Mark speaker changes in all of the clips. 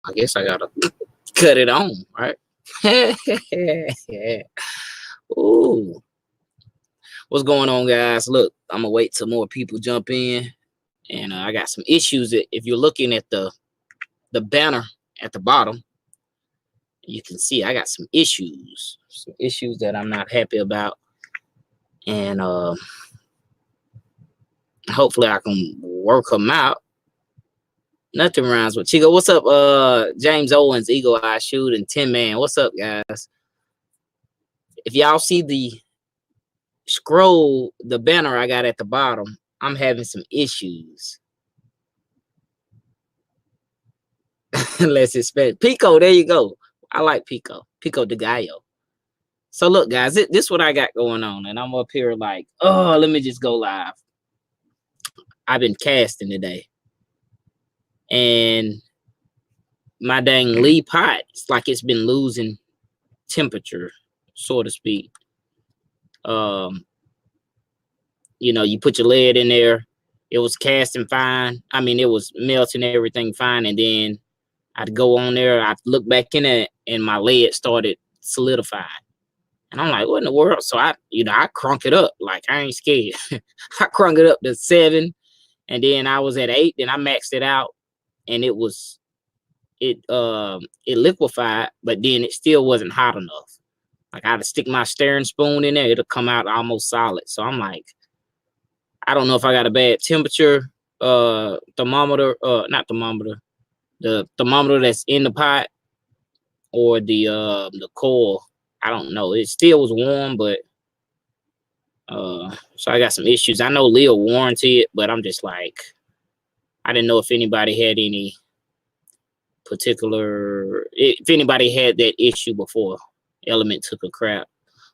Speaker 1: I guess I gotta cut it on, right? Ooh. What's going on, guys? Look, I'm gonna wait till more people jump in. And I got some issues that if you're looking at the banner at the bottom, you can see I got some issues that I'm not happy about. And hopefully I can work them out. Nothing rhymes with Chico. What's up, James Owens, Eagle Eye Shoot, and Tin Man? What's up, guys? If y'all see the scroll, the banner I got at the bottom, I'm having some issues. Let's expect Pico. There you go. I like Pico de Gallo. So look, guys, this is what I got going on, and I'm up here like, oh, let me just go live. I've been casting today, and my dang Lee pot, it's like it's been losing temperature, so to speak. You know, you put your lead in there, it was casting fine. I mean, it was melting everything fine, and then I'd go on there, I'd look back in it, and my lead started solidifying. And I'm like, what in the world? So I crunk it up. Like, I ain't scared. I crunk it up to 7, and then I was at 8, then I maxed it out, and it liquefied, but then it still wasn't hot enough. Like, I had to stick my stirring spoon in there, it'll come out almost solid. So I'm like, I don't know if I got a bad temperature thermometer, not thermometer, the thermometer that's in the pot, or the coil. I don't know. It still was warm, but so I got some issues. I know Leo warranty it, but I'm just like, I didn't know if anybody had any if anybody had that issue before Element took a crap.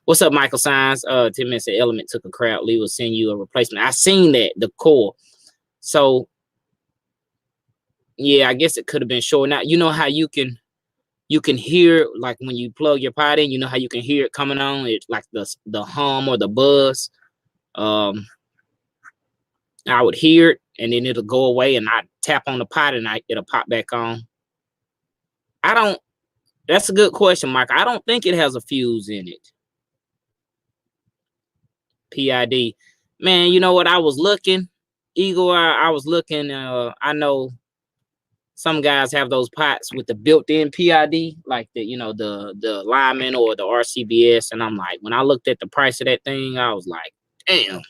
Speaker 1: What's up, Michael Sines? 10 minutes said Element took a crap. Lee will send you a replacement. I seen that, the core. So yeah, I guess it could have been short. Now, you know how you can hear, like when you plug your pot in, you know how you can hear it coming on, it like the hum or the buzz. I would hear it, and then it'll go away, and I tap on the pot, and it'll pop back on. That's a good question, Mike. I don't think it has a fuse in it. PID. Man, you know what? I was looking, Eagle Eye, I was looking, I know some guys have those pots with the built-in PID, like the Lyman or the RCBS, and I'm like, when I looked at the price of that thing, I was like, damn.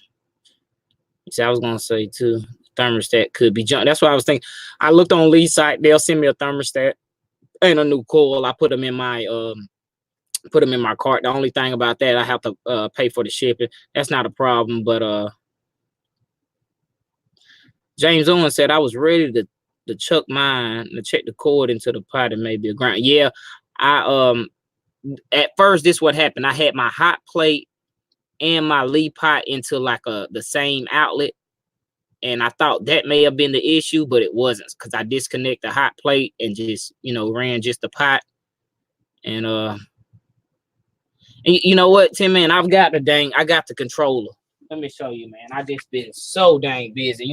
Speaker 1: See, I was gonna say too, thermostat could be junk. That's what I was thinking. I looked on Lee's site; they'll send me a thermostat and a new coil. I put them in my cart. The only thing about that, I have to pay for the shipping. That's not a problem. But James Owen said I was ready to chuck mine, to check the cord into the pot and maybe a ground. Yeah, I at first this what happened. I had my hot plate and my Lee pot into like the same outlet, and I thought that may have been the issue, but it wasn't, because I disconnect the hot plate and just ran just the pot. And you know what, Tim, man, I got the controller. Let me show you, man. I just been so dang busy.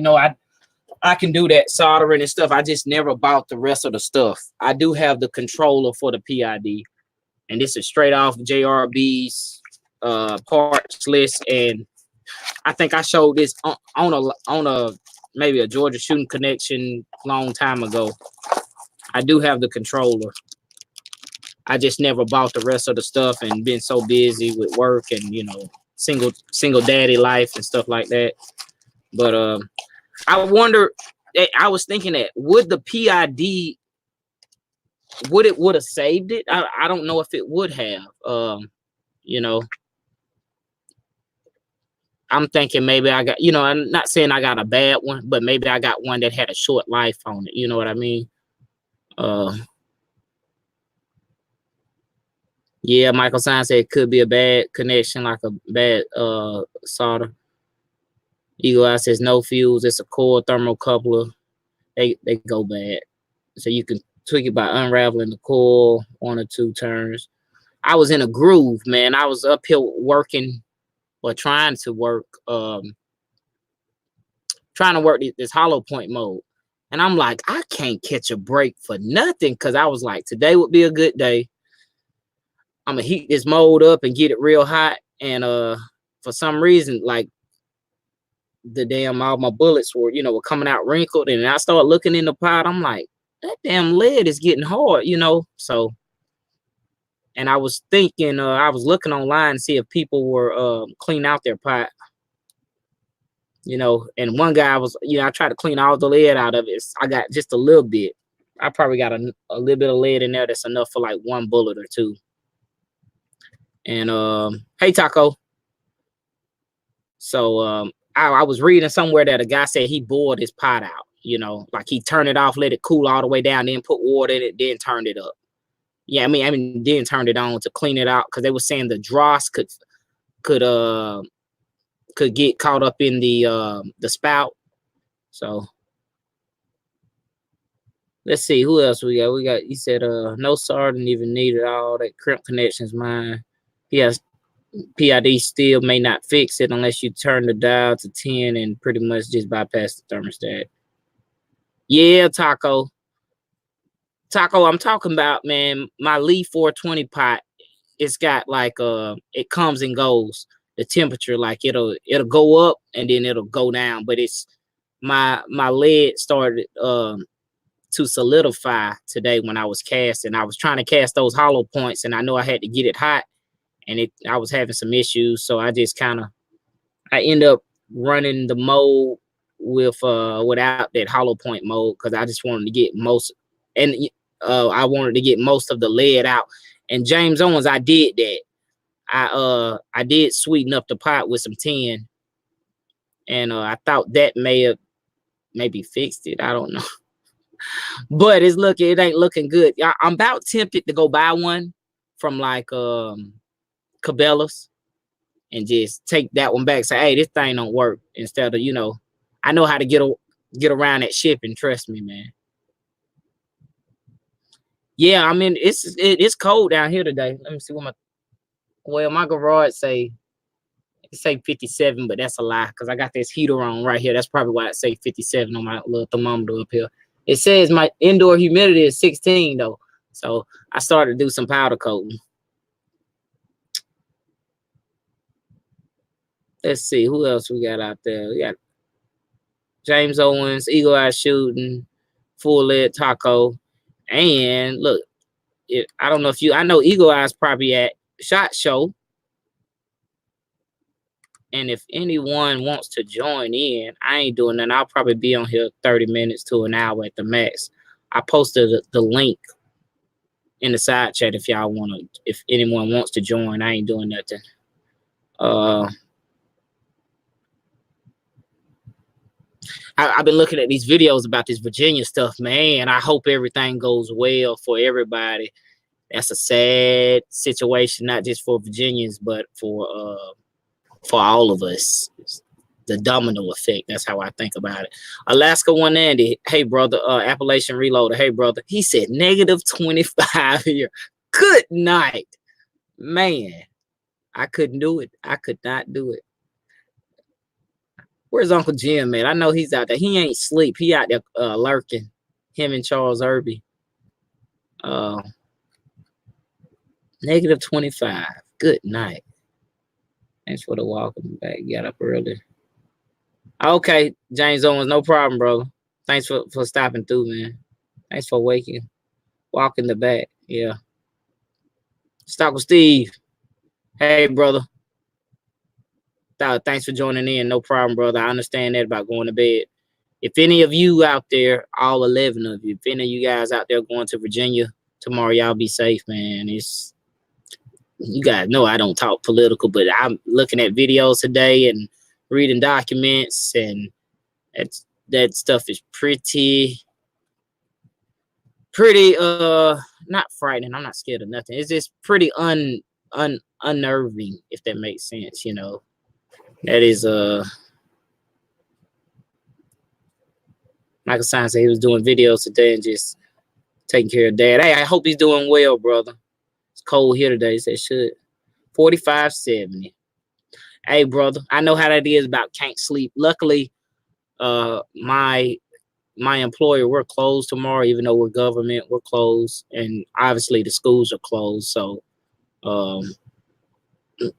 Speaker 1: I can do that soldering and stuff. I just never bought the rest of the stuff. I do have the controller for the PID, and this is straight off JRB's parts list. And I think I showed this on a maybe a Georgia Shooting Connection long time ago. I do have the controller. I just never bought the rest of the stuff and been so busy with work and single daddy life and stuff like that. But I wonder, I was thinking that would the PID would have saved it? I don't know if it would have. I'm thinking maybe I got, I'm not saying I got a bad one, but maybe I got one that had a short life on it. You know what I mean? Yeah, Michael Sines said it could be a bad connection, like a bad solder. Eagle Eye says no fuse. It's a core thermocoupler. They go bad. So you can tweak it by unraveling the coil 1 or 2 turns. I was in a groove, man. I was up here working, or trying to work this hollow point mode. And I'm like, I can't catch a break for nothing, because I was like, today would be a good day. I'm gonna heat this mold up and get it real hot. And for some reason, like the damn all my bullets were, were coming out wrinkled. And I started looking in the pot. I'm like, that damn lead is getting hard, So, and I was thinking, I was looking online to see if people were clean out their pot. And one guy was, I tried to clean all the lead out of it. I got just a little bit. I probably got a little bit of lead in there that's enough for like one bullet or two. And hey, Taco. So I was reading somewhere that a guy said he boiled his pot out, like he turned it off, let it cool all the way down, then put water in it, then turned it up. Yeah, I mean, then turned it on to clean it out, because they were saying the dross could get caught up in the spout. So let's see who else we got. He said no sir, didn't even need it all. That crimp connection's mine. Yes, PID still may not fix it unless you turn the dial to 10 and pretty much just bypass the thermostat. Yeah, Taco, I'm talking about, man, my Lee 420 pot. It's got like it comes and goes. The temperature, like it'll go up and then it'll go down. But it's my lead started to solidify today when I was casting. I was trying to cast those hollow points, and I know I had to get it hot, and I was having some issues. So I just I end up running the mold with without that hollow point mode, because I just wanted to get most, and I wanted to get most of the lead out. And James Owens, I did that. I did sweeten up the pot with some tin, and I thought that may have maybe fixed it. I don't know. But it ain't looking good. I'm about tempted to go buy one from like Cabela's and just take that one back. Say, hey, this thing don't work. Instead of, I know how to get around that shipping. Trust me, man. Yeah, I mean, it's cold down here today. Let me see what my garage say 57, but that's a lie, because I got this heater on right here. That's probably why it say 57 on my little thermometer up here. It says my indoor humidity is 16 though. So I started to do some powder coating. Let's see who else we got out there. We got James Owens, Eagle Eye Shooting, Full Lead Taco. And look, I don't know if I know Eagle Eye's probably at SHOT Show. And if anyone wants to join in, I ain't doing that. I'll probably be on here 30 minutes to an hour at the max. I posted the link in the side chat if y'all want to, if anyone wants to join. I ain't doing nothing. I've been looking at these videos about this Virginia stuff, man. I hope everything goes well for everybody. That's a sad situation, not just for Virginians, but for all of us. It's the domino effect. That's how I think about it. Alaska 190. Hey, brother. Appalachian Reloader. Hey, brother. He said -25 here. Good night. Man, I couldn't do it. I could not do it. Where's Uncle Jim, man? I know he's out there. He ain't sleep. He out there lurking. Him and Charles Irby. -25. Good night. Thanks for the welcome back. Got up early. Okay, James Owens, no problem, brother. Thanks for stopping through, man. Thanks for walking the back. Yeah. Stock with Steve. Hey, brother. Thanks for joining in. No problem, brother. I understand that about going to bed. If any of you out there, all 11 of you, if any of you guys out there going to Virginia tomorrow, y'all be safe, man. You guys know I don't talk political, but I'm looking at videos today and reading documents, and that stuff is pretty not frightening. I'm not scared of nothing. It's just pretty unnerving, if that makes sense. That is Michael Stein said he was doing videos today and just taking care of dad. Hey, I hope he's doing well, brother. It's cold here today. He said should 45-70. Hey, brother, I know how that is about can't sleep. Luckily, my my employer, we're closed tomorrow, even though we're government, we're closed, and obviously the schools are closed. So um,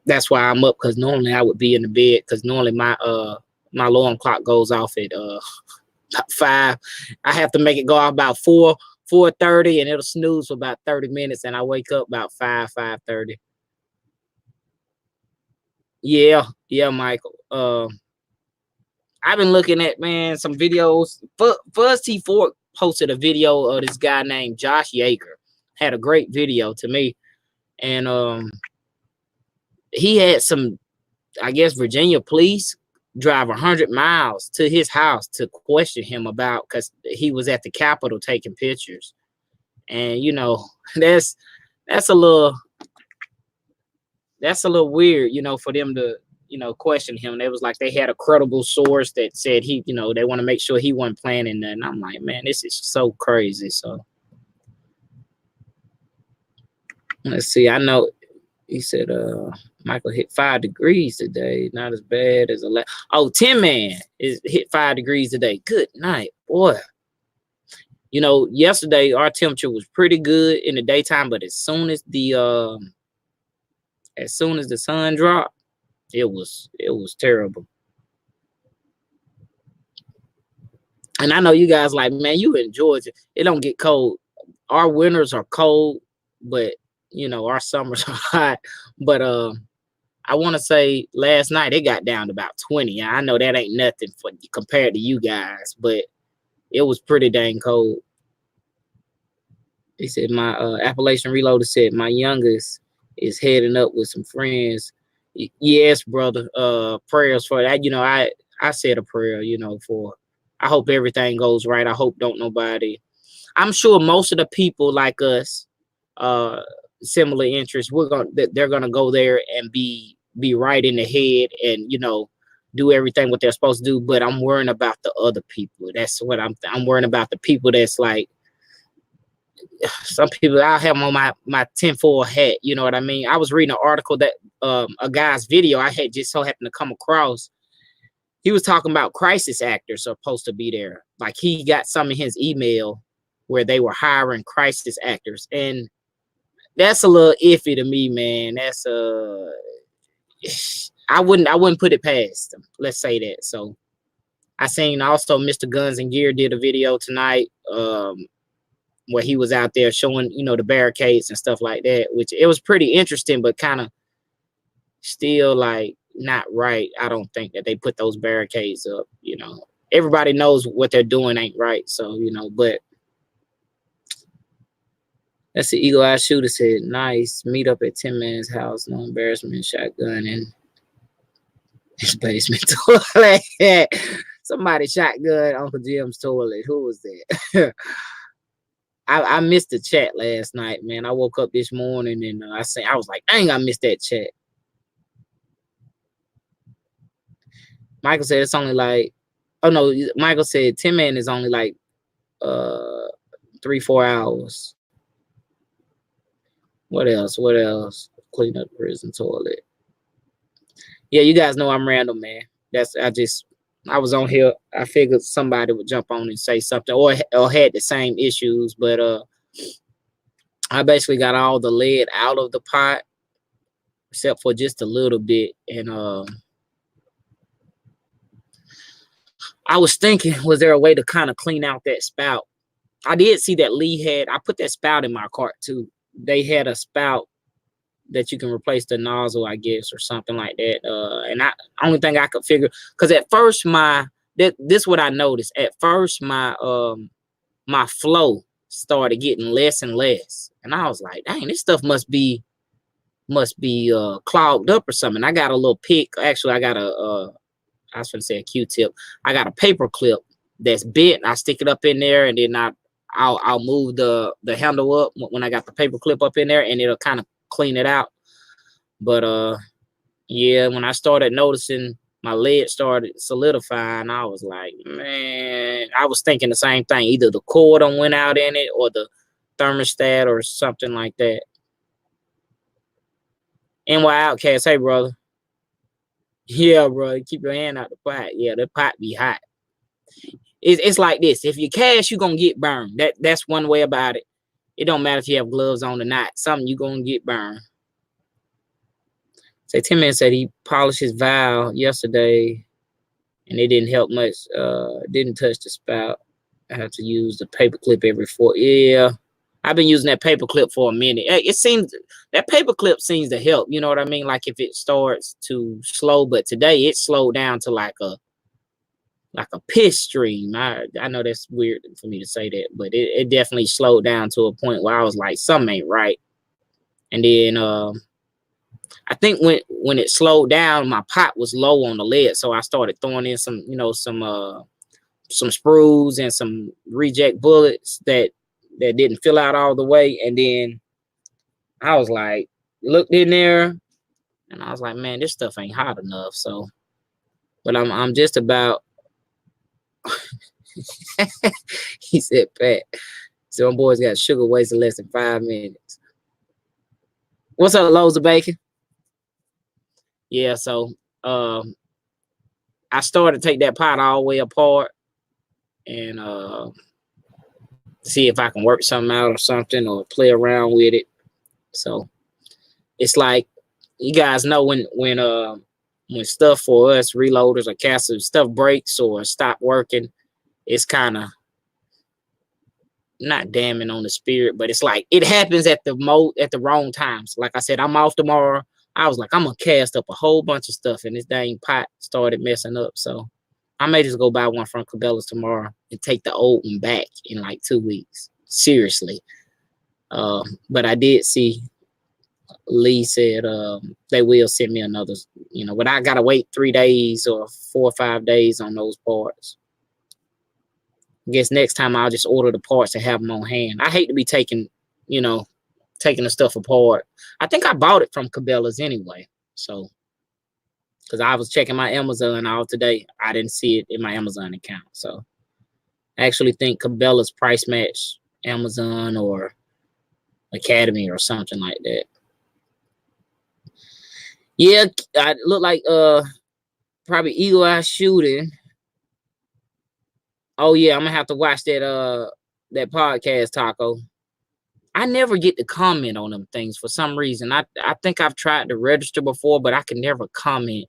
Speaker 1: that's why I'm up, because normally I would be in the bed, because normally my alarm clock goes off at 5. I have to make it go off about 4:30, and it'll snooze for about 30 minutes, and I wake up about 5:30. Yeah, Michael. I've been looking at, man, some videos. Fuzz T4 posted a video of this guy named Josh Yeager. Had a great video to me. And he had some, I guess, Virginia police drive 100 miles to his house to question him about, because he was at the Capitol taking pictures. And, you know, that's a little weird, you know, for them to, you know, question him. It was like they had a credible source that said he, you know, they want to make sure he wasn't planning that. And I'm like, man, this is so crazy. So let's see. I know he said Michael hit 5 degrees today. Not as bad as 11. Oh, Tin Man is hit 5 degrees today. Good night, boy. You know, yesterday our temperature was pretty good in the daytime, but as soon as the sun dropped, it was terrible. And I know you guys like, man, you in Georgia, it don't get cold. Our winters are cold, but you know, our summers are hot. But I want to say last night it got down to about 20. I know that ain't nothing for compared to you guys, but it was pretty dang cold. He said my Appalachian Reloader said my youngest is heading up with some friends. Yes, brother. Prayers for that. You know, I said a prayer, you know, for, I hope everything goes right. I hope don't nobody. I'm sure most of the people like us, similar interests, they're gonna go there and be right in the head and, you know, do everything what they're supposed to do. But I'm worrying about the other people. That's what I'm worrying about, the people that's like, some people, I have on my tinfoil hat, you know what I mean? I was reading an article that a guy's video I had just so happened to come across. He was talking about crisis actors are supposed to be there. Like he got some in his email where they were hiring crisis actors, and that's a little iffy to me, man. That's I wouldn't put it past them. Let's say that. So I seen also Mr. Guns and Gear did a video tonight. Where he was out there showing, you know, the barricades and stuff like that, which it was pretty interesting, but kind of still like not right. I don't think that they put those barricades up, you know. Everybody knows what they're doing ain't right. So, you know, but that's the Eagle Eye Shooter said, nice. Meet up at Tin Man's house. No embarrassment. Shotgun in his basement toilet. Somebody shotgun Uncle Jim's toilet. Who was that? I missed the chat last night, man. I woke up this morning and I was like, dang, I missed that chat. Michael said it's only like, oh no, Michael said Tin Man is only like 3-4 hours. What else? Clean up the prison toilet. Yeah, you guys know I'm random, man. I was on here. I figured somebody would jump on and say something or had the same issues, but I basically got all the lead out of the pot except for just a little bit. And I was thinking, was there a way to kind of clean out that spout? I did see that Lee had, I put that spout in my cart too. They had a spout that you can replace the nozzle, I guess, or something like that. And only thing I could figure, because at first this what I noticed. At first my flow started getting less and less, and I was like, dang, this stuff must be clogged up or something. I got a little pick. Actually, I got I was going to say a Q-tip. I got a paper clip that's bent. I stick it up in there, and then I'll move the handle up when I got the paper clip up in there, and it'll kind of clean it out. But yeah, when I started noticing my lead started solidifying, I was like, man, I was thinking the same thing. Either the cord went out in it or the thermostat or something like that. NY Outcast, hey brother. Yeah, bro, keep your hand out the pot. Yeah, the pot be hot. It's like this. If you cash, you're gonna get burned. That's one way about it. It don't matter if you have gloves on or not. Something you're gonna get burned. Say 10 minutes said he polished his valve yesterday and it didn't help much. Didn't touch the spout. I have to use the paper clip every 4. Yeah. I've been using that paper clip for a minute. It seems that paper clip seems to help. You know what I mean? Like if it starts to slow, but today it slowed down to like a piss stream. I know that's weird for me to say that, but it definitely slowed down to a point where I was like, something ain't right. And then I think when it slowed down, my pot was low on the lead, so I started throwing in some, some sprues and some reject bullets that didn't fill out all the way. And then I was like, looked in there, and I was like, man, this stuff ain't hot enough. So, but I'm just about. He said, Pat. Some boys got sugar wasted less than 5 minutes. What's up, loads of bacon? Yeah, so I started to take that pot all the way apart and see if I can work something out or something or play around with it. So it's like, you guys know when stuff for us reloaders or casters, stuff breaks or stop working, it's kind of not damning on the spirit, but it's like it happens at the wrong times. Like I said, I'm off tomorrow. I was like, I'm gonna cast up a whole bunch of stuff, and this dang pot started messing up. So I may just go buy one from Cabela's tomorrow and take the old one back in like 2 weeks. Seriously. But I did see Lee said they will send me another, but I gotta wait 3 days or 4 or 5 days on those parts. I guess next time I'll just order the parts and have them on hand. I hate to be taking the stuff apart. I think I bought it from Cabela's anyway. So, because I was checking my Amazon out today, I didn't see it in my Amazon account. So, I actually think Cabela's price match Amazon or Academy or something like that. Yeah, I look like probably Eagle Eye Shooting. Oh yeah, I'm gonna have to watch that podcast, Taco. I never get to comment on them things for some reason. I think I've tried to register before, but I can never comment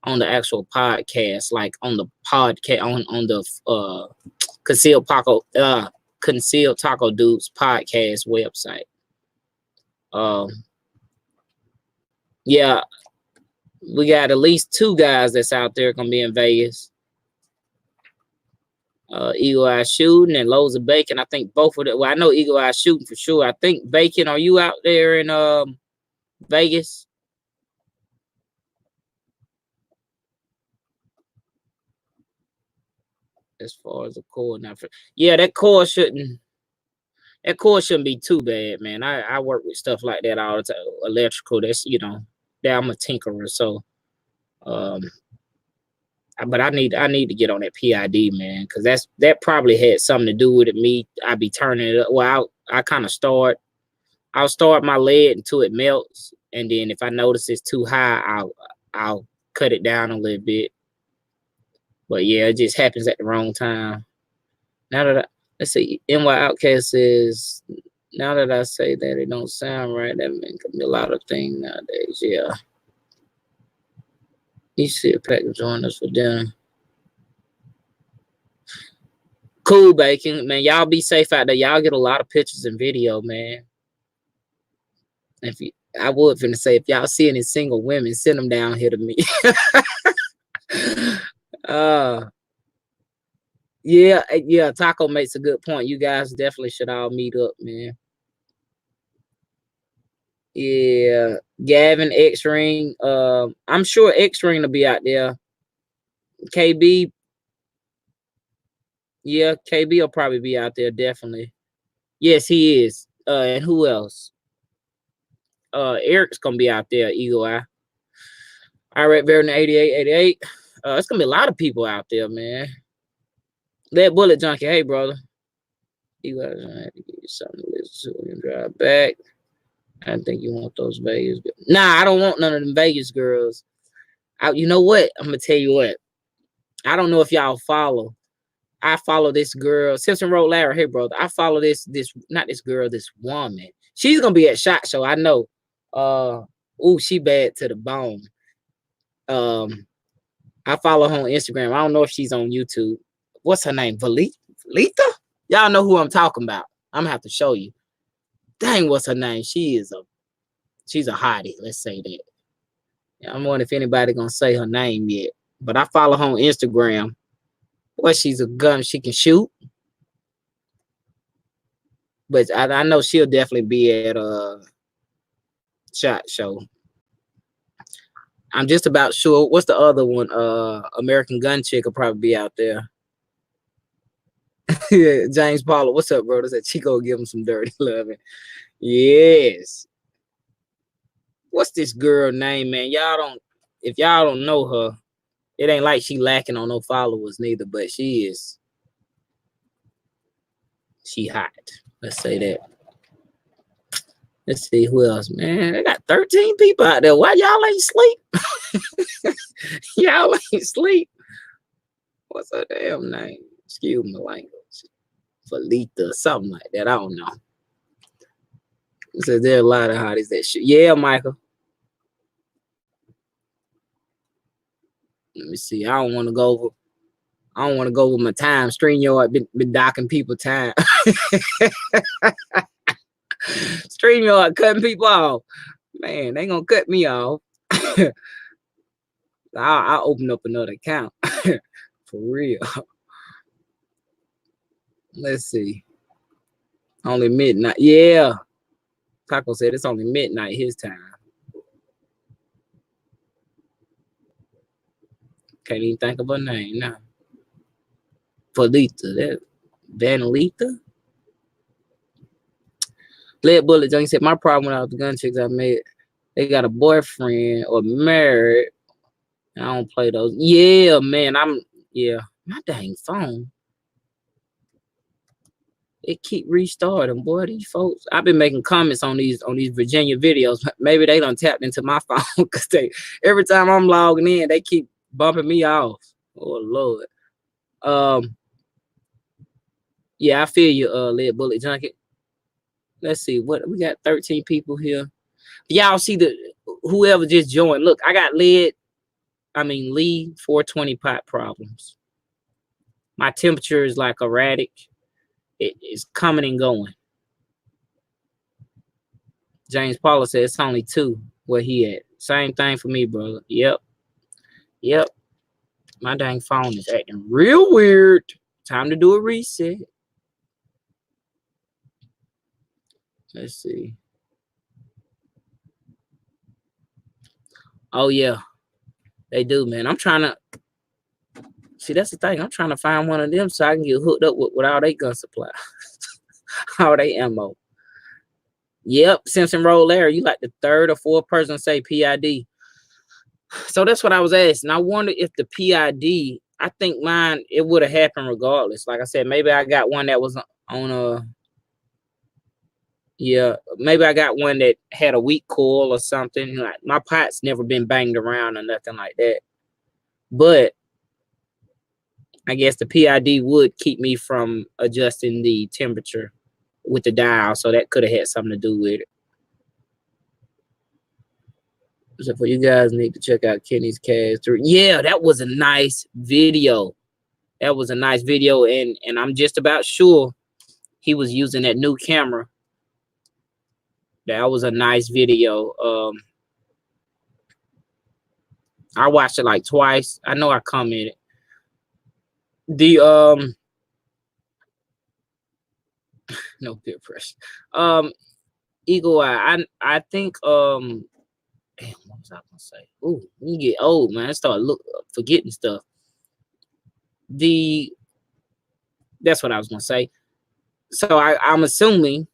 Speaker 1: on the actual podcast, like on the podcast on the Concealed Taco Dudes podcast website. Yeah, we got at least 2 guys that's out there gonna be in Vegas. Eagle Eye Shooting and Loads of Bacon. I think both of them. Well, I know Eagle Eye Shooting for sure. I think Bacon, are you out there in Vegas? As far as the core, not for that core shouldn't be too bad, man. I work with stuff like that all the time. Electrical, that's I'm a tinkerer, so but I need to get on that PID, man, because that probably had something to do with it. I be turning it up. Well, I'll start my lead until it melts, and then if I notice it's too high, I'll cut it down a little bit. But yeah, it just happens at the wrong time. Now that let's see, NY Outcast says, now that I say that it don't sound right, that means a lot of things nowadays. Yeah. You see a pack join us for dinner. Cool, Bacon. Man, y'all be safe out there. Y'all get a lot of pictures and video, man. I would finna say, if y'all see any single women, send them down here to me. Yeah, Taco makes a good point. You guys definitely should all meet up, man. Yeah, Gavin, X-Ring. I'm sure X-Ring will be out there. KB. Yeah, KB will probably be out there, definitely. Yes, he is. And who else? Eric's gonna be out there, Eagle Eye. All right, Baron 8888. It's gonna be a lot of people out there, man. That Bullet Junkie, hey brother. Eagle Eye, I have to give you something to listen to and drive back. I don't think you want those Vegas girls. Nah, I don't want none of them Vegas girls. You know what? I'm gonna tell you what. I don't know if y'all follow. I follow this girl, Simpson Road Larry. Hey, brother, I follow this not this girl, this woman. She's gonna be at SHOT Show. I know. Ooh, she bad to the bone. I follow her on Instagram. I don't know if she's on YouTube. What's her name? Valita? Y'all know who I'm talking about. I'm gonna have to show you. Dang, what's her name? She's a hottie. Let's say that. I'm wondering if anybody gonna say her name yet. But I follow her on Instagram. Well, she's a gun. She can shoot. But I know she'll definitely be at SHOT Show. I'm just about sure. What's the other one? American Gun Chick will probably be out there. Yeah, James Paula. What's up, bro? That Chico give him some dirty loving. Yes. What's this girl name, man? If y'all don't know her, it ain't like she lacking on no followers neither, but she hot. Let's say that. Let's see who else, man. They got 13 people out there. Why y'all ain't sleep? Y'all ain't sleep. What's her damn name? Excuse my language. Valita, something like that. I don't know. So there are a lot of hotties that shit. Yeah, Michael. Let me see. I don't want to go over my time. StreamYard been docking people time. StreamYard cutting people off. Man, they gonna cut me off. I'll open up another account. For real. Let's see. Only midnight. Yeah. Taco said it's only midnight his time. Can't even think of her name now. Valita. That Vanalita. Lead Bullet Johnny said, my problem with all the gun chicks I made, they got a boyfriend or married. I don't play those. Yeah, man. My dang phone. It keep restarting, boy. These folks. I've been making comments on these Virginia videos. Maybe they done tapped into my phone because every time I'm logging in, they keep bumping me off. Oh Lord. Yeah, I feel you, Lead Bullet Junkie. Let's see what we got. 13 people here. Y'all see whoever just joined. Look, I got Lee 420 pot problems. My temperature is like erratic. It is coming and going. James Paula says it's only 2 where he at. Same thing for me, brother. Yep. My dang phone is acting real weird. Time to do a reset. Let's see. Oh yeah, they do, man. I'm trying to see. That's the thing. I'm trying to find one of them so I can get hooked up with all their gun supply, all they ammo. Yep, Simpson Road Larry. You like the 3rd or 4th person to say PID. So that's what I was asking. I wonder if the PID. I think mine it would have happened regardless. Like I said, maybe I got one that was on a. Yeah, maybe I got one that had a weak coil or something. Like my pot's never been banged around or nothing like that. But I guess the PID would keep me from adjusting the temperature with the dial, so that could have had something to do with it. So for you guys need to check out Kenny's Cast 3. Yeah, that was a nice video. That was a nice video, and I'm just about sure he was using that new camera. That was a nice video. I watched it like twice. I know I commented. The no peer pressure. Eagle Eye. I think damn, what was I gonna say? Ooh, when you get old, man, I start forgetting stuff. That's what I was gonna say. So I'm assuming,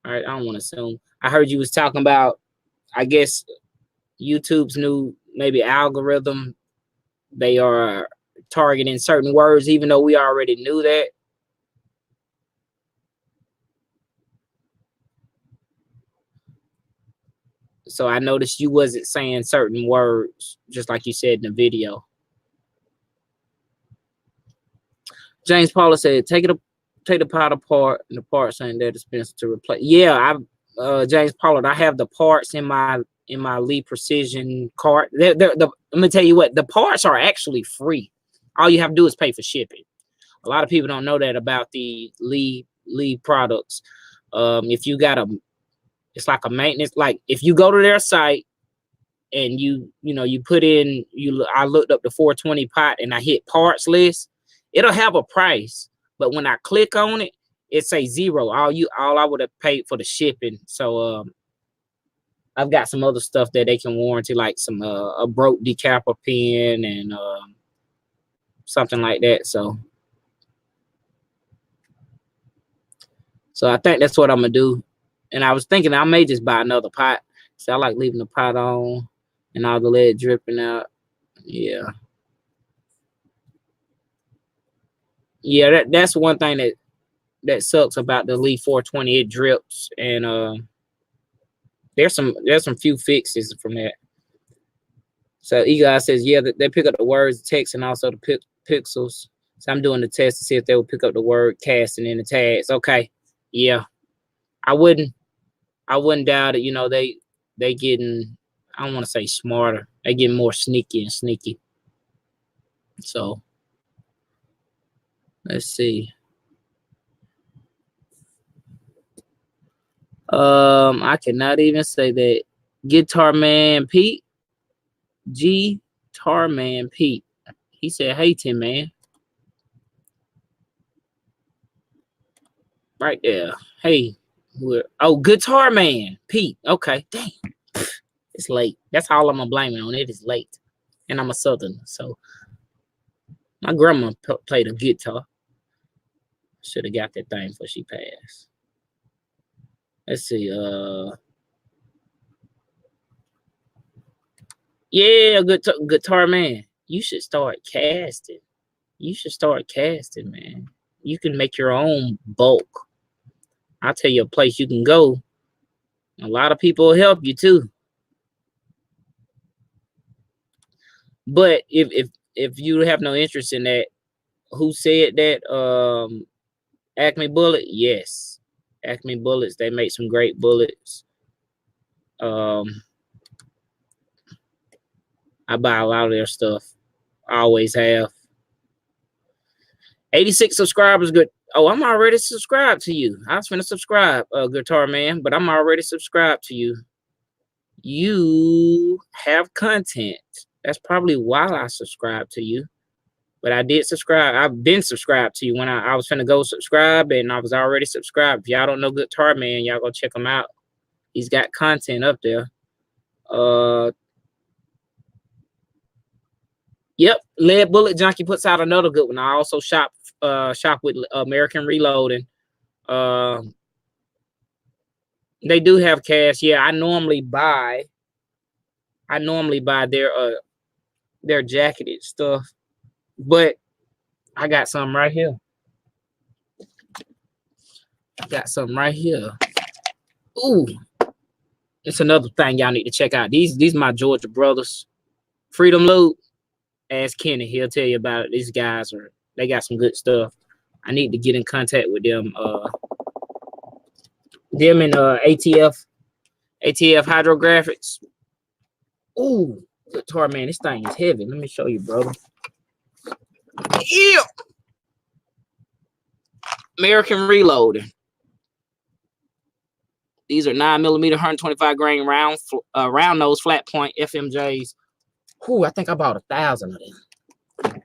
Speaker 1: all right, I don't want to assume. I heard you was talking about, I guess, YouTube's new maybe algorithm. They are targeting certain words, even though we already knew that. So I noticed you wasn't saying certain words, just like you said in the video. James Paula said, take the pot apart, and the parts ain't there dispensed to replace. Yeah, James Pollard, I have the parts in my Lee Precision cart. Let me tell you what, the parts are actually free. All you have to do is pay for shipping. A lot of people don't know that about the Lee products. If you got it's like a maintenance. Like if you go to their site and you put in I looked up the 420 pot and I hit parts list, it'll have a price, but when I click on it, it say zero. All I would have paid for the shipping. So I've got some other stuff that they can warranty, like some a broke decapper pin and something like that. So I think that's what I'm gonna do. And I was thinking I may just buy another pot. So I like leaving the pot on and all the lead dripping out. Yeah. Yeah, that's one thing that sucks about the Lee 420. It drips, and there's some few fixes from that. So Eagle says, yeah, they pick up the words, the text, and also the pixels. So I'm doing the test to see if they will pick up the word casting in the tags. Okay, yeah, I wouldn't doubt it. You know, they getting, I don't want to say smarter. They getting more sneaky and sneaky. So let's see. I cannot even say that. Guitar Man Pete, Guitar Man Pete. He said, "Hey Tim, man." Right there. Hey, Guitar Man Pete. Okay, dang, it's late. That's all I'm gonna blame it on. It is late, and I'm a Southerner, so my grandma played a guitar. Should have got that thing before she passed. Let's see. Yeah, Guitar Man. You should start casting. You should start casting, man. You can make your own bulk. I'll tell you a place you can go. A lot of people will help you too. But if you have no interest in that, who said that? Acme Bullet, yes. Acme Bullets, they make some great bullets. I buy a lot of their stuff. I always have. 86 subscribers, good. Oh, I'm already subscribed to you. I was finna subscribe, Guitar Man, but I'm already subscribed to you. You have content. That's probably why I subscribed to you. But I did subscribe. I've been subscribed to you when I was finna go subscribe, and I was already subscribed. If y'all don't know Guitar Man, y'all go check him out. He's got content up there. Yep, Lead Bullet Junkie puts out another good one. I also shop with American Reloading. They do have cash. Yeah, I normally buy their jacketed stuff, but I got some right here. Ooh, it's another thing y'all need to check out. These my Georgia brothers. Freedom Loot. Ask Kenny, he'll tell you about it. These guys they got some good stuff. I need to get in contact with them. Them and ATF Hydrographics. Ooh, Guitar Man, this thing is heavy. Let me show you, brother. Yeah. American Reloading. These are 9mm, 125 grain round nose flat point FMJs. Whew, I think I bought 1,000 of them.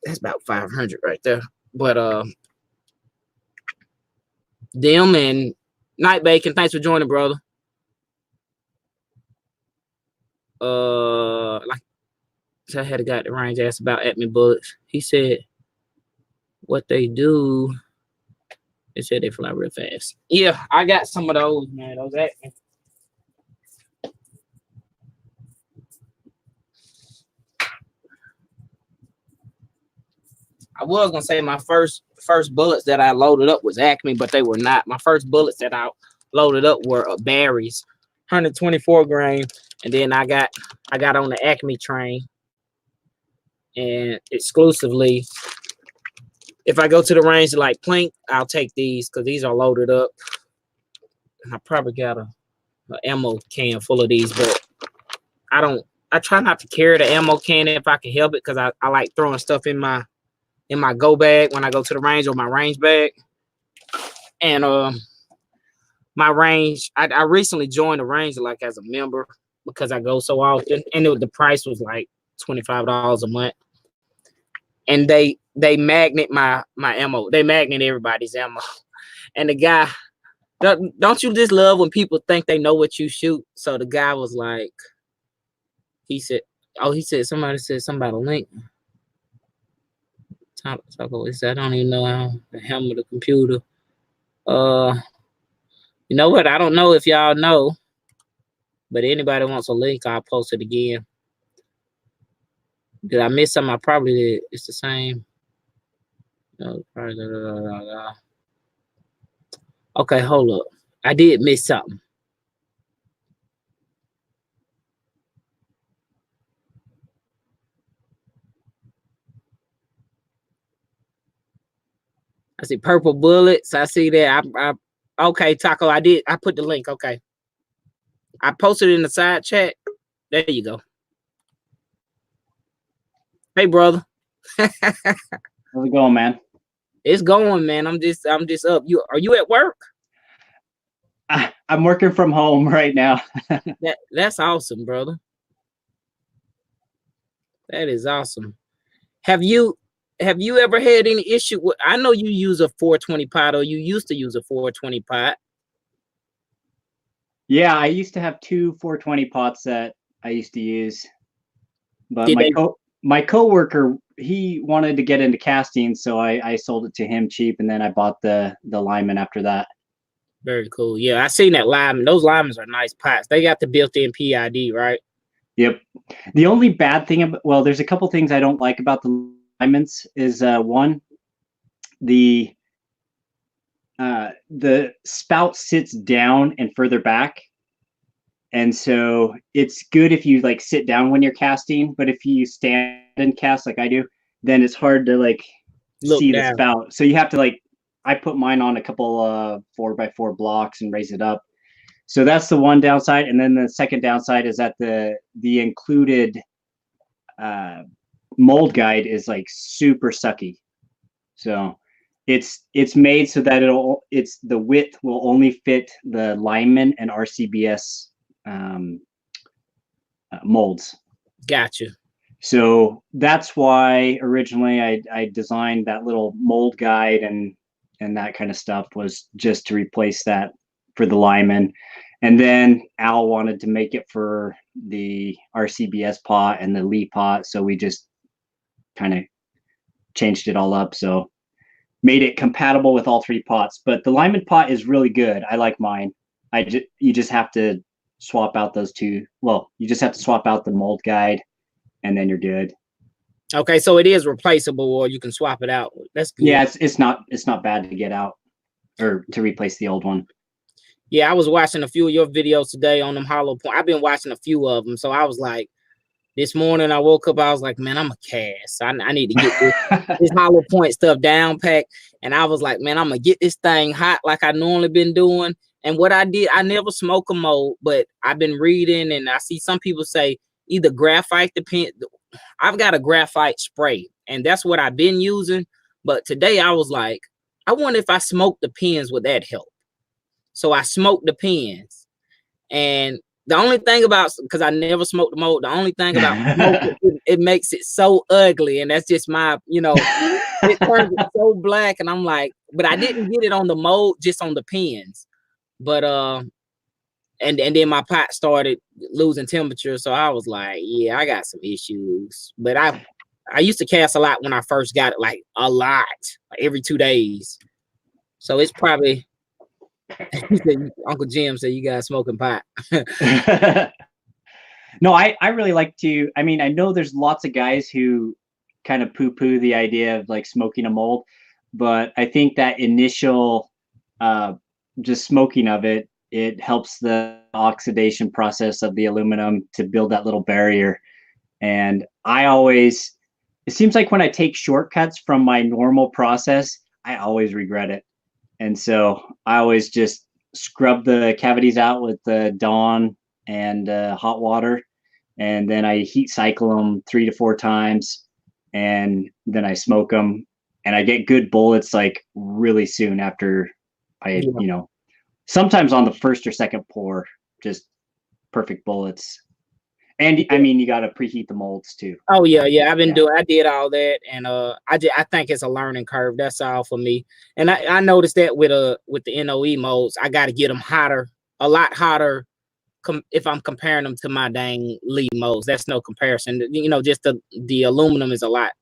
Speaker 1: That's about 500 right there. But them and Night Bacon, thanks for joining, brother. Like I had a guy that range asked about Acme Bullets. He said what they do. They said they fly real fast. Yeah, I got some of those, man. Those Acme. I was gonna say my first bullets that I loaded up was Acme, but they were not. My first bullets that I loaded up were Barry's, 124 grain, and then I got on the Acme train, and exclusively If I go to the range like Plank, I'll take these because these are loaded up. And I probably got a ammo can full of these, but I try not to carry the ammo can if I can help it because I like throwing stuff in my go bag when I go to the range, or my range bag. And my range, I recently joined the range like as a member because I go so often, and the price was like $25 a month. And they magnet my ammo. They magnet everybody's ammo. And the guy, don't you just love when people think they know what you shoot? So the guy was like, he said somebody said something about a link. He said, I don't even know how to hammer the computer. You know what? I don't know if y'all know, but anybody wants a link, I'll post it again. Did I miss something? I probably did. It's the same. No, okay, hold up. I did miss something. I see purple bullets. I see that. Okay, Taco. I put the link. Okay. I posted it in the side chat. There you go. Hey, brother.
Speaker 2: How's it going, man?
Speaker 1: It's going, man. I'm just up. Are you at work?
Speaker 2: I'm working from home right now.
Speaker 1: That's awesome, brother. That is awesome. Have you ever had any issue with? I know you use a 420 pot, or you used to use a 420 pot.
Speaker 2: Yeah, I used to have two 420 pots that I used to use, but my coworker, he wanted to get into casting, so I sold it to him cheap, and then I bought the Lyman after that.
Speaker 1: Very cool. Yeah, I seen that Lyman. Those Lymans are nice pots. They got the built-in PID, right?
Speaker 2: Yep. The only bad thing, well, there's a couple things I don't like about the Lymans. Is one, the spout sits down and further back, and so it's good if you like sit down when you're casting, but if you stand and cast like I do, then it's hard to like see the spout. So you have to like, I put mine on a couple 4x4 blocks and raise it up. So that's the one downside. And then the second downside is that the included mold guide is like super sucky. So it's made so that the width will only fit the Lyman and RCBS molds.
Speaker 1: Gotcha.
Speaker 2: So that's why originally I designed that little mold guide and that kind of stuff, was just to replace that for the Lyman. And then Al wanted to make it for the RCBS pot and the Lee pot, so we just kind of changed it all up. So made it compatible with all three pots. But the Lyman pot is really good. I like mine. You just have to swap out those two. Well, you just have to swap out the mold guide, and then you're good.
Speaker 1: Okay, so it is replaceable, or you can swap it out. That's good.
Speaker 2: Yeah, it's not bad to get out or to replace the old one.
Speaker 1: Yeah, I was watching a few of your videos today on them hollow point. I've been watching a few of them, so I was like, this morning I woke up, I was like, man, I'm a cast. I need to get this hollow point stuff down packed. And I was like, man, I'm gonna get this thing hot like I normally been doing. And what I did, I never smoke a mold, but I've been reading, and I see some people say either graphite the pen. I've got a graphite spray, and that's what I've been using. But today I was like, I wonder if I smoke the pens, would that help? So I smoked the pens, and the only thing about, because I never smoked the mold, the only thing about smoking, it makes it so ugly, and that's just my, it turns it so black, and I'm like, but I didn't get it on the mold, just on the pens. But and then my pot started losing temperature, so I was like, yeah, I got some issues. But I used to cast a lot when I first got it, like a lot, like every 2 days. So it's probably Uncle Jim said you guys smoking pot.
Speaker 2: No, I really like to. I mean, I know there's lots of guys who kind of poo-poo the idea of like smoking a mold, but I think that initial just smoking of it helps the oxidation process of the aluminum to build that little barrier. And I always it seems like when I take shortcuts from my normal process, I always regret it. And so I always just scrub the cavities out with the Dawn and hot water. And then I heat cycle them 3 to 4 times. And then I smoke them. And I get good bullets like really soon after I,
Speaker 1: Yeah.
Speaker 2: sometimes on the first or second pour, just perfect bullets. And I mean, you got to preheat the molds too.
Speaker 1: Oh yeah, yeah. I did all that, and I think it's a learning curve. That's all for me. And I noticed that with the NOE molds, I got to get them hotter, a lot hotter. If I'm comparing them to my dang Lee molds, that's no comparison. Just the aluminum is a lot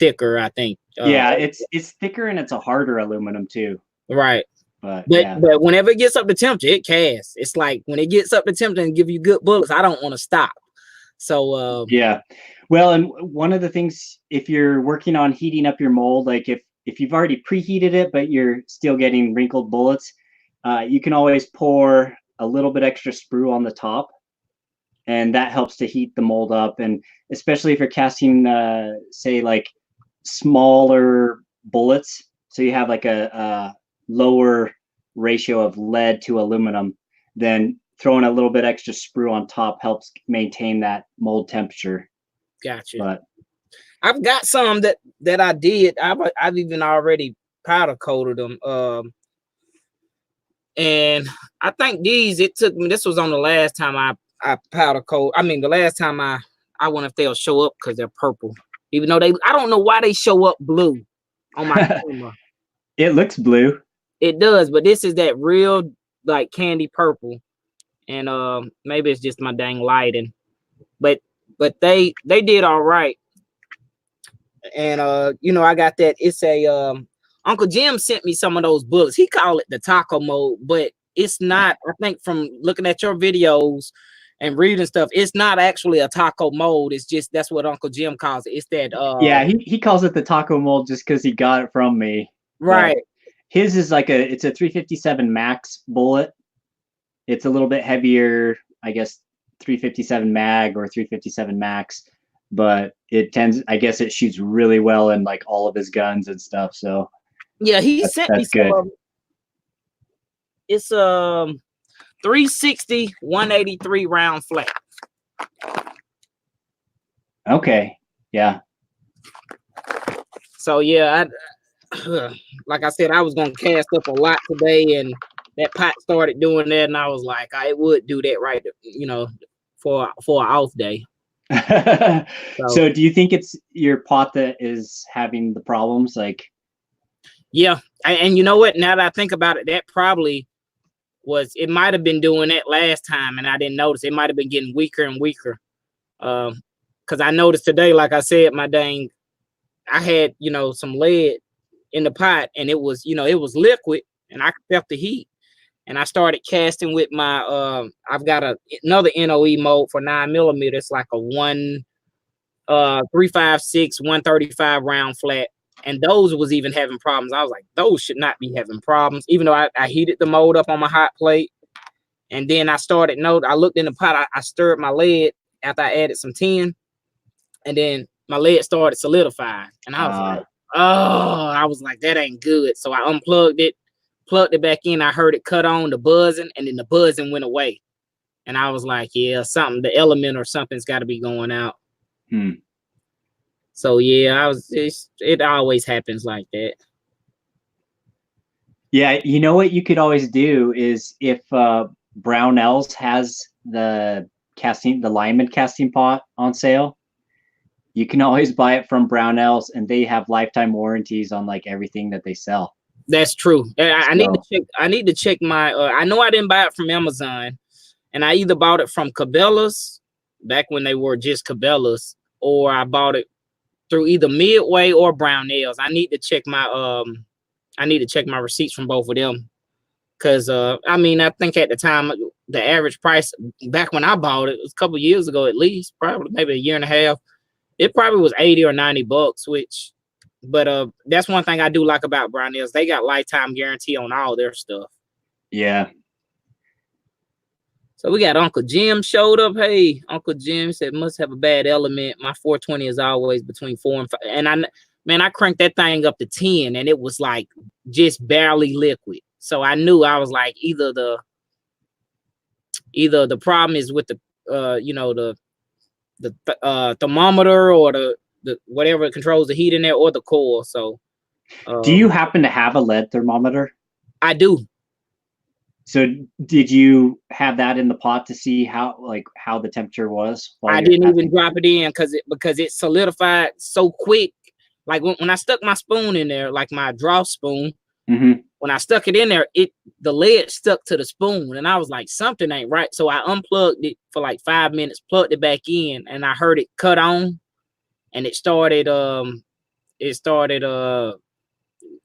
Speaker 1: thicker, I think.
Speaker 2: Yeah, it's thicker and it's a harder aluminum too.
Speaker 1: Right.
Speaker 2: But
Speaker 1: But
Speaker 2: yeah.
Speaker 1: but whenever it gets up to temperature, it casts. It's like when it gets up to temperature and give you good bullets, I don't want to stop. So
Speaker 2: yeah. Well, and one of the things, if you're working on heating up your mold, like if you've already preheated it but you're still getting wrinkled bullets, you can always pour a little bit extra sprue on the top, and that helps to heat the mold up. And especially if you're casting, say, like smaller bullets, so you have like a lower ratio of lead to aluminum, then throwing a little bit extra sprue on top helps maintain that mold temperature.
Speaker 1: gotcha.
Speaker 2: But
Speaker 1: I've got some that I did. I've even already powder coated them. And I think it took me. This was on the last time I powder coat. I mean, the last time I wonder if they'll show up because they're purple. Even though I don't know why they show up blue on my camera.
Speaker 2: it looks blue.
Speaker 1: It does, but this is that real like candy purple, and maybe it's just my dang lighting. But they did all right. And I got that. It's a Uncle Jim sent me some of those bullets. He called it the taco mode, but it's not. I think from looking at your videos and reading stuff, it's not actually a taco mold. It's just that's what Uncle Jim calls it. It's that
Speaker 2: Yeah, he calls it the taco mold just because he got it from me.
Speaker 1: right.
Speaker 2: But his is it's a 357 max bullet. It's a little bit heavier, I guess, 357 mag or 357 max, but I guess it shoots really well in like all of his guns and stuff. So
Speaker 1: yeah, he sent me some
Speaker 2: good.
Speaker 1: of it's 360 183 round flat.
Speaker 2: Okay. Yeah.
Speaker 1: So yeah, like I said, I was gonna cast up a lot today, and that pot started doing that, and I was like, I would do that right, for an off day.
Speaker 2: So do you think it's your pot that is having the problems? Like,
Speaker 1: yeah, and you know what? Now that I think about it, that probably it might have been doing that last time, and I didn't notice. It might have been getting weaker and weaker. Because I noticed today, like I said, I had some lead in the pot, and it was liquid, and I felt the heat. And I started casting with my I've got another NOE mold for 9mm. It's like a 356 135 round flat, and those was even having problems. I was like, those should not be having problems, even though I heated the mold up on my hot plate. And then I looked in the pot, I stirred my lead after I added some tin, and then my lead started solidifying, and I was like, oh, I was like, that ain't good. So I unplugged it, plugged it back in. I heard it cut on the buzzing, and then the buzzing went away. And I was like, yeah, the element or something's got to be going out. So yeah, it always happens like that.
Speaker 2: Yeah, you know what you could always do is if Brownells has the Lyman casting pot on sale, you can always buy it from Brownells, and they have lifetime warranties on like everything that they sell.
Speaker 1: That's true. I need to check. I need to check my. I know I didn't buy it from Amazon, and I either bought it from Cabela's back when they were just Cabela's, or I bought it through either Midway or Brownells. I need to check my receipts from both of them, because I mean, I think at the time the average price back when I bought it was a couple years ago, at least probably maybe a year and a half. It probably was $80 or $90, but that's one thing I do like about Brownells. They got lifetime guarantee on all their stuff.
Speaker 2: Yeah.
Speaker 1: So we got Uncle Jim showed up. Hey, Uncle Jim said must have a bad element. My 420 is always between 4 and 5. And I cranked that thing up to 10 and it was like just barely liquid. So I knew I was like either the problem is with the thermometer or the whatever controls the heat in there or the coil. So
Speaker 2: do you happen to have a lead thermometer?
Speaker 1: I do.
Speaker 2: So did you have that in the pot to see how the temperature was?
Speaker 1: I didn't even drop it in because it solidified so quick. Like when I stuck my spoon in there, like my draw spoon, when I stuck it in there, the lead stuck to the spoon, and I was like, something ain't right. So I unplugged it for like 5 minutes, plugged it back in, and I heard it cut on, and it started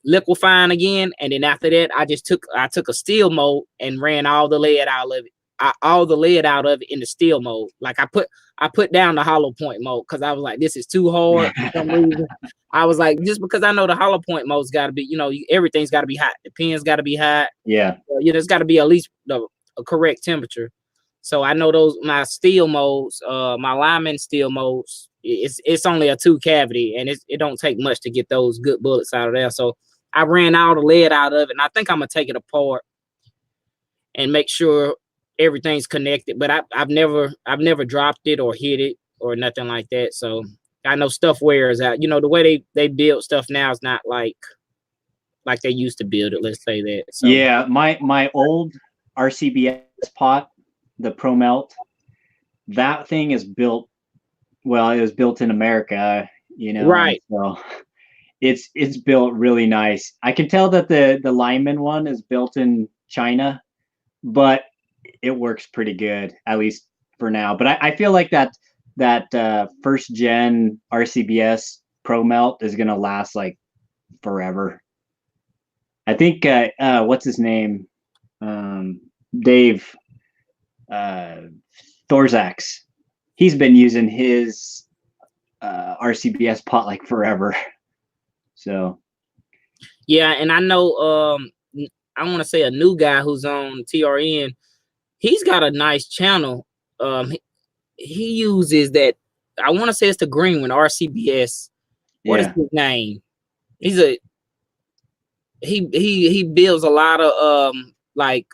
Speaker 1: liquefying again. And then after that, I took a steel mold and ran all the lead out of it in the steel mold. Like I put down the hollow point mode because I was like, this is too hard for some reason. I was like, just because I know the hollow point mode's got to be, everything's got to be hot. The pin's got to be hot.
Speaker 2: Yeah.
Speaker 1: There's got to be at least a correct temperature. So I know my steel molds, my Lyman steel molds, it's only a 2 cavity, and it don't take much to get those good bullets out of there. So I ran all the lead out of it, and I think I'm gonna take it apart and make sure everything's connected. But I've never dropped it or hit it or nothing like that. So I know stuff wears out. The way they build stuff now is not like they used to build it. Let's say that. So.
Speaker 2: Yeah, my old RCBS pot, the Pro Melt, that thing is built. Well, it was built in America,
Speaker 1: Right.
Speaker 2: So it's built really nice. I can tell that the Lyman one is built in China, but it works pretty good, at least for now. But I feel like that first gen RCBS Pro Melt is gonna last like forever. I think what's his name? Dave Thorzax. He's been using his RCBS pot like forever. So
Speaker 1: yeah, and I know I want to say a new guy who's on TRN. He's got a nice channel. He uses that. I want to say it's the green one, RCBS. What is his name? He builds a lot of like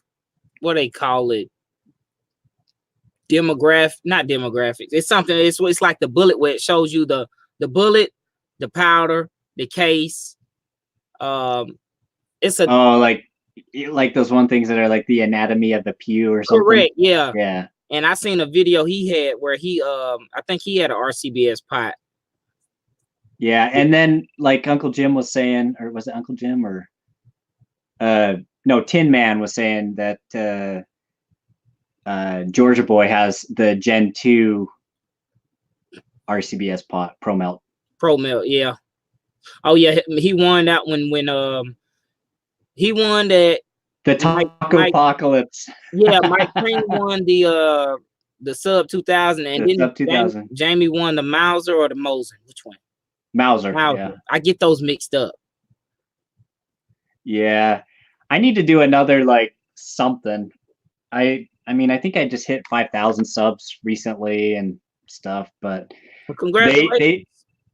Speaker 1: what they call it, not demographics. It's something. It's like the bullet where it shows you the bullet, the powder, the case. It's a
Speaker 2: like those one things that are like the anatomy of the pew or something.
Speaker 1: Correct. Yeah.
Speaker 2: Yeah.
Speaker 1: And I seen a video he had where he I think he had an RCBS pot.
Speaker 2: Yeah, and then like Uncle Jim was saying, or was it Uncle Jim or no, Tin Man was saying that Georgia Boy has the Gen 2 RCBS pot, Pro Melt.
Speaker 1: Pro Melt, yeah. Oh yeah, he won that one when he won that
Speaker 2: the Taco Apocalypse.
Speaker 1: Yeah, Mike Green won the sub 2000, and then Jamie won the Mauser or the Mosin. Which one?
Speaker 2: Mauser. Yeah.
Speaker 1: I get those mixed up.
Speaker 2: Yeah, I need to do another like something. I mean, I think I just hit 5,000 subs recently and stuff, but
Speaker 1: well, congratulations.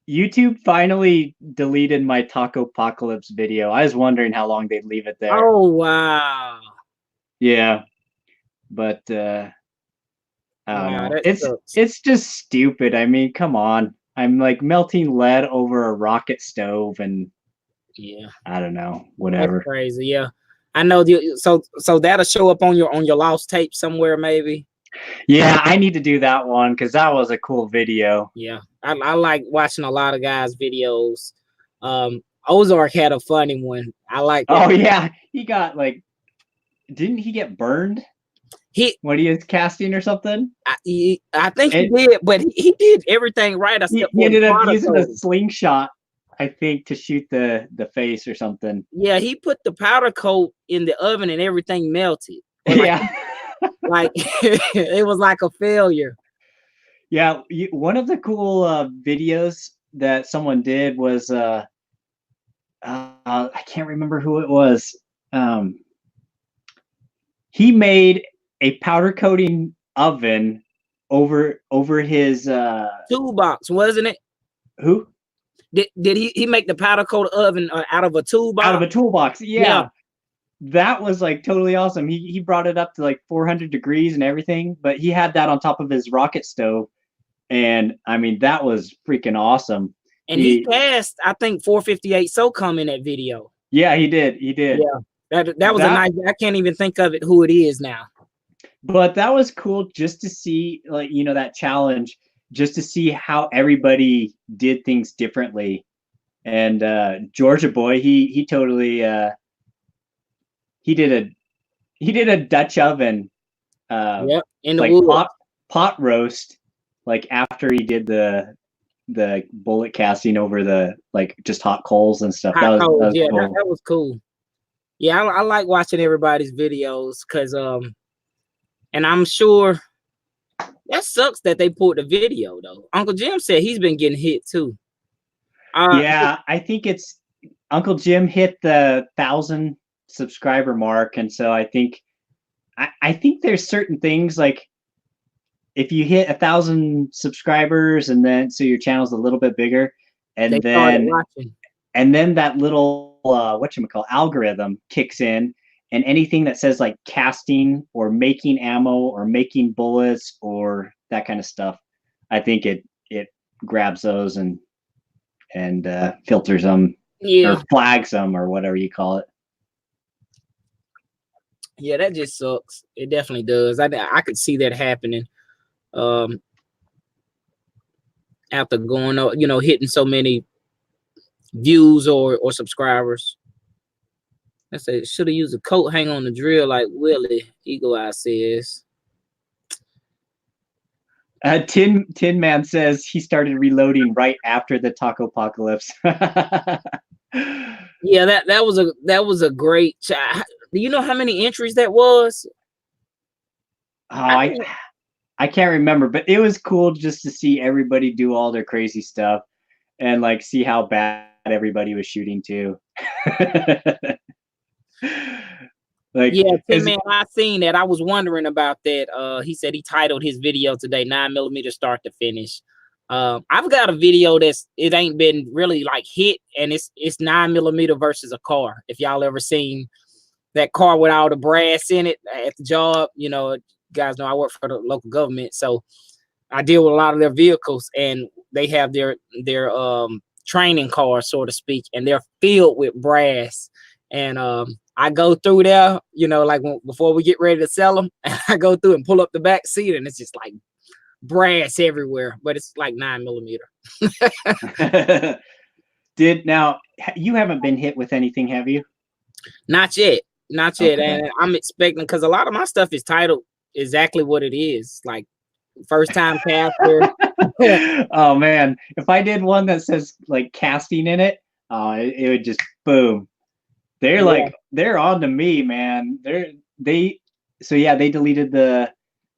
Speaker 2: YouTube finally deleted my Taco Apocalypse video. I was wondering how long they'd leave it there.
Speaker 1: Oh wow.
Speaker 2: Yeah, but I don't know. It's just stupid. I mean, come on. I'm like melting lead over a rocket stove, and
Speaker 1: yeah,
Speaker 2: I don't know, whatever.
Speaker 1: That's crazy. Yeah, I know. So that'll show up on your lost tape somewhere, maybe.
Speaker 2: Yeah, I need to do that one because that was a cool video.
Speaker 1: Yeah, I like watching a lot of guys' videos. Ozark had a funny one. I like that.
Speaker 2: Oh yeah, he got like, didn't he get burned? When he was casting or something?
Speaker 1: I think he did, but he did everything right.
Speaker 2: He ended up using a slingshot, I think, to shoot the face or something.
Speaker 1: Yeah, he put the powder coat in the oven and everything melted.
Speaker 2: Yeah.
Speaker 1: Like it was like a failure.
Speaker 2: Yeah, one of the cool videos that someone did was I can't remember who it was. He made a powder coating oven over his
Speaker 1: toolbox, wasn't it?
Speaker 2: who
Speaker 1: Did he make the powder coat oven out of a
Speaker 2: out of
Speaker 1: toolbox?
Speaker 2: a toolbox.
Speaker 1: Yeah.
Speaker 2: Yeah, that was like totally awesome. He brought it up to like 400 degrees and everything, but he had that on top of his rocket stove, and I mean that was freaking awesome.
Speaker 1: And he passed, I think 458 SOCOM in that video.
Speaker 2: Yeah, he did. He did.
Speaker 1: Yeah, that was a nice. I can't even think of it who it is now.
Speaker 2: But that was cool just to see, like, you know, that challenge, just to see how everybody did things differently. And Georgia boy, he totally he did a Dutch oven,
Speaker 1: Yep, in the
Speaker 2: like
Speaker 1: woods.
Speaker 2: pot roast, like after he did the bullet casting over the like just hot coals and stuff.
Speaker 1: Hot coals, yeah,
Speaker 2: cool.
Speaker 1: that was cool. Yeah, I like watching everybody's videos because and I'm sure that sucks that they pulled the video though. Uncle Jim said he's been getting hit too.
Speaker 2: Yeah, I think it's Uncle Jim hit the 1,000 subscriber mark, and so I think there's certain things like if you hit 1,000 subscribers and then so your channel's a little bit bigger, and then that little whatchamacallit algorithm kicks in, and anything that says like casting or making ammo or making bullets or that kind of stuff, I think it grabs those and filters them, or flags them, or whatever you call it.
Speaker 1: Yeah, that just sucks. It definitely does. I could see that happening. After going, you know, hitting so many views or subscribers. I say should have used a coat hang on the drill like Willie. Eagle Eye says.
Speaker 2: Tin Man says he started reloading right after the taco apocalypse.
Speaker 1: Yeah, that was a great. Do you know how many entries that was?
Speaker 2: Oh, I can't remember, but it was cool just to see everybody do all their crazy stuff and like see how bad everybody was shooting too.
Speaker 1: Like, yeah, Tin Man, I seen that. I was wondering about that. He said he titled his video today 9mm start to finish. I've got a video it ain't been really like hit, and it's 9mm versus a car. If y'all ever seen that car with all the brass in it at the job, you know, guys know I work for the local government, so I deal with a lot of their vehicles, and they have their training cars, so to speak, and they're filled with brass. And I go through there, you know, like before we get ready to sell them, I go through and pull up the back seat, and it's just like brass everywhere, but it's like 9mm.
Speaker 2: Now you haven't been hit with anything, have you?
Speaker 1: Not yet. And I'm expecting, because a lot of my stuff is titled exactly what it is, like first time caster.
Speaker 2: Oh man, if I did one that says like casting in it, it would just boom. They're like they're on to me, man. They deleted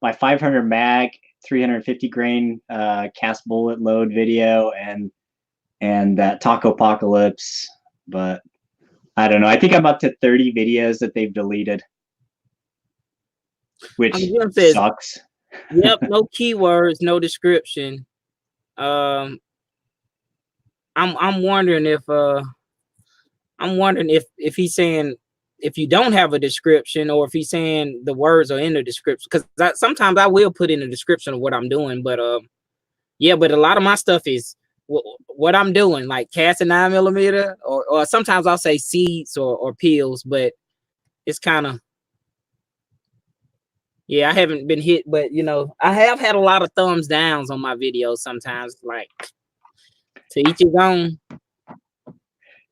Speaker 2: my 500 mag 350 grain cast bullet load video and that taco apocalypse, but I don't know. I think I'm up to 30 videos that they've deleted, which sucks.
Speaker 1: Yep, no keywords, no description. I'm wondering if he's saying if you don't have a description, or if he's saying the words are in the description, because sometimes I will put in the description of what I'm doing, but yeah, but a lot of my stuff is what I'm doing, like casting 9mm, or sometimes I'll say seeds or peels, but it's kind of, yeah, I haven't been hit, but you know, I have had a lot of thumbs downs on my videos sometimes, like to each his own.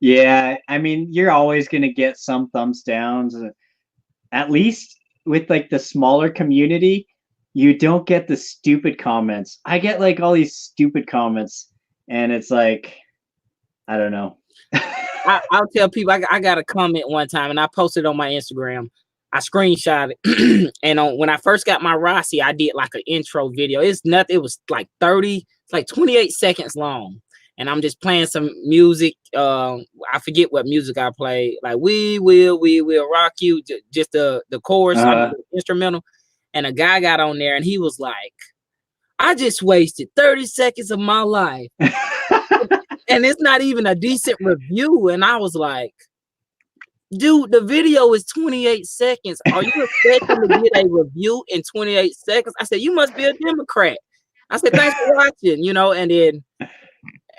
Speaker 2: Yeah, I mean, you're always going to get some thumbs downs. At least with like the smaller community, you don't get the stupid comments. I get like all these stupid comments, and it's like, I don't know.
Speaker 1: I'll tell people, I got a comment one time, and I posted on my Instagram. I screenshot it, and when I first got my Rossi, I did like an intro video. It's nothing. It was like 28 seconds long, and I'm just playing some music. I forget what music I play. Like we will rock you. Just the chorus, the instrumental. and a guy got on there and he was like, I just wasted 30 seconds of my life. And it's not even a decent review. And I was like, dude, the video is 28 seconds. Are you expecting to get a review in 28 seconds? I said, you must be a Democrat. I said, thanks for watching,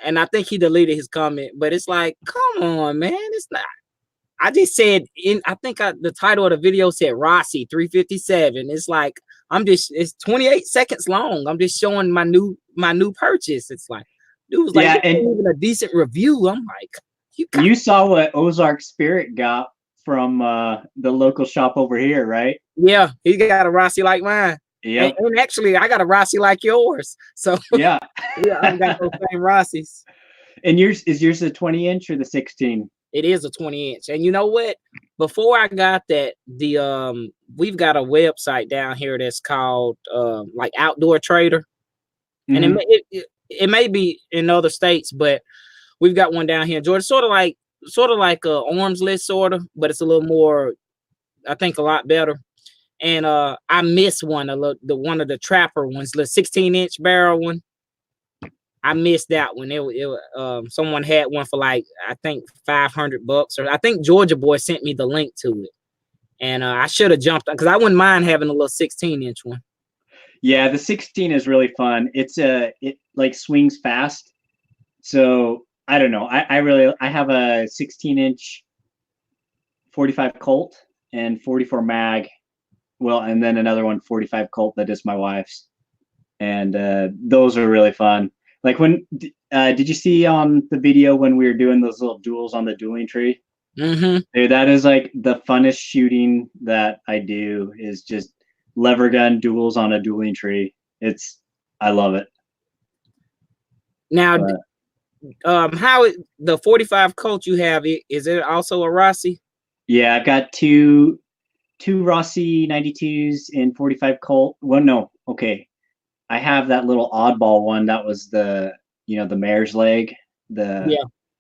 Speaker 1: and I think he deleted his comment, but it's like, come on, man. It's not. I just said the title of the video said Rossi 357. It's like it's 28 seconds long. I'm just showing my new purchase. It's like, dude was like,
Speaker 2: yeah, and
Speaker 1: even a decent review. I'm like,
Speaker 2: you saw what Ozark Spirit got from the local shop over here, right?
Speaker 1: Yeah, he got a Rossi like mine.
Speaker 2: Yeah,
Speaker 1: and actually, I got a Rossi like yours. So
Speaker 2: yeah,
Speaker 1: I got those same Rossis.
Speaker 2: And yours the 20-inch or the 16?
Speaker 1: It is a 20-inch. And you know what? Before I got that, we've got a website down here that's called like Outdoor Trader, and it may be in other states, but we've got one down here in Georgia, sort of like Arms List, but it's a little more, I think, a lot better. And I missed one of the trapper ones, the 16-inch barrel one. I missed that one. Someone had one for like, I think $500, or I think Georgia Boy sent me the link to it, and I should have jumped on because I wouldn't mind having a little 16-inch one.
Speaker 2: Yeah, the 16 is really fun. It like swings fast, so I don't know. I have a 16-inch 45 Colt and 44 mag. Well, and then another one 45 Colt that is my wife's, and those are really fun. Like when did you see on the video when we were doing those little duels on the dueling tree?
Speaker 1: Mm-hmm.
Speaker 2: Dude, that is like the funnest shooting that I do, is just lever gun duels on a dueling tree. I love it.
Speaker 1: Now, how the 45 Colt you have, is it also a Rossi?
Speaker 2: Yeah, I've got two Rossi 92s in 45 Colt. Well, no, okay. I have that little oddball one that was the mare's leg, the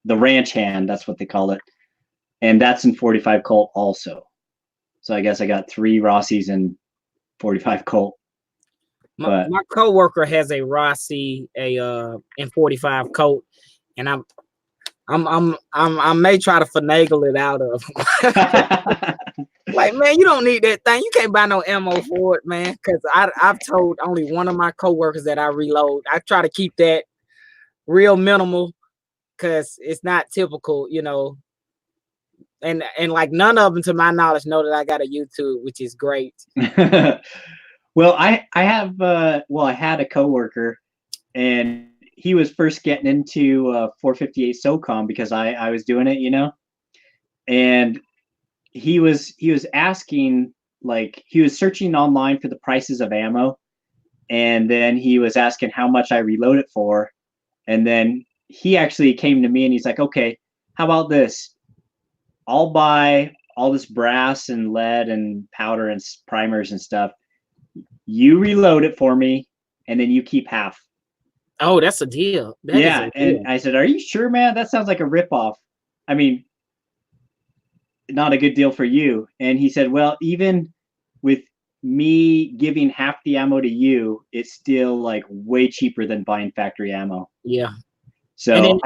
Speaker 2: ranch hand, that's what they call it. And that's in 45 Colt also. So I guess I got 3 Rossies in 45 Colt.
Speaker 1: My coworker has a Rossi in 45 Colt, and I may try to finagle it out of him. Like, man, you don't need that thing. You can't buy no ammo for it, man. Because I've told only one of my coworkers that I reload. I try to keep that real minimal because it's not typical, And like none of them, to my knowledge, know that I got a YouTube, which is great.
Speaker 2: Well, I had a coworker, and he was first getting into 458 SOCOM because I was doing it, and he was asking, like, he was searching online for the prices of ammo, and then he was asking how much I reload it for, and then he actually came to me and he's like, okay, how about this? I'll buy all this brass and lead and powder and primers and stuff. You reload it for me, and then you keep half.
Speaker 1: Oh, that's a deal.
Speaker 2: And I said, are you sure, man? That sounds like a ripoff. I mean, not a good deal for you. And he said, well, even with me giving half the ammo to you, it's still like way cheaper than buying factory ammo.
Speaker 1: Yeah.
Speaker 2: So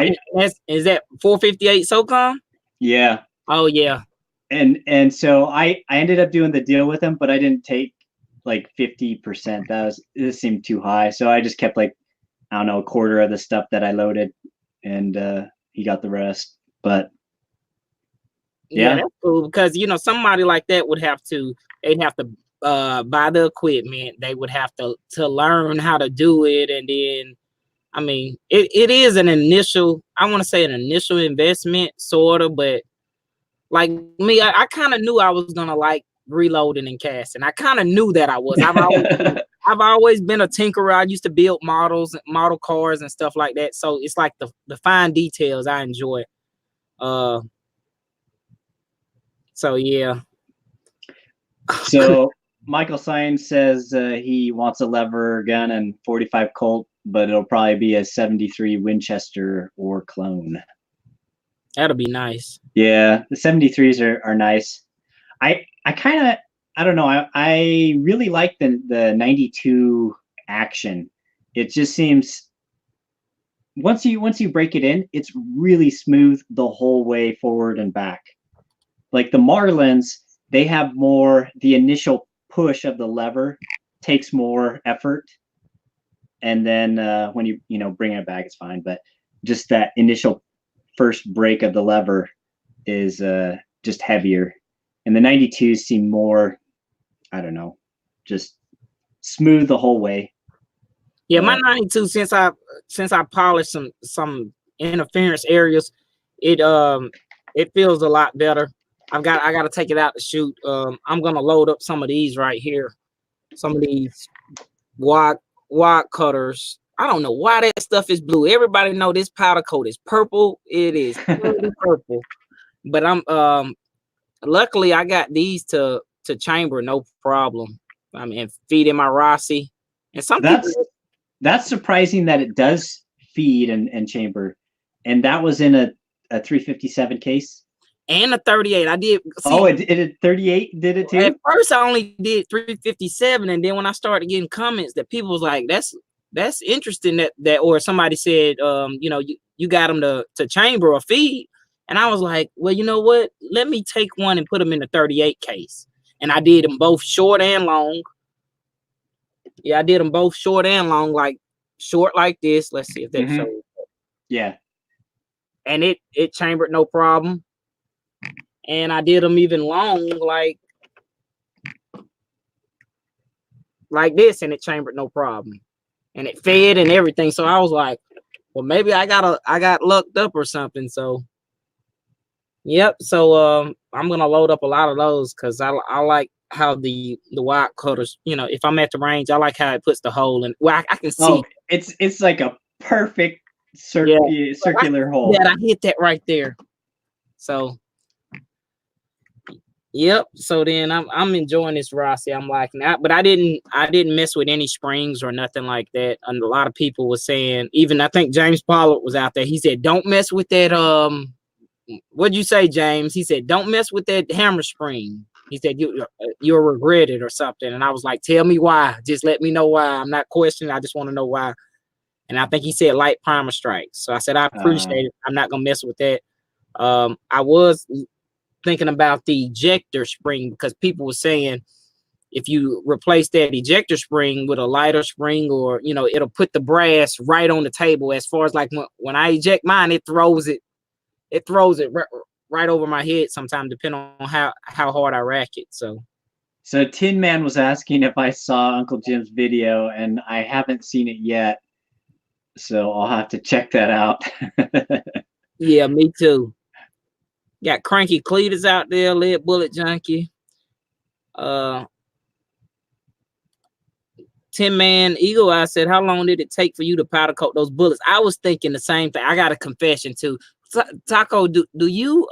Speaker 1: is that 458 SOCOM?
Speaker 2: Yeah.
Speaker 1: Oh yeah.
Speaker 2: And so I ended up doing the deal with him, but I didn't take like 50%. This seemed too high. So I just kept, like, I don't know, a quarter of the stuff that I loaded, and he got the rest. But yeah,
Speaker 1: that's cool, because somebody like that they'd have to buy the equipment. They would have to learn how to do it, and then I mean it is an initial investment, sort of, but like me, I kind of knew I was gonna like reloading and casting. I kind of knew that I was. I've always been a tinkerer. I used to build model cars and stuff like that. So it's like the fine details I enjoy. So yeah.
Speaker 2: So Michael Sines says he wants a lever gun and 45 Colt, but it'll probably be a 73 Winchester or clone.
Speaker 1: That'll be nice.
Speaker 2: Yeah, the 73s are nice. I kind of I don't know. I really like the 92 action. It just seems once you break it in, it's really smooth the whole way forward and back. Like the Marlins, they have more, the initial push of the lever takes more effort, and then when you know bring it back, it's fine. But just that initial first break of the lever is just heavier, and the 92s seem more, I don't know, just smooth the whole way.
Speaker 1: Yeah, my 92 since I polished some interference areas, it feels a lot better. I got to take it out to shoot. I'm gonna load up some of these right here, some of these wad cutters. I don't know why that stuff is blue. Everybody know this powder coat is purple. It is purple. But I'm luckily I got these to chamber no problem. I mean, feed in my Rossi. And some people
Speaker 2: that's surprising that it does feed and chamber. And that was in a 357 case.
Speaker 1: And a 38. I did.
Speaker 2: See, it did 38. Did it too?
Speaker 1: At first, I only did 357, and then when I started getting comments that people was like, "That's interesting." That or somebody said, you know, you got them to chamber or feed, and I was like, well, you know what? Let me take one and put them in the 38 case, and I did them both short and long. Yeah, I did them both short and long, like short like this. Let's see if that shows.
Speaker 2: Yeah,
Speaker 1: and it chambered no problem. And I did them even long, like this, and it chambered no problem, and it fed and everything. So I was like, well, maybe I got lucked up or something. So, yep. So I'm gonna load up a lot of those because I like how the wide cutters. You know, if I'm at the range, I like how it puts the hole in. Well, I can see.
Speaker 2: Oh, it's like a perfect circular hole.
Speaker 1: Yeah, I hit that right there. So. Yep. So then I'm enjoying this Rossi. I'm liking that, but I didn't mess with any springs or nothing like that. And a lot of people were saying, even I think James Pollard was out there. He said, "Don't mess with that." What'd you say, James? He said, "Don't mess with that hammer spring." He said, "You'll regret it or something." And I was like, "Tell me why. Just let me know why. I'm not questioning. I just want to know why." And I think he said light primer strikes. So I said, "I appreciate it. I'm not gonna mess with that." I was thinking about the ejector spring because people were saying if you replace that ejector spring with a lighter spring, or you know, it'll put the brass right on the table. As far as like when I eject mine, it throws it right over my head sometimes, depending on how hard I rack it. So
Speaker 2: Tin Man was asking if I saw Uncle Jim's video, and I haven't seen it yet, so I'll have to check that out.
Speaker 1: Yeah, me too. Got Cranky Cletus out there, Lead Bullet Junkie. Tin Man Eagle Eye said, "How long did it take for you to powder coat those bullets?" I was thinking the same thing. I got a confession too. Taco, do you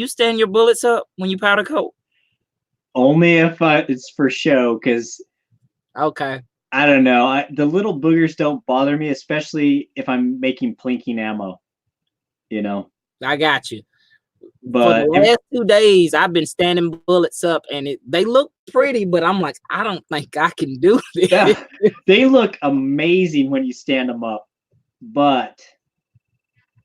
Speaker 1: stand your bullets up when you powder coat?
Speaker 2: Only if it's for show, because
Speaker 1: okay,
Speaker 2: I don't know. The little boogers don't bother me, especially if I'm making plinking ammo. You know.
Speaker 1: I got you.
Speaker 2: But
Speaker 1: for the last 2 days, I've been standing bullets up, and they look pretty, but I'm like, I don't think I can do this.
Speaker 2: Yeah, they look amazing when you stand them up, but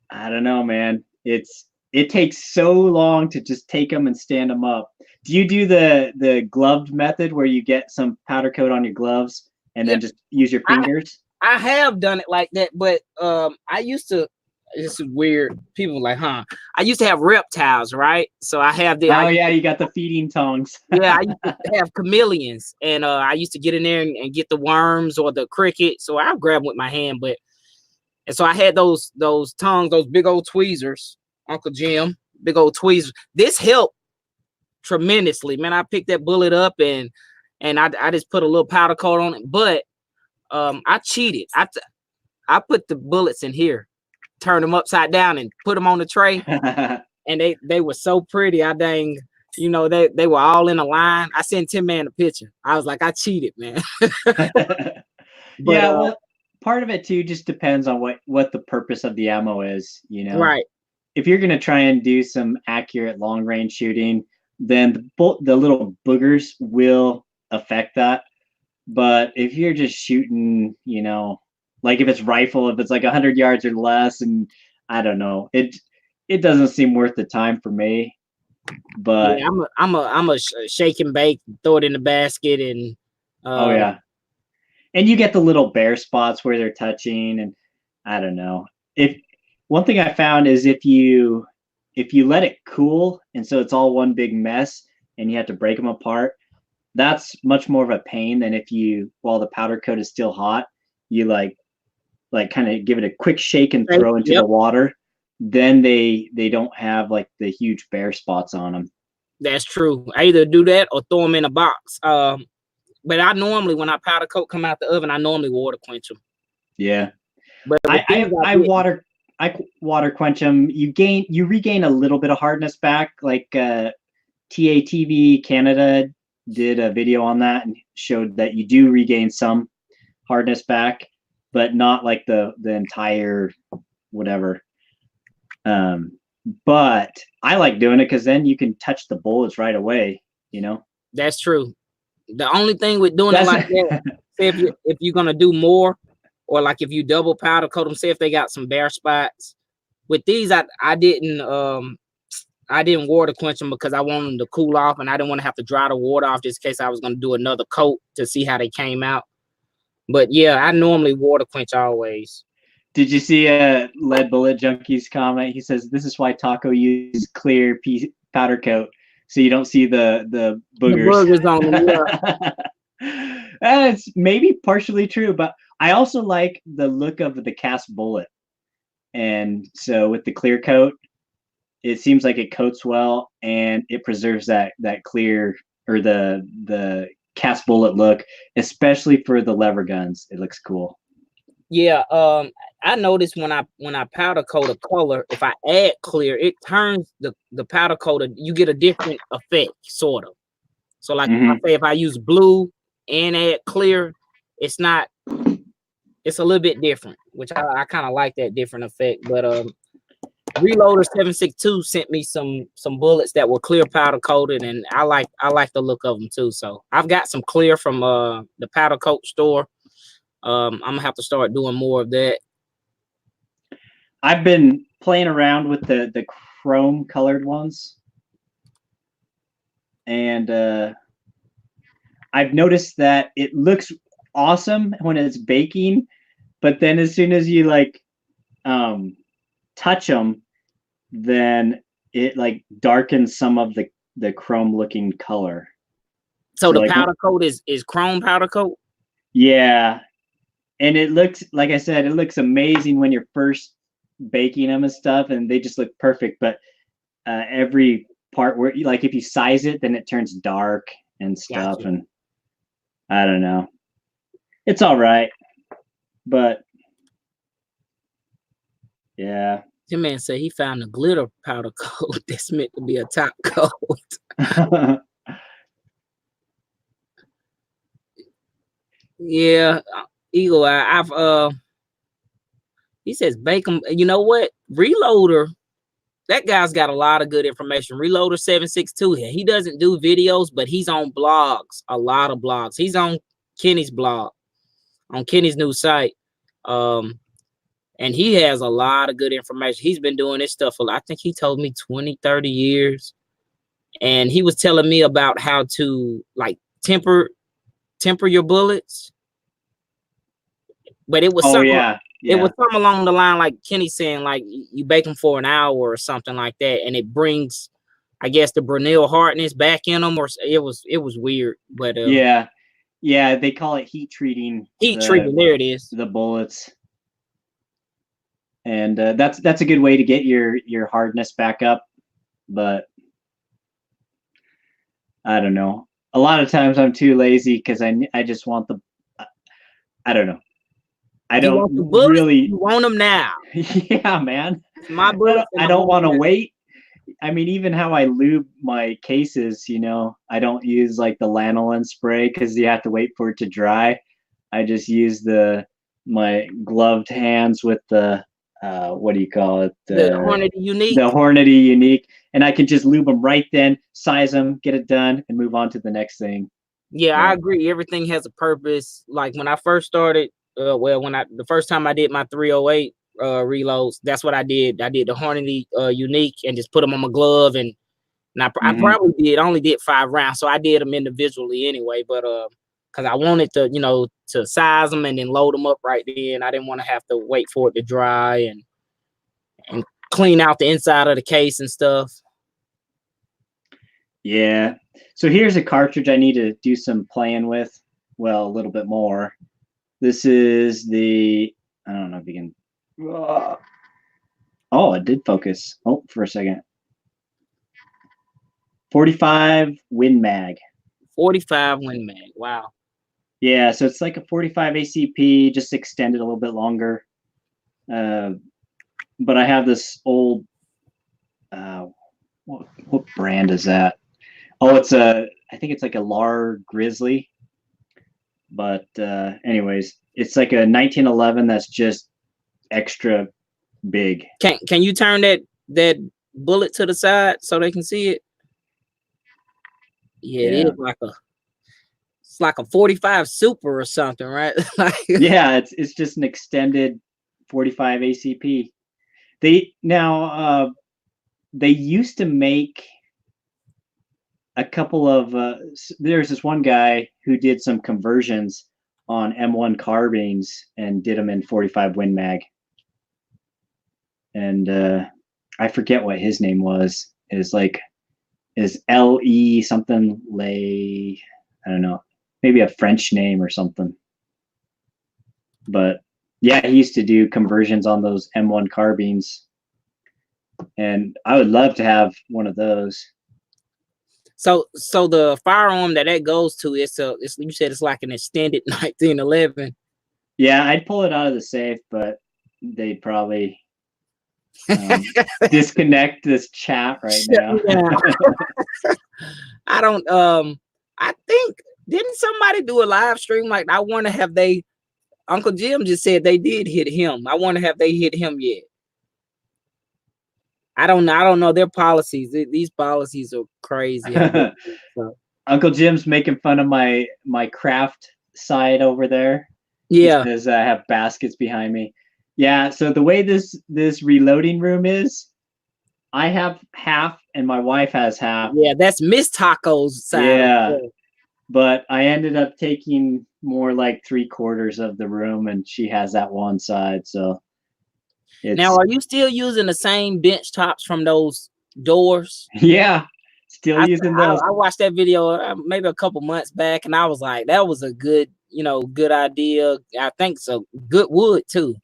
Speaker 2: I don't know, man. It takes so long to just take them and stand them up. Do you do the gloved method where you get some powder coat on your gloves and then just use your fingers?
Speaker 1: I have done it like that, but I used to. This is weird. People were like, huh? I used to have reptiles, right? So I have the.
Speaker 2: Oh yeah, you got the feeding tongs.
Speaker 1: Yeah, I used to have chameleons, and I used to get in there and get the worms or the cricket. So I'll grab them with my hand, and so I had those tongs, those big old tweezers, Uncle Jim, big old tweezers. This helped tremendously, man. I picked that bullet up and I just put a little powder coat on it, but I cheated. I put the bullets in here, turned them upside down, and put them on the tray, and they were so pretty. I dang, you know, they were all in a line. I sent Tin Man a picture. I was like, I cheated, man.
Speaker 2: But, yeah, well, part of it too just depends on what the purpose of the ammo is, you know.
Speaker 1: Right.
Speaker 2: If you're gonna try and do some accurate long range shooting, then the little boogers will affect that. But if you're just shooting, like if it's rifle, if it's like 100 yards or less, and I don't know, it doesn't seem worth the time for me. But
Speaker 1: Yeah, I'm a shake and bake, throw it in the basket, and
Speaker 2: oh yeah, and you get the little bare spots where they're touching, and I don't know. If one thing I found is if you let it cool, and so it's all one big mess, and you have to break them apart, that's much more of a pain than if you, while the powder coat is still hot, you like kind of give it a quick shake and throw into the water. Then they don't have like the huge bare spots on them.
Speaker 1: That's true. I either do that or throw them in a box. But I normally, when I powder coat come out the oven, I normally water quench them.
Speaker 2: Yeah,
Speaker 1: but
Speaker 2: I water quench them. You regain a little bit of hardness back. Like TATV Canada did a video on that and showed that you do regain some hardness back, but not like the entire whatever. But I like doing it because then you can touch the bullets right away.
Speaker 1: That's true. The only thing with doing it like that, say if you're gonna do more, or like if you double powder coat them, say if they got some bare spots. With these, I didn't water quench them because I wanted them to cool off, and I didn't want to have to dry the water off just in case I was gonna do another coat to see how they came out. But yeah, I normally water quench always.
Speaker 2: Did you see a Lead Bullet Junkie's comment? He says, "This is why Taco uses clear powder coat, so you don't see the boogers."
Speaker 1: The boogers on them, yeah.
Speaker 2: It's maybe partially true, but I also like the look of the cast bullet. And so with the clear coat, it seems like it coats well and it preserves that clear, or the cast bullet look, especially for the lever guns. It looks cool.
Speaker 1: Yeah, I noticed when I powder coat a color, if I add clear, it turns the powder coat, you get a different effect, sort of. So like I say, if I use blue and add clear, it's a little bit different, which I kind of like that different effect. But Reloader 762 sent me some bullets that were clear powder coated, and I like the look of them too. So I've got some clear from the powder coat store. I'm gonna have to start doing more of that.
Speaker 2: I've been playing around with the chrome colored ones, and I've noticed that it looks awesome when it's baking, but then as soon as you touch them, then it like darkens some of the chrome looking color.
Speaker 1: So the powder coat is chrome powder coat?
Speaker 2: Yeah. And it looks, like I said, it looks amazing when you're first baking them and stuff, and they just look perfect. But every part where, like, if you size it, then it turns dark and stuff. Gotcha. And I don't know. It's all right. But yeah.
Speaker 1: Your man said he found a glitter powder coat that's meant to be a top coat. Yeah. Eagle Eye, he says bake them. You know what? Reloader, that guy's got a lot of good information. Reloader 762. He doesn't do videos, but he's on blogs, a lot of blogs. He's on Kenny's blog, on Kenny's new site. And he has a lot of good information. He's been doing this stuff for, I think he told me 20, 30 years. And he was telling me about how to like temper your bullets. But it was it was something along the line, like Kenny saying, like you bake them for an hour or something like that, and it brings, I guess, the Bernil hardness back in them, or it was weird. But
Speaker 2: yeah, they call it heat treating.
Speaker 1: There it is.
Speaker 2: The bullets, and that's a good way to get your hardness back up. But I don't know. A lot of times I'm too lazy because I just want I don't know. I don't really.
Speaker 1: You want them now.
Speaker 2: Yeah, man.
Speaker 1: My bullets.
Speaker 2: I don't want to wait. I mean, even how I lube my cases, I don't use like the lanolin spray because you have to wait for it to dry. I just use my gloved hands with the what do you call it?
Speaker 1: The Hornady Unique.
Speaker 2: The Hornady Unique, and I can just lube them right then, size them, get it done, and move on to the next thing.
Speaker 1: Yeah, I agree. Everything has a purpose. Like when I first started, the first time I did my 308 reloads, that's what I did. I did the Hornady Unique and just put them on my glove, and I probably only did 5 rounds, so I did them individually anyway. But because I wanted to, to size them and then load them up right then. I didn't want to have to wait for it to dry and clean out the inside of the case and stuff.
Speaker 2: Yeah. So here's a cartridge I need to do some playing with. Well, a little bit more. This is the, I don't know if you can. Oh, it did focus. Oh, for a second. 45 Win Mag.
Speaker 1: 45 Win Mag. Wow.
Speaker 2: Yeah, so it's like a 45 ACP, just extended a little bit longer. But I have this old, what brand is that? Oh, I think it's like a Lar Grizzly. But anyways, it's like a 1911 that's just extra big.
Speaker 1: Can you turn that bullet to the side so they can see it? Yeah, it is like a 45 Super or something, right?
Speaker 2: Yeah, it's just an extended 45 ACP. They used to make a couple of there's this one guy who did some conversions on M1 carbines and did them in 45 Win Mag. And I forget what his name was. Is LE something Lay, I don't know, maybe a French name or something. But yeah, he used to do conversions on those M1 carbines, and I would love to have one of those.
Speaker 1: So the firearm that goes to, you said it's like an extended 1911.
Speaker 2: Yeah, I'd pull it out of the safe, but they'd probably disconnect this chat right now.
Speaker 1: Yeah. I don't. I think, didn't somebody do a live stream? Like, I wonder, have they? Uncle Jim just said they did hit him. I wonder, have they hit him yet? I don't know. I don't know their policies. These policies are crazy.
Speaker 2: So. Uncle Jim's making fun of my craft side over there.
Speaker 1: Yeah,
Speaker 2: because I have baskets behind me. Yeah. So the way this reloading room is, I have half and my wife has half.
Speaker 1: Yeah, that's Miss Taco's side.
Speaker 2: Yeah. But I ended up taking more like 3/4 of the room, and she has that one side. So
Speaker 1: now, are you still using the same bench tops from those doors?
Speaker 2: Yeah, still using those.
Speaker 1: I watched that video maybe a couple months back, and I was like, that was a good idea. I think so. Good wood too.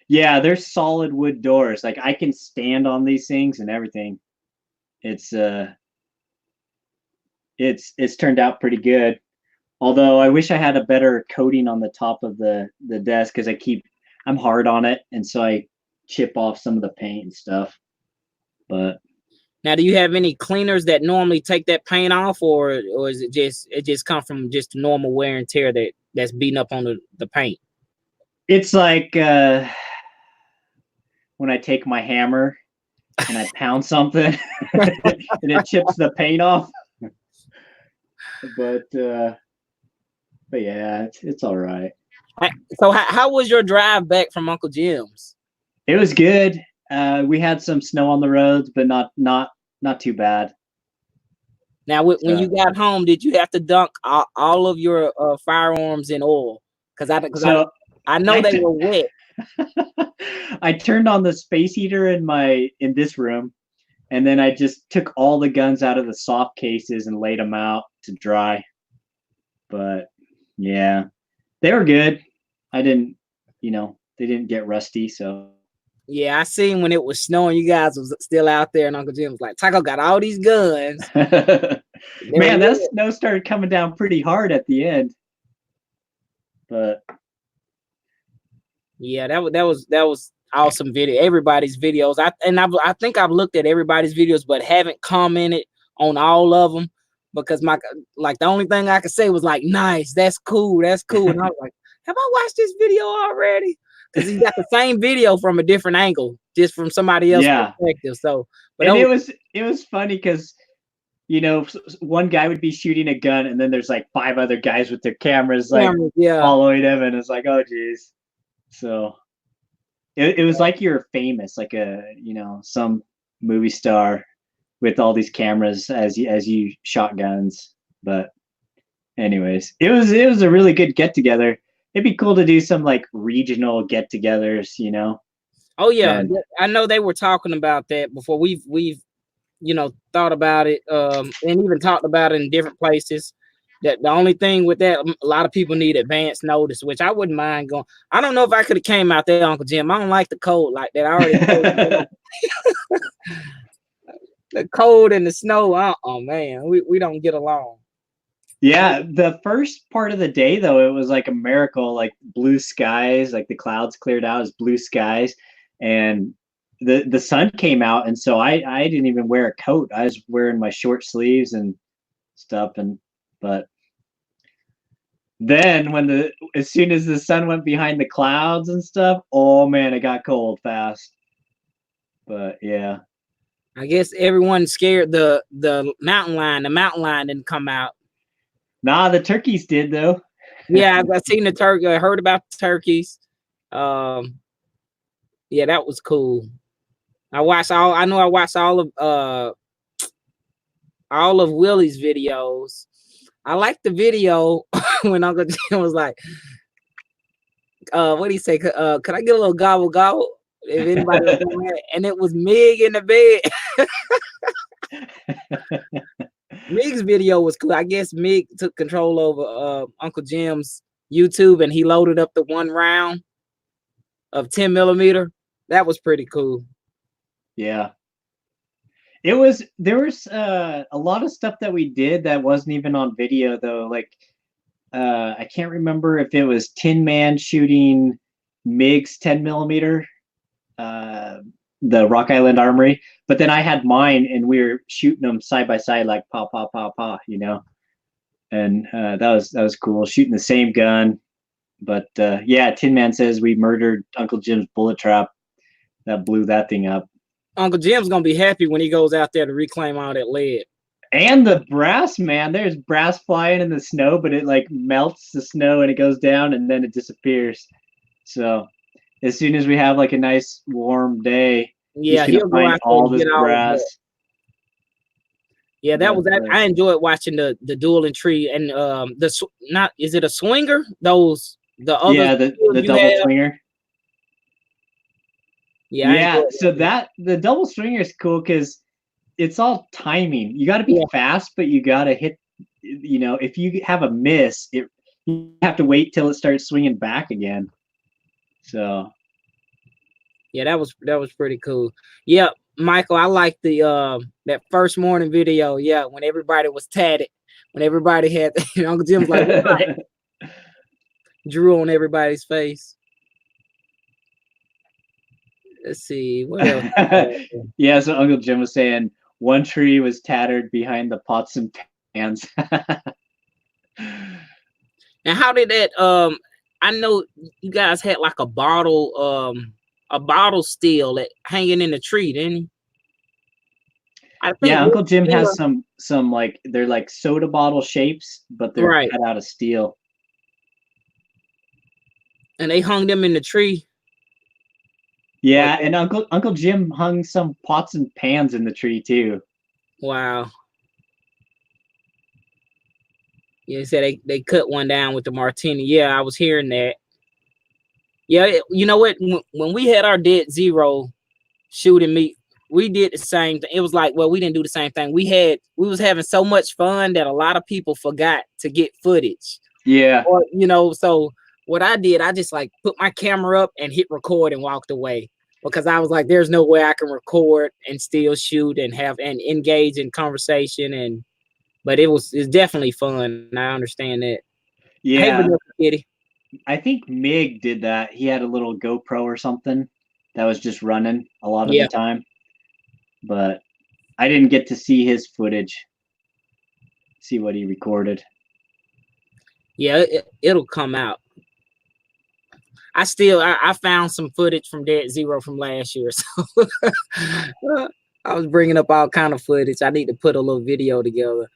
Speaker 2: Yeah, they're solid wood doors. Like, I can stand on these things and everything. It's turned out pretty good. Although I wish I had a better coating on the top of the desk, because I'm hard on it, and so I chip off some of the paint and stuff. But
Speaker 1: now, do you have any cleaners that normally take that paint off, or is it just come from just normal wear and tear that's beating up on the paint?
Speaker 2: It's like when I take my hammer and I pound something and it chips the paint off. But yeah, it's all right.
Speaker 1: So how was your drive back from Uncle Jim's?
Speaker 2: It was good. We had some snow on the roads, but not too bad.
Speaker 1: Now, when you got home, did you have to dunk all of your firearms in oil? Because I know they were wet.
Speaker 2: I turned on the space heater in this room, and then I just took all the guns out of the soft cases and laid them out to dry. But yeah, they were good. They didn't get rusty. So
Speaker 1: yeah, I seen when it was snowing, you guys was still out there, and Uncle Jim was like, Taco got all these guns.
Speaker 2: Man, that snow started coming down pretty hard at the end. But yeah, that was awesome video. Everybody's videos. I think I've looked at everybody's videos, but haven't commented on all of them, because the only thing I could say was like, nice, that's cool. And I was like, have I watched this video already?
Speaker 1: because he got the same video from a different angle, just from somebody else's perspective. So, but
Speaker 2: and it was funny because one guy would be shooting a gun, and then there's like 5 other guys with their cameras following him, and it's like, oh geez. So it was like you're famous, like some movie star with all these cameras as you shot guns. But anyways, it was a really good get together. It'd be cool to do some like regional get togethers,
Speaker 1: Oh yeah, I know they were talking about that before. We've thought about it, and even talked about it in different places. That the only thing with that, a lot of people need advance notice, which I wouldn't mind going. I don't know if I could have came out there, Uncle Jim. I don't like the cold like that. I already know the cold and the snow. Oh man, we don't get along.
Speaker 2: Yeah, the first part of the day though, it was like a miracle, like blue skies, like the clouds cleared out as blue skies, and the sun came out, and so I didn't even wear a coat. I was wearing my short sleeves and stuff, but then as soon as the sun went behind the clouds and stuff, oh man, it got cold fast. But yeah,
Speaker 1: I guess everyone's scared the mountain lion. The mountain lion didn't come out.
Speaker 2: Nah, the turkeys did though.
Speaker 1: Yeah, I seen the turkey. I heard about the turkeys. Yeah, that was cool. I watched all of Willie's videos. I liked the video when Uncle Jim was like, what do you say? Could I get a little gobble gobble? If anybody was doing that? And it was Mig in the bed. Mig's video was cool. I guess Mig took control over Uncle Jim's YouTube, and he loaded up the 1 round of 10mm. That was pretty cool.
Speaker 2: Yeah. There was a lot of stuff that we did that wasn't even on video though. Like I can't remember if it was Tin Man shooting Mig's 10mm, the Rock Island Armory, but then I had mine and we were shooting them side by side, like pa pa pa pa, and that was cool, shooting the same gun. But yeah, Tin Man says we murdered Uncle Jim's bullet trap that blew that thing up.
Speaker 1: Uncle Jim's gonna be happy when he goes out there to reclaim all that lead.
Speaker 2: And the brass, man, there's brass flying in the snow, but it like melts the snow and it goes down and then it disappears. So as soon as we have like a nice warm day,
Speaker 1: yeah, he'll go out
Speaker 2: all this brass.
Speaker 1: Yeah, that was that. I enjoyed watching the dueling tree and is it a swinger? The
Speaker 2: double swinger.
Speaker 1: Yeah.
Speaker 2: So the double swinger is cool because it's all timing. You got to be fast, but you got to hit. If you have a miss, you have to wait till it starts swinging back again. So.
Speaker 1: Yeah, that was pretty cool. Yeah, Michael, I like the that first morning video. Yeah, when everybody was tatted, when everybody had Uncle Jim was like, what? Drew on everybody's face. Let's see what else.
Speaker 2: Yeah, so Uncle Jim was saying one tree was tattered behind the pots and pans.
Speaker 1: And how did that? I know you guys had like a bottle still hanging in the tree, didn't he?
Speaker 2: Yeah, Uncle Jim has some like they're like soda bottle shapes, but they're cut out of steel.
Speaker 1: And they hung them in the tree.
Speaker 2: Yeah, and Uncle Jim hung some pots and pans in the tree too.
Speaker 1: Wow. Yeah, he said they cut one down with the martini. Yeah, I was hearing that. Yeah, you know what? When we had our Dead Zero shooting meet, we did the same thing. It was like, well, we didn't do the same thing. We was having so much fun that a lot of people forgot to get footage.
Speaker 2: Yeah.
Speaker 1: Or, so what I did, I just like put my camera up and hit record and walked away because I was like, there's no way I can record and still shoot and engage in conversation. But it's definitely fun. I understand that.
Speaker 2: Yeah.
Speaker 1: Hey, Kitty.
Speaker 2: I think Mig did that. He had a little GoPro or something that was just running a lot of the time. But I didn't get to see his footage, see what he recorded.
Speaker 1: Yeah, it'll come out. I found some footage from Dead Zero from last year. So I was bringing up all kind of footage. I need to put a little video together.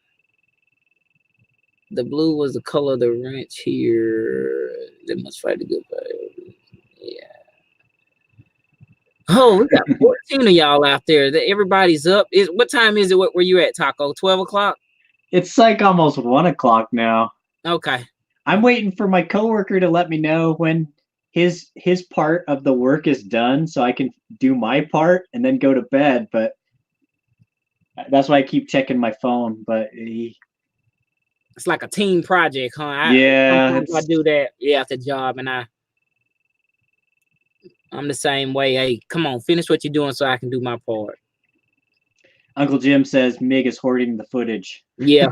Speaker 1: The blue was the color of the wrench here. They must fight the good fight. Yeah. Oh, we got 14 of y'all out there. Everybody's up. What time is it? Where you at, Taco? 12 o'clock?
Speaker 2: It's like almost 1 o'clock now.
Speaker 1: Okay.
Speaker 2: I'm waiting for my coworker to let me know when his part of the work is done so I can do my part and then go to bed. But that's why I keep checking my phone. But
Speaker 1: it's like a team project, huh?
Speaker 2: Sometimes
Speaker 1: I do that at the job, and I'm the same way. Hey, come on, finish what you're doing so I can do my part.
Speaker 2: Uncle Jim says Mig is hoarding the footage.
Speaker 1: Yeah.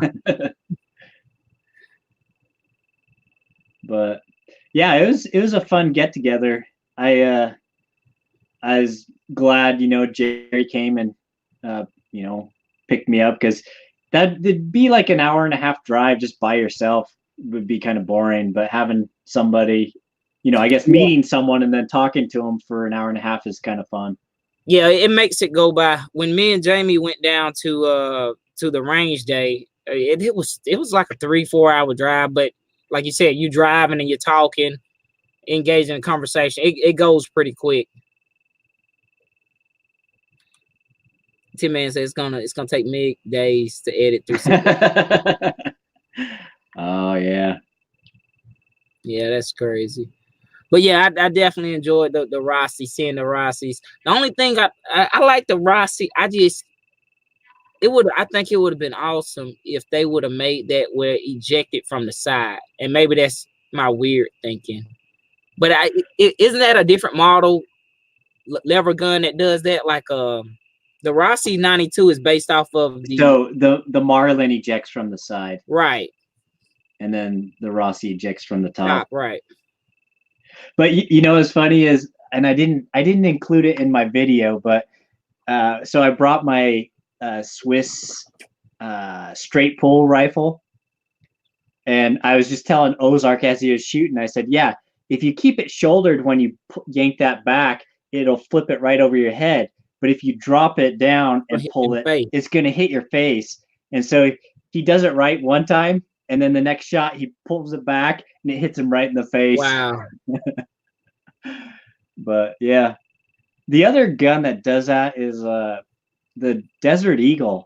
Speaker 2: But yeah, it was a fun get together. I was glad, Jerry came and picked me up, because that'd be like an hour and a half drive just by yourself would be kind of boring. But having somebody, I guess meeting someone and then talking to them for an hour and a half is kind of fun.
Speaker 1: Yeah, it makes it go by. When me and Jamie went down to the range day, it was like a 3-4 hour drive, but like you said, you driving and you're talking, engaging in conversation. It goes pretty quick. Tim Man says it's gonna take me days to edit through.
Speaker 2: Oh yeah,
Speaker 1: that's crazy. But yeah, I definitely enjoyed the Rossi, seeing the Rossis. The only thing I like the Rossi, I think it would have been awesome if they would have made that where ejected from the side. And maybe that's my weird thinking. But isn't that a different model lever gun that does that? Like the Rossi 92 is based off of
Speaker 2: the Marlin ejects from the side.
Speaker 1: Right.
Speaker 2: And then the Rossi ejects from the top.
Speaker 1: Right.
Speaker 2: But what's funny is, and I didn't include it in my video, but so I brought my Swiss straight pull rifle, and I was just telling Ozark as he was shooting, I said, yeah, if you keep it shouldered when you yank that back, it'll flip it right over your head. But if you drop it down and pull it, it's going to hit your face. And so he does it right one time, and then the next shot he pulls it back and it hits him right in the face.
Speaker 1: Wow.
Speaker 2: But yeah, the other gun that does that is the Desert Eagle.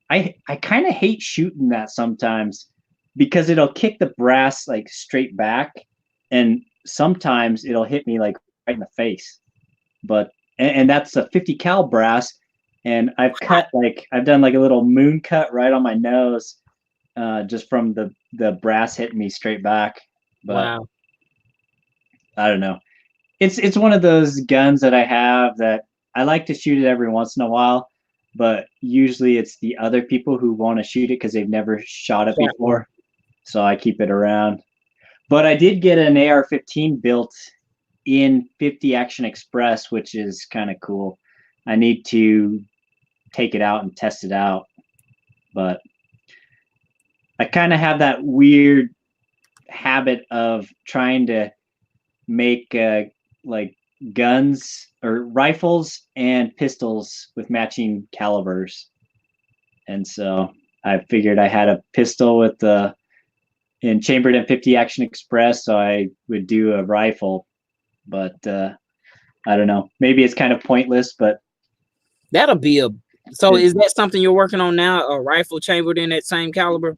Speaker 2: I kind of hate shooting that sometimes because it'll kick the brass like straight back, and sometimes it'll hit me like right in the face. But and that's a 50 cal brass, and I've done like a little moon cut right on my nose, just from the brass hitting me straight back. But
Speaker 1: wow.
Speaker 2: I don't know. It's one of those guns that I have that I like to shoot it every once in a while, but usually it's the other people who want to shoot it because they've never shot it before. So I keep it around. But I did get an AR-15 built in 50 Action Express, which is kind of cool. I need to take it out and test it out. But I kind of have that weird habit of trying to make like guns or rifles and pistols with matching calibers. And so I figured I had a pistol with in chambered in 50 Action Express, so I would do a rifle. But I don't know. Maybe it's kind of pointless, but
Speaker 1: that'll be so is that something you're working on now? A rifle chambered in that same caliber?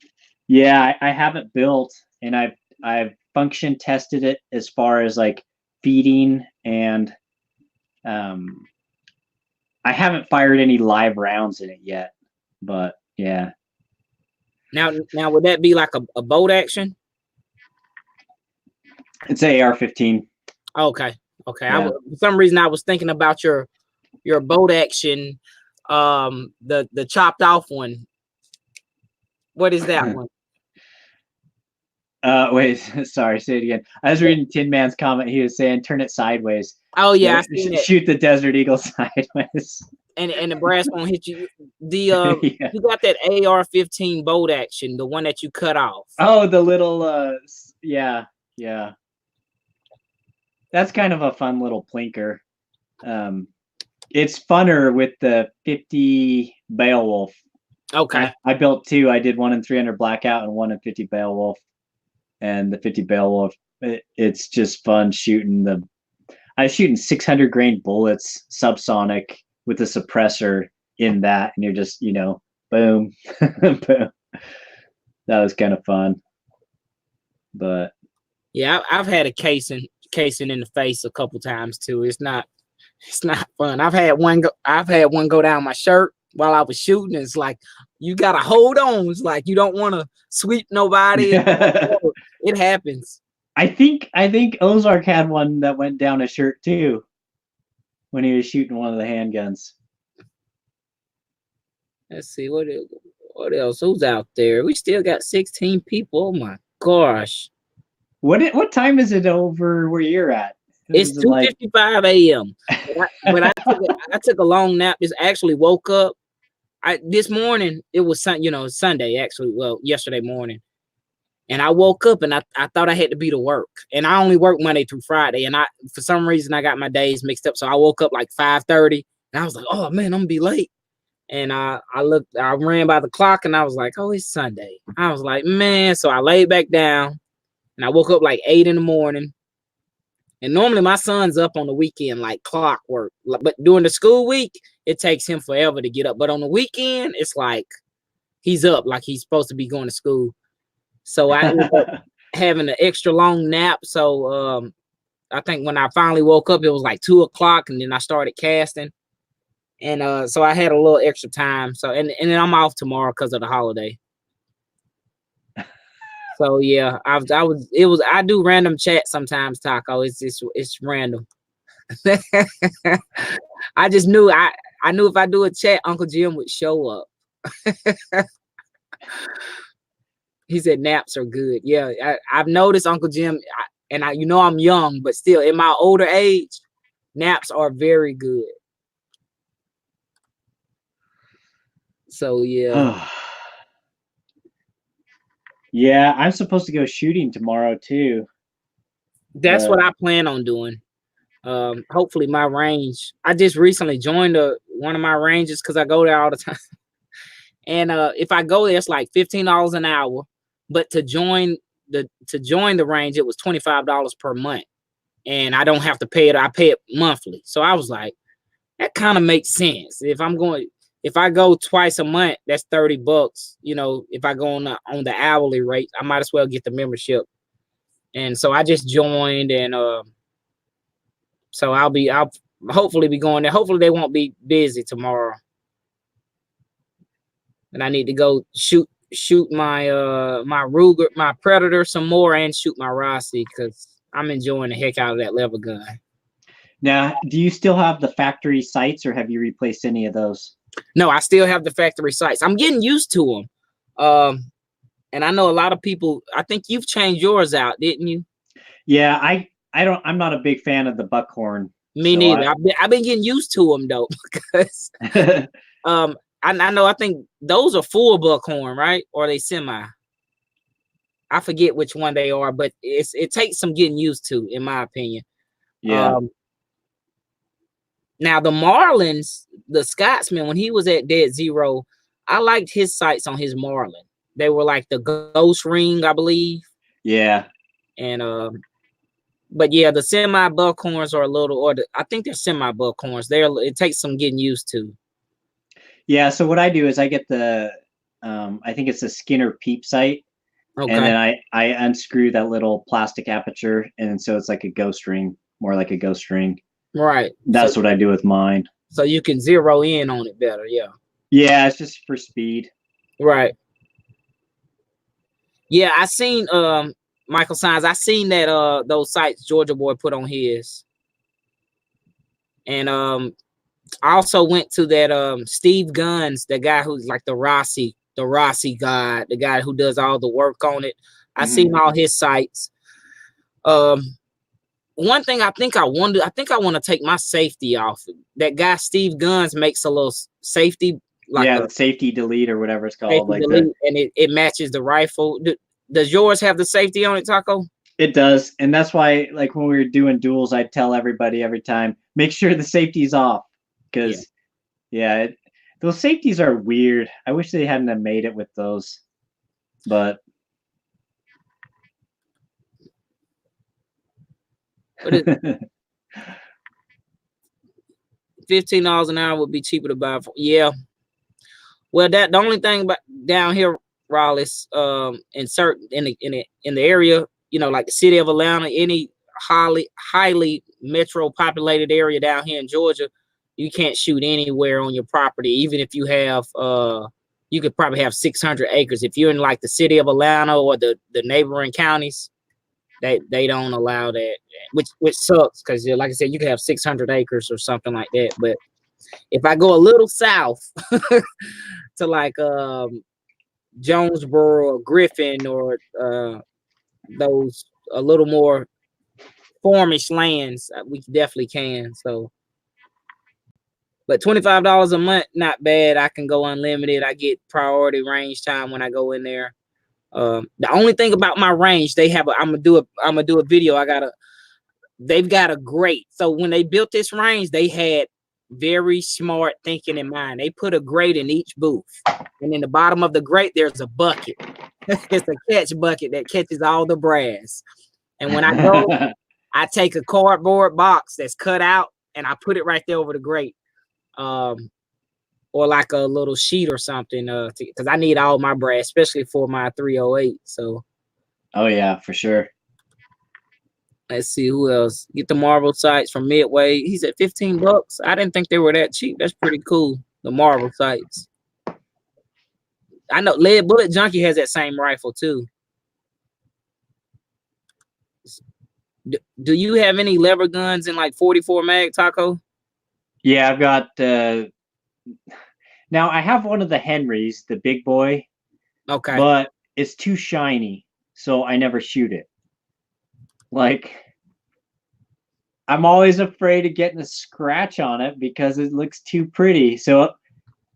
Speaker 2: Yeah, I haven't built, and I've function tested it as far as like feeding, and I haven't fired any live rounds in it yet. But yeah.
Speaker 1: Now would that be like a bolt action?
Speaker 2: It's an AR-15.
Speaker 1: Okay.
Speaker 2: Yeah.
Speaker 1: For some reason I was thinking about your bolt action, the chopped off one. What is that one?
Speaker 2: Wait, sorry, say it again. I was reading Tin Man's comment. He was saying turn it sideways.
Speaker 1: Oh yeah, I seen it.
Speaker 2: Shoot the Desert Eagle sideways.
Speaker 1: And the brass won't hit you. You got that AR-15 bolt action, the one that you cut off.
Speaker 2: Oh, the little yeah. That's kind of a fun little plinker. It's funner with the 50 Beowulf.
Speaker 1: Okay.
Speaker 2: I built two. I did one in 300 Blackout and one in 50 Beowulf. And the 50 Beowulf, it's just fun shooting the. I was shooting 600 grain bullets subsonic with a suppressor in that, and you're just, boom, boom. That was kind of fun. But
Speaker 1: yeah, I've had a casing in the face a couple times too. It's not fun. I've had one go down my shirt while I was shooting. It's like you gotta hold on. It's like you don't want to sweep nobody. It happens.
Speaker 2: I think Ozark had one that went down a shirt too when he was shooting one of the handguns.
Speaker 1: Let's see what else. Who's out there? We still got 16 people. Oh my gosh.
Speaker 2: What time is it over where you're at?
Speaker 1: It's 2:55 a.m. When I took a long nap. Just actually woke up. This morning it was Sunday actually. Well, yesterday morning, and I woke up and I thought I had to be to work, and I only work Monday through Friday, and for some reason I got my days mixed up. So I woke up like 5:30, and I was like, oh man, I'm gonna be late. And I ran by the clock, and I was like, oh, it's Sunday. I was like, man. So I laid back down, and I woke up like 8 in the morning. And normally my son's up on the weekend like clockwork. But during the school week, it takes him forever to get up. But on the weekend, it's like he's up like he's supposed to be going to school. So I ended up having an extra long nap. So I think when I finally woke up, it was like 2 o'clock, and then I started casting. And so I had a little extra time. So and then I'm off tomorrow because of the holiday. So yeah, I do random chat sometimes, Taco. It's random. I just knew I knew if I do a chat, Uncle Jim would show up. He said naps are good. Yeah, I've noticed Uncle Jim, and I'm young, but still in my older age, naps are very good. So yeah.
Speaker 2: Yeah, I'm supposed to go shooting tomorrow too.
Speaker 1: That's what I plan on doing. Hopefully my range. I just recently joined one of my ranges because I go there all the time. And if I go there, it's like $15 an hour. But to join the range, it was $25 per month. And I don't have to pay it. I pay it monthly. So I was like, that kind of makes sense. If I go twice a month, that's $30. If I go on the hourly rate, I might as well get the membership. And so I just joined, and so I'll hopefully be going there. Hopefully they won't be busy tomorrow. And I need to go shoot my my Ruger, my Predator some more, and shoot my Rossi because I'm enjoying the heck out of that lever gun.
Speaker 2: Now, do you still have the factory sights, or have you replaced any of those?
Speaker 1: No, I still have the factory sights. I'm getting used to them. And I know a lot of people. I think you've changed yours out, didn't you?
Speaker 2: Yeah, I'm not a big fan of the buckhorn.
Speaker 1: Me neither. I've been getting used to them though, because I know. I think those are full buckhorn, right? Or are they semi? I forget which one they are, but it takes some getting used to, in my opinion.
Speaker 2: Yeah.
Speaker 1: Now the Marlins, the Scotsman, when he was at Dead Zero, I liked his sights on his Marlin. They were like the ghost ring, I believe.
Speaker 2: Yeah.
Speaker 1: And but yeah, the semi buckhorns are a little, I think they're semi buckhorns. It takes some getting used to.
Speaker 2: Yeah. So what I do is I get the, I think it's a Skinner peep sight. Okay. And then I unscrew that little plastic aperture, and so it's like a ghost ring, more like a ghost ring.
Speaker 1: Right.
Speaker 2: That's what I do with mine.
Speaker 1: So you can zero in on it better. Yeah.
Speaker 2: Yeah, it's just for speed.
Speaker 1: Right. Yeah, I seen Michael Signs. I seen that those sights Georgia Boy put on his. And I also went to that Steve Guns, the guy who's like the Rossi guy, the guy who does all the work on it. I seen all his sights. One thing I think I want to take my safety off. That guy Steve Guns makes a little safety, like
Speaker 2: the safety delete or whatever it's called,
Speaker 1: and it matches the rifle. Does yours have the safety on it, Taco?
Speaker 2: It does, and that's why, like when we were doing duels, I'd tell everybody every time, make sure the safety's off,
Speaker 1: Yeah.
Speaker 2: because those safeties are weird. I wish they hadn't have made it with those, but
Speaker 1: But it, $15 an hour would be cheaper to buy. Yeah. Well, that the only thing about down here, Raleigh, in certain in the area, you know, like the city of Atlanta, any highly metro populated area down here in Georgia, you can't shoot anywhere on your property, even if you have you could probably have 600 acres. If you're in like the city of Atlanta or the neighboring counties, they don't allow that, which sucks because like I said, you could have 600 acres or something like that. But if I go a little south to like Jonesboro or Griffin or those a little more farmish lands, we definitely can. So, but $25 a month, not bad. I can go unlimited. I get priority range time when I go in there. The only thing about my range, they have I'm gonna do a video. They've got a grate. So when they built this range, they had very smart thinking in mind. They put a grate in each booth, and in the bottom of the grate, there's a bucket. It's a catch bucket that catches all the brass. And when I go, I take a cardboard box that's cut out and I put it right there over the grate, or like a little sheet or something, because I need all my brass, especially for my 308. So,
Speaker 2: oh yeah, for sure.
Speaker 1: let's see who else. Get the marble sights from Midway. He's at $15. I didn't think they were that cheap. That's pretty cool. The marble sights. I know Lead Bullet Junkie has that same rifle too. Do you have any lever guns in like 44 mag, Taco?
Speaker 2: Yeah, I've got. Now I have one of the Henrys, the big boy.
Speaker 1: Okay.
Speaker 2: But it's too shiny, so I never shoot it. Like, I'm always afraid of getting a scratch on it because it looks too pretty. So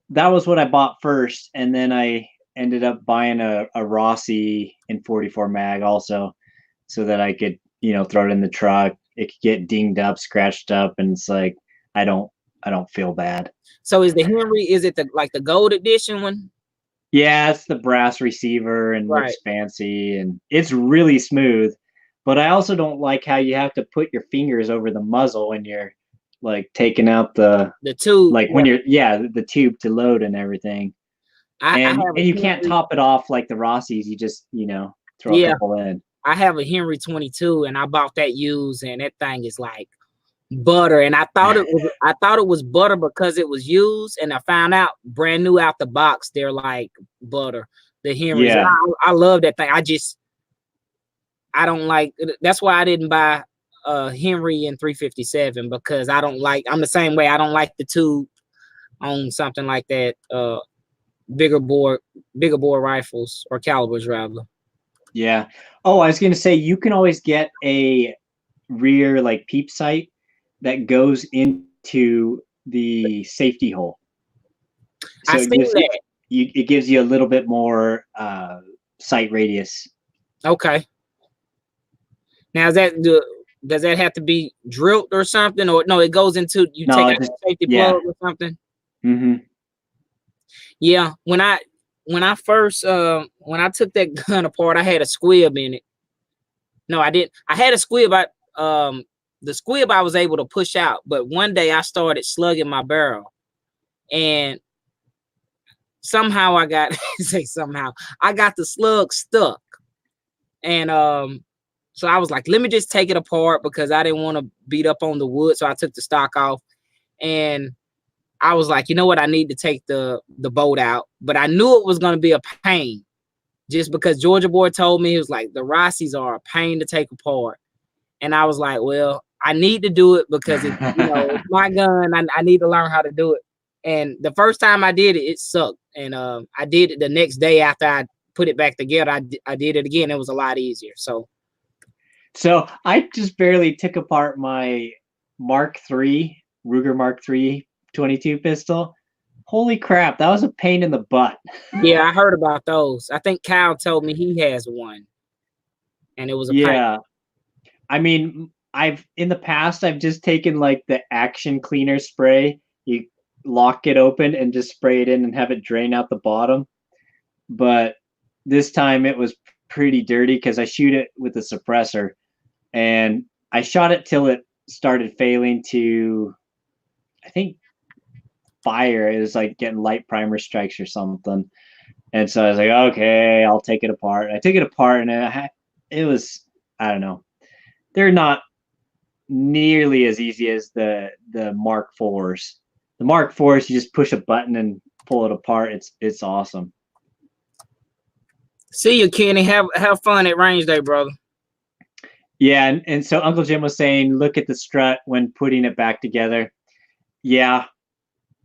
Speaker 2: that was what I bought first, and then I ended up buying a Rossi in 44 mag also, so that I could, throw it in the truck. It could get dinged up, scratched up, and it's like I don't feel bad.
Speaker 1: So is the Henry? Is it the gold edition one?
Speaker 2: Yeah, it's the brass receiver and
Speaker 1: Right.
Speaker 2: looks fancy, and it's really smooth. But I also don't like how you have to put your fingers over the muzzle when you're like taking out the
Speaker 1: tube,
Speaker 2: like when you're the tube to load and everything. And you can't top it off like the Rossies. You just throw a couple in.
Speaker 1: I have a Henry 22, and I bought that used, and that thing is like butter. And I thought it was butter because it was used, and I found out brand new out the box they're like butter. The Henrys.
Speaker 2: Yeah.
Speaker 1: I love that thing. I don't like. That's why I didn't buy Henry in 357, because I'm the same way. I don't like the tube on something like that. Bigger bore rifles or calibers rather.
Speaker 2: Yeah. Oh, I was gonna say you can always get a rear like peep sight that goes into the safety hole. So it gives you a little bit more sight radius.
Speaker 1: Okay. Now does that have to be drilled or something, or no? It goes into take out the safety plug or something.
Speaker 2: Mm-hmm.
Speaker 1: Yeah. When I first when I took that gun apart, I had a squib in it. No, I didn't. I had a squib. The squib I was able to push out, but one day I started slugging my barrel, and somehow I got the slug stuck, and so I was like, let me just take it apart because I didn't want to beat up on the wood. So I took the stock off, and I was like, you know what? I need to take the bolt out, but I knew it was going to be a pain just because Georgia Boy told me, it was like, the Rossies are a pain to take apart. And I was like, well, I need to do it because it's my gun. I need to learn how to do it. And the first time I did it, it sucked. And I did it the next day after I put it back together. I did it again. It was a lot easier.
Speaker 2: So I just barely took apart my Ruger Mark III 22 pistol. Holy crap, that was a pain in the butt.
Speaker 1: Yeah, I heard about those. I think Kyle told me he has one, and it was a pain.
Speaker 2: I mean, in the past I've just taken like the action cleaner spray. You lock it open and just spray it in and have it drain out the bottom. But this time it was pretty dirty because I shoot it with a suppressor, and I shot it till it started failing to, I think, fire. It was like getting light primer strikes or something. And so I was like, okay, I'll take it apart. I took it apart, and it was, I don't know. They're not nearly as easy as the Mark IVs. The Mark IVs, you just push a button and pull it apart. It's awesome.
Speaker 1: See you, Kenny. Have fun at range day, brother.
Speaker 2: Yeah, and so Uncle Jim was saying, look at the strut when putting it back together. Yeah,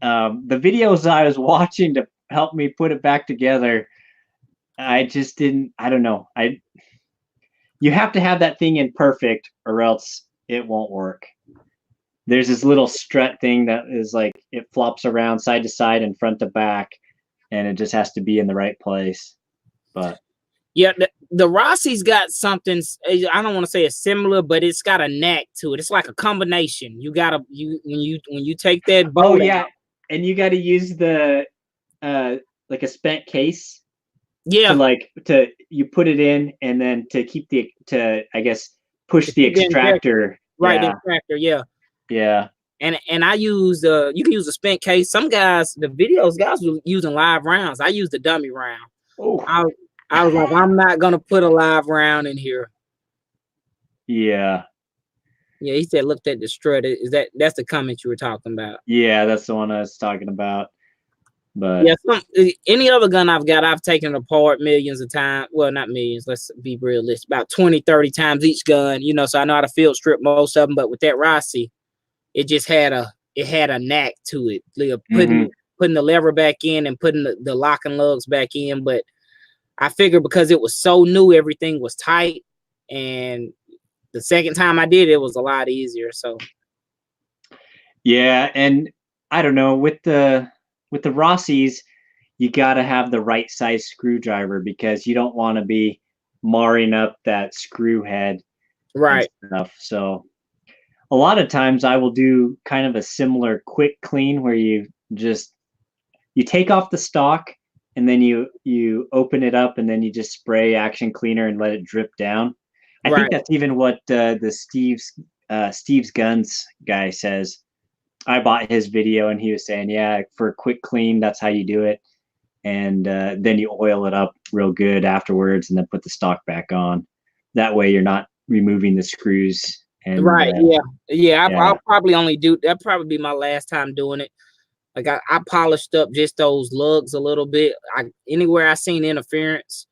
Speaker 2: the videos I was watching to help me put it back together, I just didn't. I don't know. You have to have that thing in perfect, or else it won't work. There's this little strut thing that is like it flops around side to side and front to back, and it just has to be in the right place. But
Speaker 1: yeah, the Rossi's got something. I don't want to say it's similar, but it's got a knack to it. It's like a combination. You gotta when you take that bolt.
Speaker 2: Oh yeah, and you got to use the like a spent case.
Speaker 1: Yeah.
Speaker 2: To you put it in, and then to keep I guess push the extractor.
Speaker 1: Right, the extractor. Yeah.
Speaker 2: Yeah.
Speaker 1: And I use you can use a spent case. Some guys, the videos guys were using live rounds. I used the dummy round.
Speaker 2: Oh.
Speaker 1: I was like, I'm not gonna put a live round in here.
Speaker 2: Yeah.
Speaker 1: Yeah, he said, looked at the strut. That's the comment you were talking about?
Speaker 2: Yeah, that's the one I was talking about. But
Speaker 1: yeah, any other gun I've got, I've taken it apart millions of times. Well, not millions. Let's be realistic. About 20, 30 times each gun. So I know how to field strip most of them. But with that Rossi, it just had a knack to it. Like putting the lever back in and putting the locking lugs back in. But I figured because it was so new, everything was tight, and the second time I did it was a lot easier. So
Speaker 2: yeah, and I don't know, with the Rossi's, you got to have the right size screwdriver because you don't want to be marring up that screw head,
Speaker 1: right?
Speaker 2: Stuff. So a lot of times I will do kind of a similar quick clean where you take off the stock, and then you open it up, and then you just spray action cleaner and let it drip down. I think that's even what the Steve's Guns guy says. I bought his video, and he was saying, yeah, for a quick clean, that's how you do it. And then you oil it up real good afterwards, and then put the stock back on. That way you're not removing the screws. And,
Speaker 1: I'll probably only do that'll probably be my last time doing it. Like I polished up just those lugs a little bit. Anywhere I seen interference,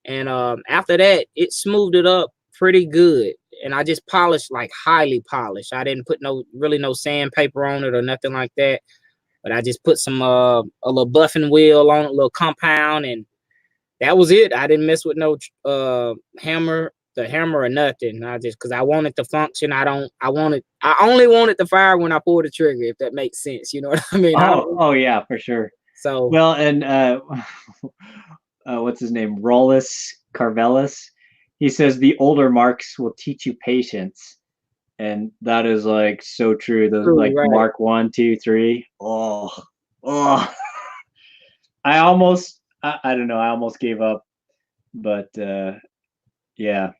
Speaker 1: and after that, it smoothed it up pretty good. And I just polished, like highly polished. I didn't put no sandpaper on it or nothing like that. But I just put some a little buffing wheel on it, a little compound, and that was it. I didn't mess with no hammer or nothing. I just, because I wanted to function. I only wanted to fire when I pulled the trigger, if that makes sense. You know what I mean?
Speaker 2: Oh yeah, for sure.
Speaker 1: So
Speaker 2: well, and what's his name? Rollis Carvelis. He says the older marks will teach you patience. And that is like so true. Those like right. Mark 1, 2, 3. Oh. I don't know. I almost gave up, but yeah.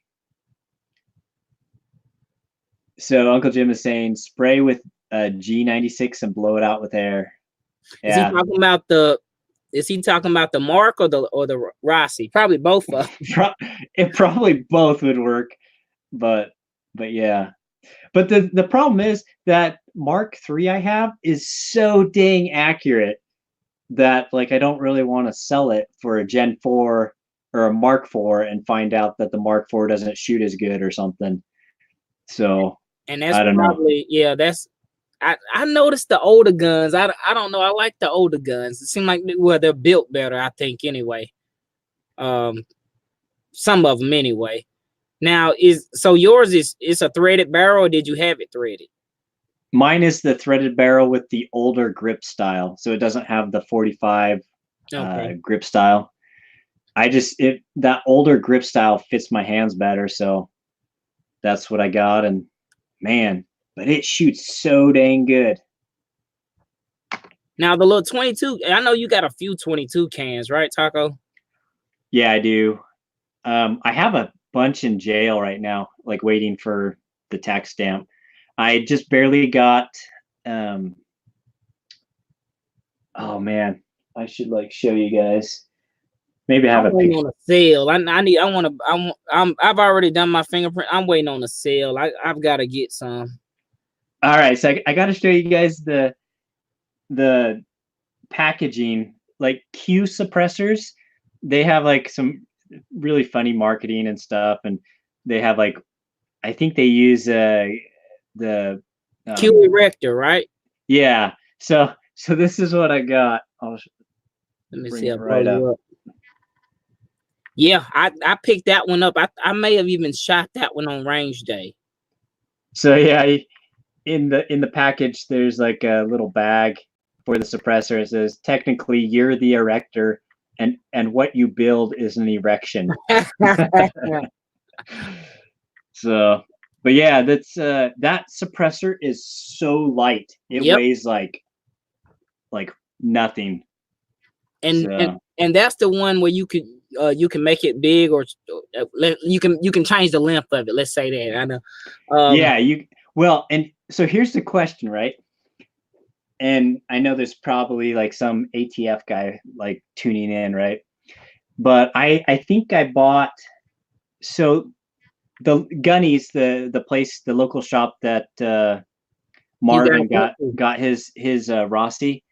Speaker 2: So Uncle Jim is saying spray with G96 and blow it out with air.
Speaker 1: Yeah. Is he talking about the Mark or the Rossi? Probably both of them.
Speaker 2: It probably both would work, but yeah. But the problem is that Mark III I have is so dang accurate that like I don't really want to sell it for a Gen 4 or a Mark IV and find out that the Mark IV doesn't shoot as good or something. So
Speaker 1: and that's probably that's I noticed the older guns. I don't know. I like the older guns. It seems like they're built better, I think, anyway. Some of them anyway. Now, yours is a threaded barrel, or did you have it threaded?
Speaker 2: Mine is the threaded barrel with the older grip style, so it doesn't have the 45 grip style. That older grip style fits my hands better, so that's what I got. And man, but it shoots so dang good.
Speaker 1: Now the little 22, I know you got a few 22 cans, right, Taco?
Speaker 2: Yeah, I do. I have a bunch in jail right now, like waiting for the tax stamp. I just barely got. Oh man, I should like show you guys. Maybe I have
Speaker 1: I'm
Speaker 2: a
Speaker 1: waiting
Speaker 2: picture.
Speaker 1: on a sale. I've already done my fingerprint. I'm waiting on a sale. I've got to get some.
Speaker 2: All right, so I got to show you guys the packaging. Like Q suppressors, they have like some really funny marketing and stuff, and they have like I think they use the
Speaker 1: Q Erector, right?
Speaker 2: yeah. So this is what I got. I'll
Speaker 1: Let me
Speaker 2: bring
Speaker 1: see.
Speaker 2: it
Speaker 1: I'll pull
Speaker 2: right up.
Speaker 1: you up. Yeah, I picked that one up. I may have even shot that one on range day.
Speaker 2: So yeah, in the package, there's like a little bag for the suppressor. It says technically you're the erector, and what you build is an erection. So, but yeah, that's that suppressor is so light. It
Speaker 1: Yep.
Speaker 2: weighs like nothing.
Speaker 1: And
Speaker 2: So
Speaker 1: and that's the one where you can make it big, or you can change the length of it. Let's say that. I know.
Speaker 2: yeah, and so here's the question, right? And I know there's probably like some ATF guy like tuning in, right? But I think I bought so the Gunnies, the place, the local shop that Marvin got his Rossi.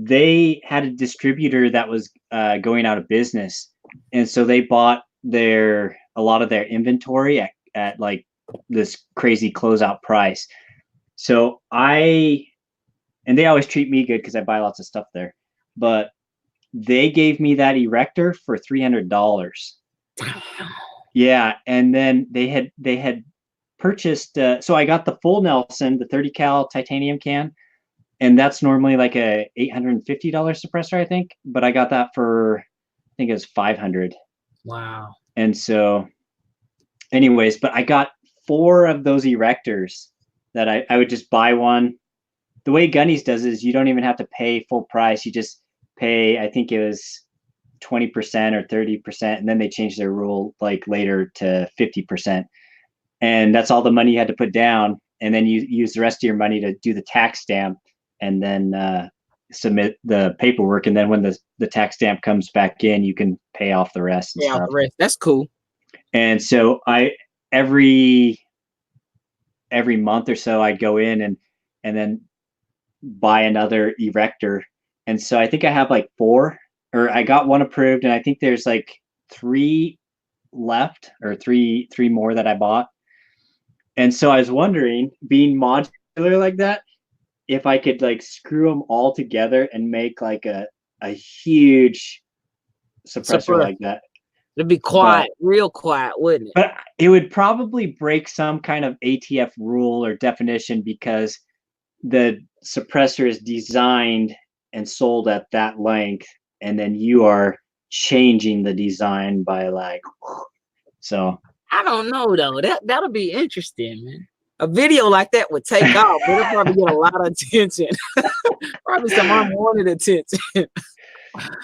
Speaker 2: They had a distributor that was going out of business, and so they bought a lot of their inventory at like this crazy closeout price. So and they always treat me good because I buy lots of stuff there, but they gave me that erector for $300. Yeah, and then they had purchased. So I got the full Nelson, the 30 cal titanium can, and that's normally like a $850 suppressor, I think. But I got that for I think it was 500.
Speaker 1: Wow.
Speaker 2: And so, anyways, but I got 4 of those erectors that I would just buy one. The way Gunnies does is you don't even have to pay full price. You just pay, I think it was 20% or 30%, and then they changed their rule like later to 50%. And that's all the money you had to put down. And then you use the rest of your money to do the tax stamp and then submit the paperwork. And then when the tax stamp comes back in, you can pay off the rest and stuff.
Speaker 1: The rest. That's cool.
Speaker 2: And so every month or so I'd go in and then buy another erector. And so I think I have like 4, or I got one approved, and I think there's like 3 left, or three more that I bought. And so I was wondering, being modular like that, if I could like screw them all together and make like a huge suppressor like that.
Speaker 1: It'd be quiet, real quiet, wouldn't it?
Speaker 2: But it would probably break some kind of ATF rule or definition, because the suppressor is designed and sold at that length, and then you are changing the design by like, so
Speaker 1: I don't know though. That'll be interesting, man. A video like that would take off, but it'll probably get a lot of attention. Probably some unwanted attention.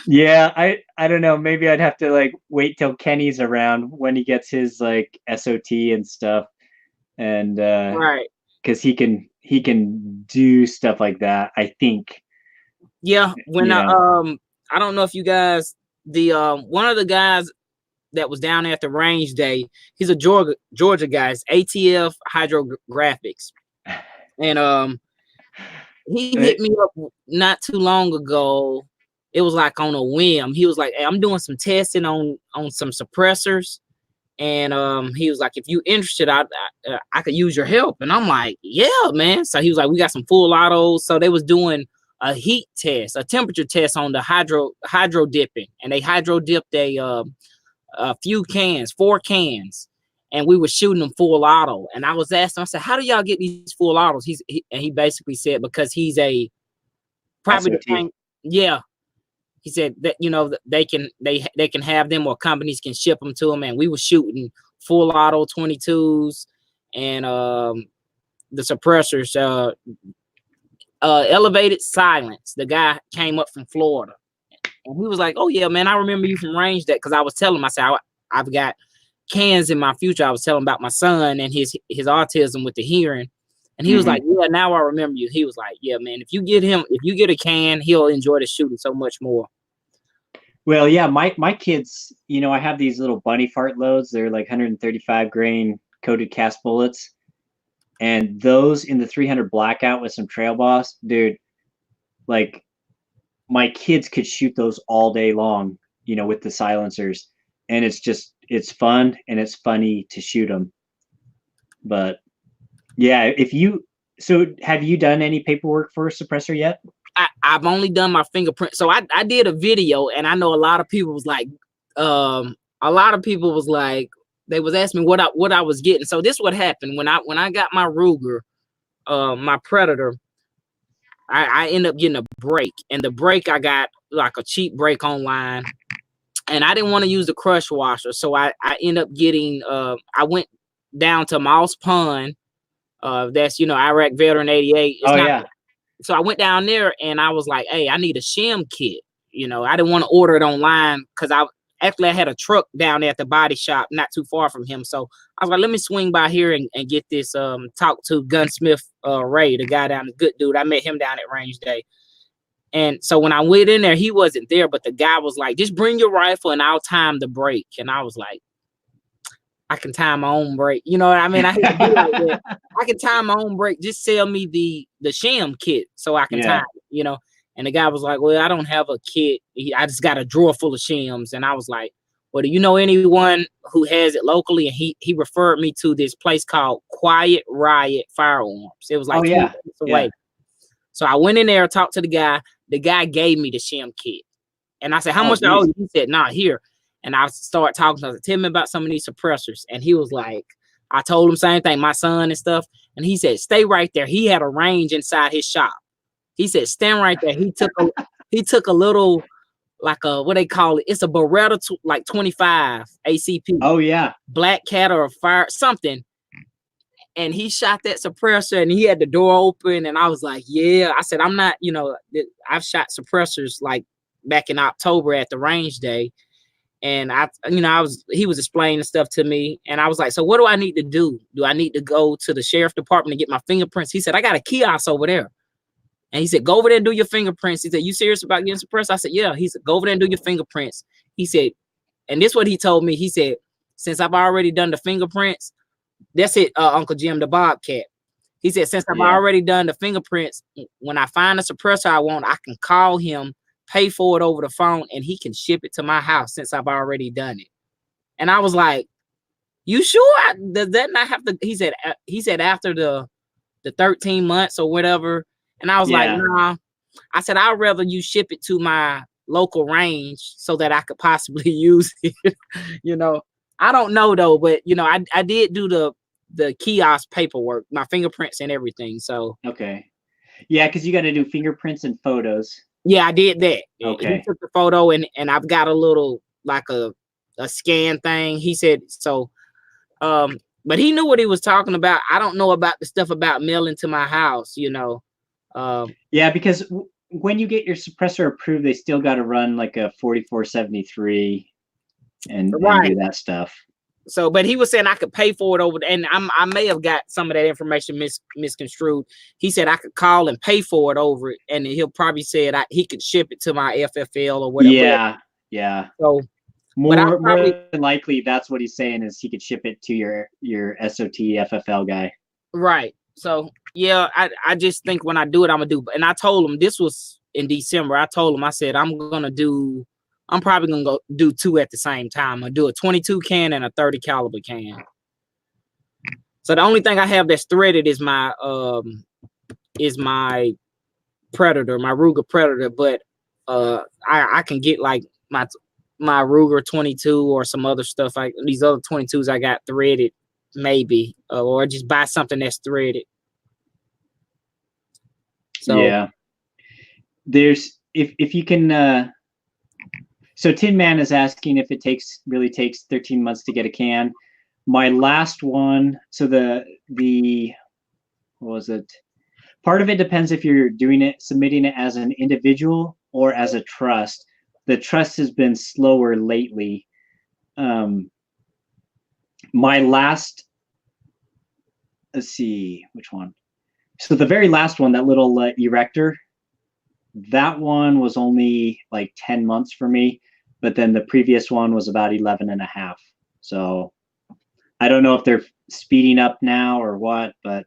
Speaker 2: Yeah, I don't know. Maybe I'd have to like wait till Kenny's around when he gets his like SOT and stuff, and
Speaker 1: right,
Speaker 2: because he can do stuff like that, I think.
Speaker 1: Yeah, when I don't know if you guys, the one of the guys that was down there at the range day, he's a Georgia guy, it's ATF Hydrographics, and he hit me up not too long ago. It was like on a whim. He was like, "Hey, I'm doing some testing on some suppressors," and he was like, "If you interested, I could use your help." And I'm like, "Yeah, man." So he was like, "We got some full autos." So they was doing a heat test, a temperature test on the hydro dipping, and they hydro dipped a few cans, 4 cans, and we were shooting them full auto. And I was asking, I said, "How do y'all get these full autos?" And he basically said, because he's a probably the same, yeah. He said that they can have them, or companies can ship them to them. And we were shooting full auto 22s, and the suppressors, elevated silence. The guy came up from Florida, and he was like, "Oh yeah, man, I remember you from range that," because I was telling him, I said, I've got cans in my future. I was telling him about my son and his autism with the hearing. And he was like, "Yeah, now I remember you." He was like, "Yeah, man, if you get a can, he'll enjoy the shooting so much more."
Speaker 2: Well, yeah, my kids, you know, I have these little bunny fart loads. They're like 135 grain coated cast bullets. And those in the 300 blackout with some trail boss, dude, like my kids could shoot those all day long, you know, with the silencers. And it's fun and it's funny to shoot them. But yeah, so have you done any paperwork for a suppressor yet?
Speaker 1: I've only done my fingerprint. So I did a video, and I know a lot of people was like, they was asking me what I was getting. So this what happened when I got my Ruger, my Predator. I ended up getting a brake, and the brake I got like a cheap brake online, and I didn't want to use the crush washer, so I ended up getting I went down to Moss Pond. That's Iraq Veteran 88. It's not.
Speaker 2: Yeah.
Speaker 1: So I went down there and I was like, "Hey, I need a shim kit." I didn't want to order it online because I had a truck down there at the body shop not too far from him. So I was like, let me swing by here and get this, talk to Gunsmith Ray, the guy down, the good dude. I met him down at Range Day. And so when I went in there, he wasn't there, but the guy was like, just bring your rifle and I'll time the break. And I was like, I can time my own break. You know what I mean? I hate to be like that. I can time my own break. Just sell me the shim kit so I can time it, And the guy was like, well, I don't have a kit. I just got a drawer full of shims. And I was like, well, do you know anyone who has it locally? And he referred me to this place called Quiet Riot Firearms. It was like 20 minutes away. Yeah. So I went in there, talked to the guy. The guy gave me the shim kit. And I said, how much do I owe you? He said, nah, here. And I started talking to him. Tell me about some of these suppressors. And he was like, I told him same thing, my son and stuff. And he said, stay right there. He had a range inside his shop. He said, stand right there. He took a little, like a, what they call it. It's a Beretta, like 25 ACP.
Speaker 2: Oh, yeah.
Speaker 1: Black Cat or a fire, something. And he shot that suppressor and he had the door open. And I was like, yeah. I said, I'm not, I've shot suppressors like back in October at the Range Day. And he was explaining stuff to me, and I was like, so what do I need to do? Do I need to go to the sheriff department to get my fingerprints? He said, I got a kiosk over there. And he said, go over there and do your fingerprints. He said, you serious about getting suppressed? I said, yeah. He said, go over there and do your fingerprints. He said, and this is what he told me. He said, since I've already done the fingerprints, that's it, Uncle Jim, the Bobcat. He said, since I've already done the fingerprints, when I find a suppressor I want, I can call him, pay for it over the phone, and he can ship it to my house since I've already done it. And I was like, you sure? Does that not have to? He said after the 13 months or whatever. And I was like, nah. I said, I'd rather you ship it to my local range so that I could possibly use it. I don't know though, but I did do the kiosk paperwork, my fingerprints and everything. So
Speaker 2: okay. Yeah, because you got to do fingerprints and photos.
Speaker 1: Yeah, I did that.
Speaker 2: Okay.
Speaker 1: He took the photo and I've got a little like a scan thing. He said so, but he knew what he was talking about. I don't know about the stuff about mailing to my house,
Speaker 2: Yeah, because when you get your suppressor approved, they still got to run like a 4473 and do that stuff.
Speaker 1: So, but he was saying I could pay for it over, and I may have got some of that information misconstrued. He said I could call and pay for it over it, and he'll probably say he could ship it to my FFL or whatever.
Speaker 2: Yeah.
Speaker 1: So
Speaker 2: more than likely, that's what he's saying is he could ship it to your SOT FFL guy.
Speaker 1: Right. So yeah, I just think when I do it, I'm gonna do. And I told him this was in December. I told him I said I'm probably gonna go do two at the same time. I'll do a 22 can and a 30 caliber can. So the only thing I have that's threaded is my Predator, my Ruger Predator. But I can get like my Ruger 22 or some other stuff like these other 22s I got threaded, maybe, or just buy something that's threaded. So
Speaker 2: yeah, there's if you can. So Tin Man is asking if it really takes 13 months to get a can. my last one. So the what was it? Part of it depends if you're submitting it as an individual or as a trust. The trust has been slower lately. My last, let's see, which one? So the very last one, that little erector, that one was only like 10 months for me, but then the previous one was about 11 and a half. So I don't know if they're speeding up now or what, but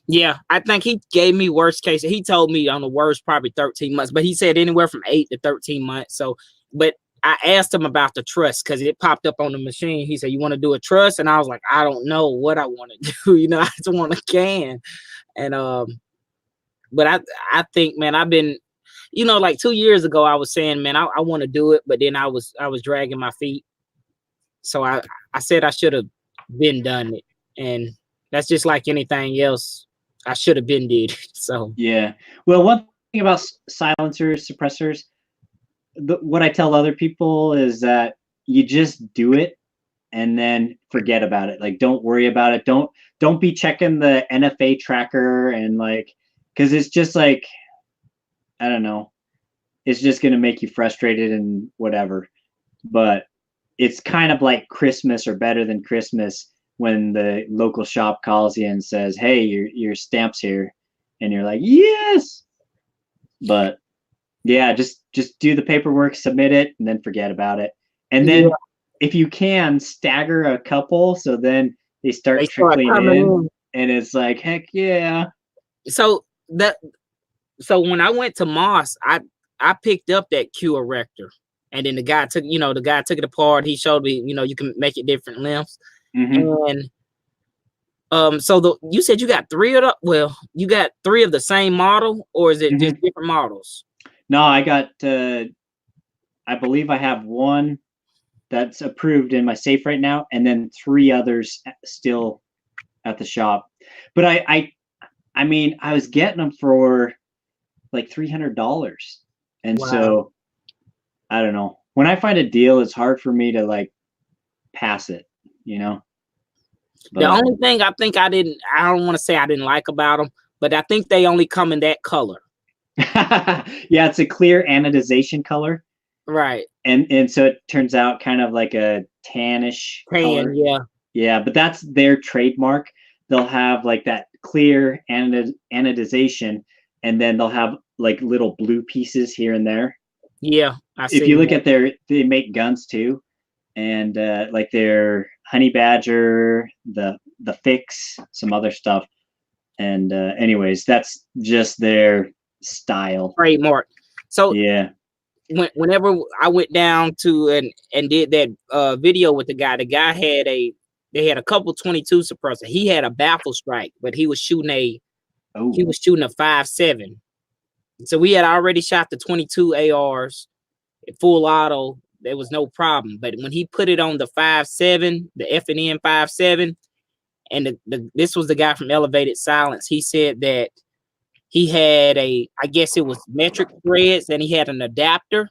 Speaker 1: yeah, I think he gave me worst case. He told me on the worst probably 13 months, but he said anywhere from 8 to 13 months. So, but I asked him about the trust because it popped up on the machine. He said, "You want to do a trust?" And I was like, "I don't know what I want to do. I just want a can." And but I think, man, I've been, like 2 years ago, I was saying, man, I want to do it, but then I was dragging my feet. So I said I should have been done it, and that's just like anything else. I should have been did. So
Speaker 2: yeah. Well, one thing about silencers, suppressors, what I tell other people is that you just do it and then forget about it. Like, don't worry about it. Don't be checking the NFA tracker and like, because it's just like, I don't know, it's just gonna make you frustrated and whatever. But it's kind of like Christmas or better than Christmas when the local shop calls you and says, "Hey, your stamp's here," and you're like, "Yes." But yeah, just do the paperwork, submit it, and then forget about it. And then
Speaker 1: yeah,
Speaker 2: if you can stagger a couple, so then they start
Speaker 1: they start
Speaker 2: trickling
Speaker 1: coming
Speaker 2: in,
Speaker 1: in.
Speaker 2: and it's like, heck yeah.
Speaker 1: So when I went to Moss, I picked up that Q erector, and then the guy took it apart. He showed me, you can make it different lengths,
Speaker 2: Mm-hmm.
Speaker 1: and so you said you got you got three of the same model, or is it just
Speaker 2: Mm-hmm.
Speaker 1: different models?
Speaker 2: No, I got. I believe I have one that's approved in my safe right now, and then 3 others still at the shop. But I mean, I was getting them for like $300, and
Speaker 1: Wow.
Speaker 2: so I don't know. When I find a deal, it's hard for me to like pass it, you know.
Speaker 1: The
Speaker 2: But
Speaker 1: only thing I think I don't want to say I didn't like about them, but I think they only come in that color.
Speaker 2: yeah, it's a clear anodization color,
Speaker 1: Right.
Speaker 2: and so it turns out kind of like a tannish
Speaker 1: Tan,
Speaker 2: color.
Speaker 1: yeah.
Speaker 2: Yeah, but that's their trademark. They'll have like that clear anodization, and then they'll have like little blue pieces here and there.
Speaker 1: Yeah, I
Speaker 2: If
Speaker 1: see
Speaker 2: you look
Speaker 1: that.
Speaker 2: at they make guns too, and like their honey badger, the fix, some other stuff. And anyways, that's just their style.
Speaker 1: Trademark. So
Speaker 2: Yeah.
Speaker 1: whenever I went down to and did that video with the guy they had a couple 22 suppressor. He had a baffle strike, but he was shooting a
Speaker 2: Oh.
Speaker 1: 5.7. So we had already shot the 22 ARs at full auto. There was no problem. But when he put it on the 5.7, the F&N 5.7, and this was the guy from Elevated Silence, he said that he had I guess it was metric threads, and he had an adapter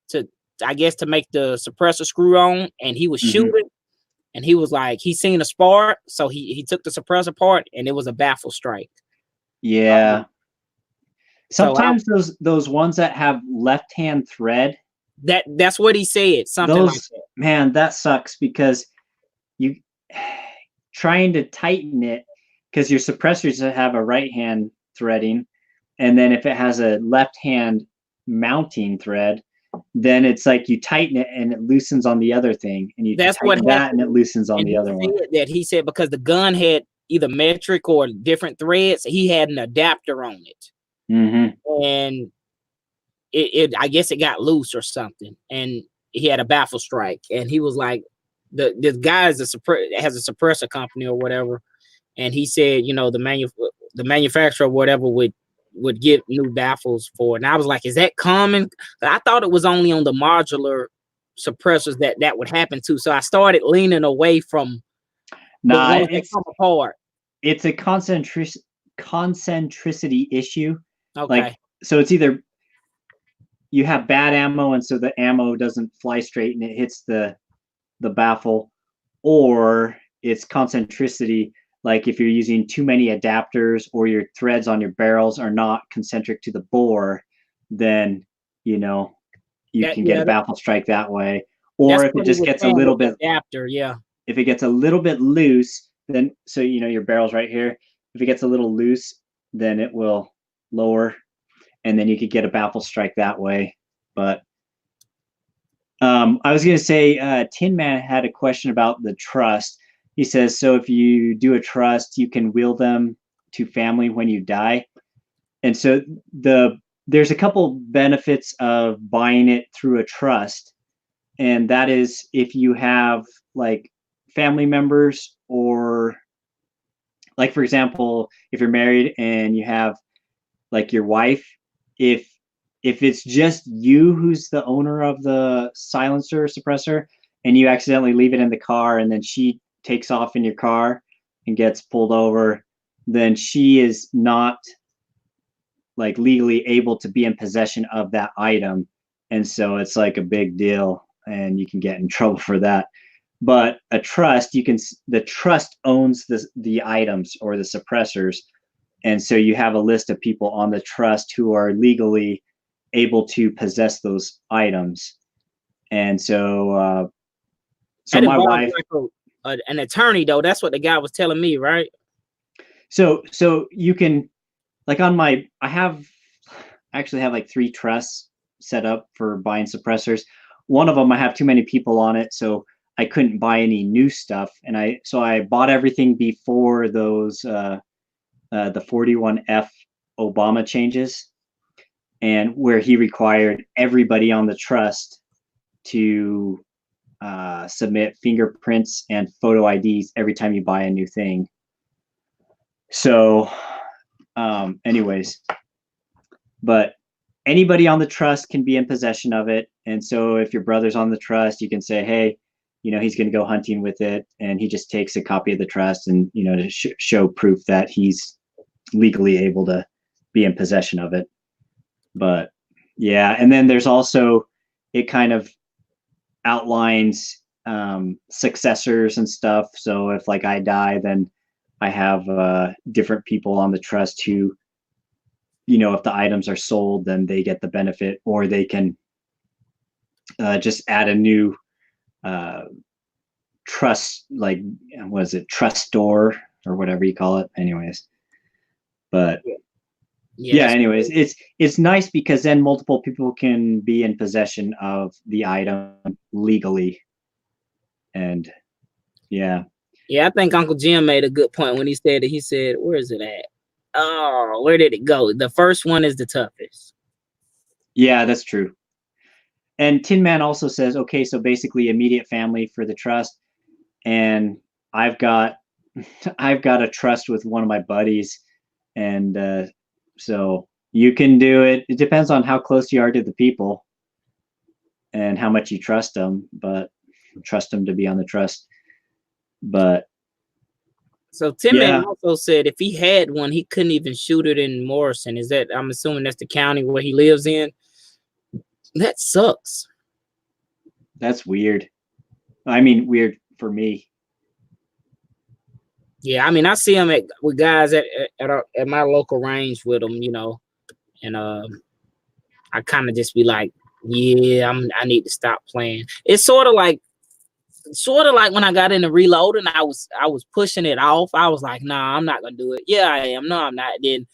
Speaker 1: to, I guess, to make the suppressor screw on, and he was shooting, and he was like, he seen a spark, so he took the suppressor apart, and it was a baffle strike.
Speaker 2: Yeah.
Speaker 1: So
Speaker 2: Sometimes those ones that have left hand thread,
Speaker 1: that's what he said, something like
Speaker 2: those,
Speaker 1: that.
Speaker 2: man, that sucks because you trying to tighten it because your suppressors have a right hand threading, and then if it has a left hand mounting thread, then it's like you tighten it and it loosens on the other thing, and you
Speaker 1: That's what
Speaker 2: tighten that and
Speaker 1: happened.
Speaker 2: it loosens on
Speaker 1: And
Speaker 2: the
Speaker 1: he
Speaker 2: other one.
Speaker 1: said he said because the gun had either metric or different threads, he had an adapter on it.
Speaker 2: Mm-hmm.
Speaker 1: And it I guess it got loose or something, and he had a baffle strike, and he was like, this guy has a suppressor company or whatever, and he said, the manufacturer or whatever would get new baffles for it. And I was like, is that common? I thought it was only on the modular suppressors that would happen to. So I started leaning away from the
Speaker 2: Nah,
Speaker 1: ones that come apart.
Speaker 2: it's a concentricity issue. Like,
Speaker 1: Okay.
Speaker 2: so it's either you have bad ammo, and so the ammo doesn't fly straight and it hits the baffle, or it's concentricity. Like if you're using too many adapters or your threads on your barrels are not concentric to the bore, then, you know, you
Speaker 1: That
Speaker 2: can get a
Speaker 1: yeah,
Speaker 2: baffle strike that way. Or
Speaker 1: that's
Speaker 2: if it
Speaker 1: what he
Speaker 2: just
Speaker 1: was
Speaker 2: gets a
Speaker 1: saying with
Speaker 2: little
Speaker 1: the
Speaker 2: bit,
Speaker 1: adapter. Yeah.
Speaker 2: if it gets a little bit loose, then, so, you know, your barrel's right here. If it gets a little loose, then it will lower, and then you could get a baffle strike that way. But I was going to say, Tin Man had a question about the trust. He says, so if you do a trust, you can will them to family when you die. And so there's a couple benefits of buying it through a trust. And that is if you have like family members, or like, for example, if you're married and you have like your wife, if it's just you who's the owner of the silencer or suppressor, and you accidentally leave it in the car, and then she takes off in your car and gets pulled over, then she is not like legally able to be in possession of that item. And so it's like a big deal, and you can get in trouble for that. But a trust, the trust owns the items or the suppressors, and so you have a list of people on the trust who are legally able to possess those items. And so
Speaker 1: That
Speaker 2: my
Speaker 1: involves
Speaker 2: wife,
Speaker 1: like an attorney though. That's what the guy was telling me, right?
Speaker 2: so you can, like, on my, I actually have like 3 trusts set up for buying suppressors. One of them, I have too many people on it, so I couldn't buy any new stuff, and I bought everything before those the 41F Obama changes, and where he required everybody on the trust to submit fingerprints and photo IDs every time you buy a new thing. So, anyways, but anybody on the trust can be in possession of it. And so if your brother's on the trust, you can say, hey, you know, he's going to go hunting with it, and he just takes a copy of the trust, and, you know, to show proof that he's legally able to be in possession of it. But yeah, and then there's also, it kind of outlines successors and stuff. So if like I die, then I have different people on the trust who, you know, if the items are sold, then they get the benefit, or they can just add a new trust, like, what is it, trust store or whatever you call it. Anyways, but
Speaker 1: Yeah,
Speaker 2: yeah,
Speaker 1: that's
Speaker 2: anyways, it's nice because then multiple people can be in possession of the item legally. And yeah.
Speaker 1: yeah. I think Uncle Jim made a good point when he said that. He said, "Where is it at? Oh, where did it go? The first one is the toughest."
Speaker 2: Yeah, that's true. And Tin Man also says, okay, so basically immediate family for the trust. And I've got I've got a trust with one of my buddies, and so you can do it. It depends on how close you are to the people and how much you trust them, but trust them to be on the trust. But
Speaker 1: So Tim Man
Speaker 2: yeah,
Speaker 1: also said if he had one, he couldn't even shoot it in Morrison. Is that, I'm assuming that's the county where he lives in? That sucks.
Speaker 2: that's weird. I mean, weird for me.
Speaker 1: Yeah, I mean, I see him with guys at my local range with them, you know, and I kind of just be like, yeah, I need to stop playing. It's sort of like when I got into reloading, I was pushing it off. I was like, nah, I'm not gonna do it. Yeah, I am. No, I'm not. Then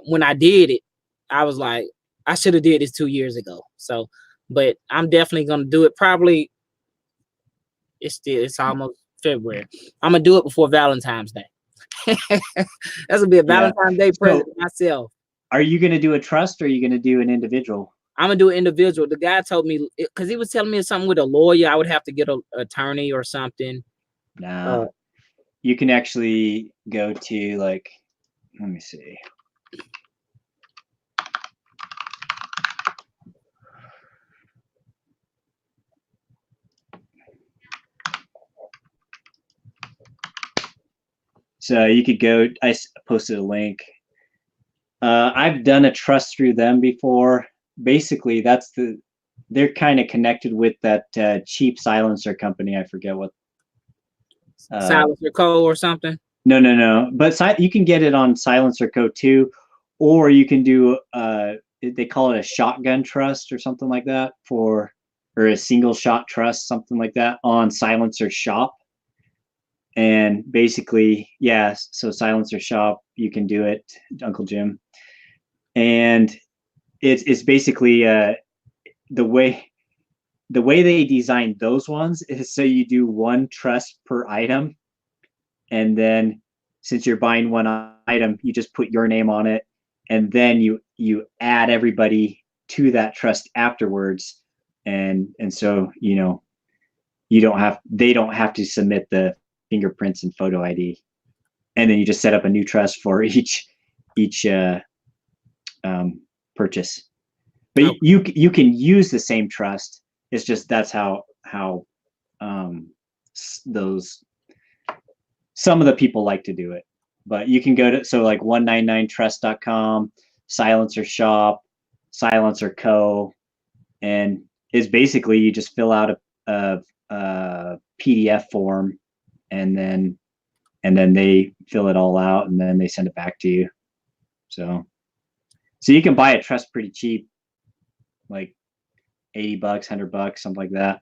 Speaker 1: when I did it, I was like, I should have did this 2 years ago. So, but I'm definitely gonna do it. Probably it's almost February. I'm gonna do it before Valentine's Day. That's gonna be a
Speaker 2: Yeah.
Speaker 1: Valentine's Day present
Speaker 2: So
Speaker 1: to myself.
Speaker 2: are you going to do a trust, or are you going to do an individual?
Speaker 1: I'm gonna do it individual. The guy told me, because he was telling me something with a lawyer. I would have to get an attorney or something.
Speaker 2: Nah, you can actually go to, like, let me see. So you could go, I posted a link. I've done a trust through them before. Basically, they're kind of connected with that cheap silencer company. I forget what.
Speaker 1: Silencer Co. or something.
Speaker 2: No. But you can get it on Silencer Co. too, or you can do they call it a shotgun trust or something like that or a single shot trust, something like that on Silencer Shop. And basically, yeah, so Silencer Shop, you can do it, Uncle Jim. And it's basically the way they designed those ones is so you do one trust per item, and then since you're buying one item, you just put your name on it, and then you add everybody to that trust afterwards, and so they don't have to submit the fingerprints and photo ID, and then you just set up a new trust for each purchase. But
Speaker 1: Okay.
Speaker 2: you can use the same trust. It's just that's how those some of the people like to do it. But you can go to like 199trust.com, Silencer Shop, Silencer Co. And it's basically you just fill out a PDF form, and then they fill it all out, and then they send it back to you. So you can buy a trust pretty cheap, like $80, $100, something like that.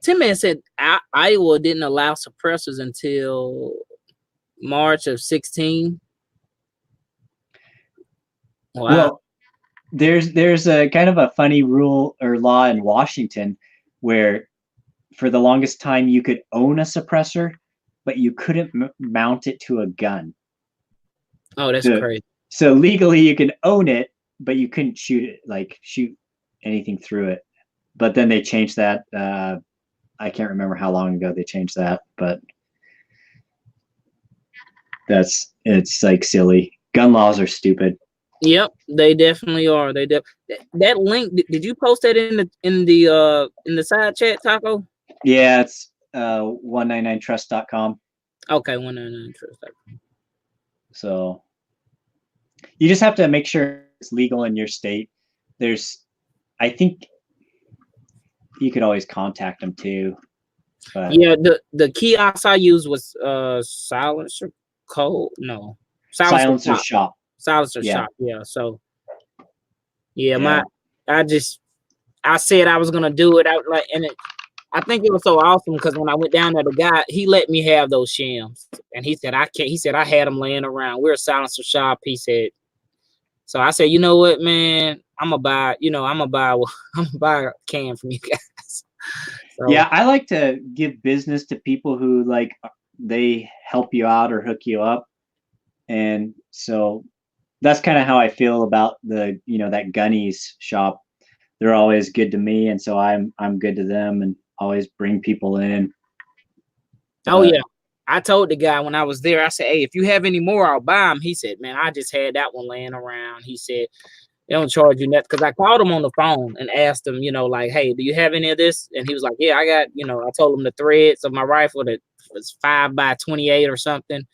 Speaker 1: Tim Man said Iowa didn't allow suppressors until March of 16. Wow.
Speaker 2: Well, there's a kind of a funny rule or law in Washington where for the longest time you could own a suppressor, but you couldn't mount it to a gun.
Speaker 1: Oh, that's crazy.
Speaker 2: So legally you can own it, but you couldn't shoot anything through it. But then they changed that. I can't remember how long ago they changed that, but it's like silly. Gun laws are stupid.
Speaker 1: Yep, they definitely are. That link. Did you post that in the side chat, Taco?
Speaker 2: Yeah, it's 199trust.com.
Speaker 1: Okay, 199trust.com.
Speaker 2: So you just have to make sure it's legal in your state. I think you could always contact them too. But
Speaker 1: yeah, the kiosk I used was Silencer Co. No,
Speaker 2: Silencer Shop.
Speaker 1: Silencer Shop. Yeah. So yeah, I said I was gonna do it. I think it was so awesome because when I went down there, the guy, he let me have those shims, and he said I can't. He said I had them laying around. We're a Silencer Shop. He said. So I said, you know what, man, I'm gonna buy a can from you guys. So,
Speaker 2: yeah, I like to give business to people who like they help you out or hook you up, and so that's kind of how I feel about that Gunny's shop. They're always good to me, and so I'm good to them, and always bring people in.
Speaker 1: Oh yeah, I told the guy when I was there, I said, hey, if you have any more, I'll buy them. He said, man, I just had that one laying around. He said, they don't charge you nothing. Because I called him on the phone and asked him, like, hey, do you have any of this? And he was like, yeah, I got, I told him the threads of my rifle that was 5x28 or something. And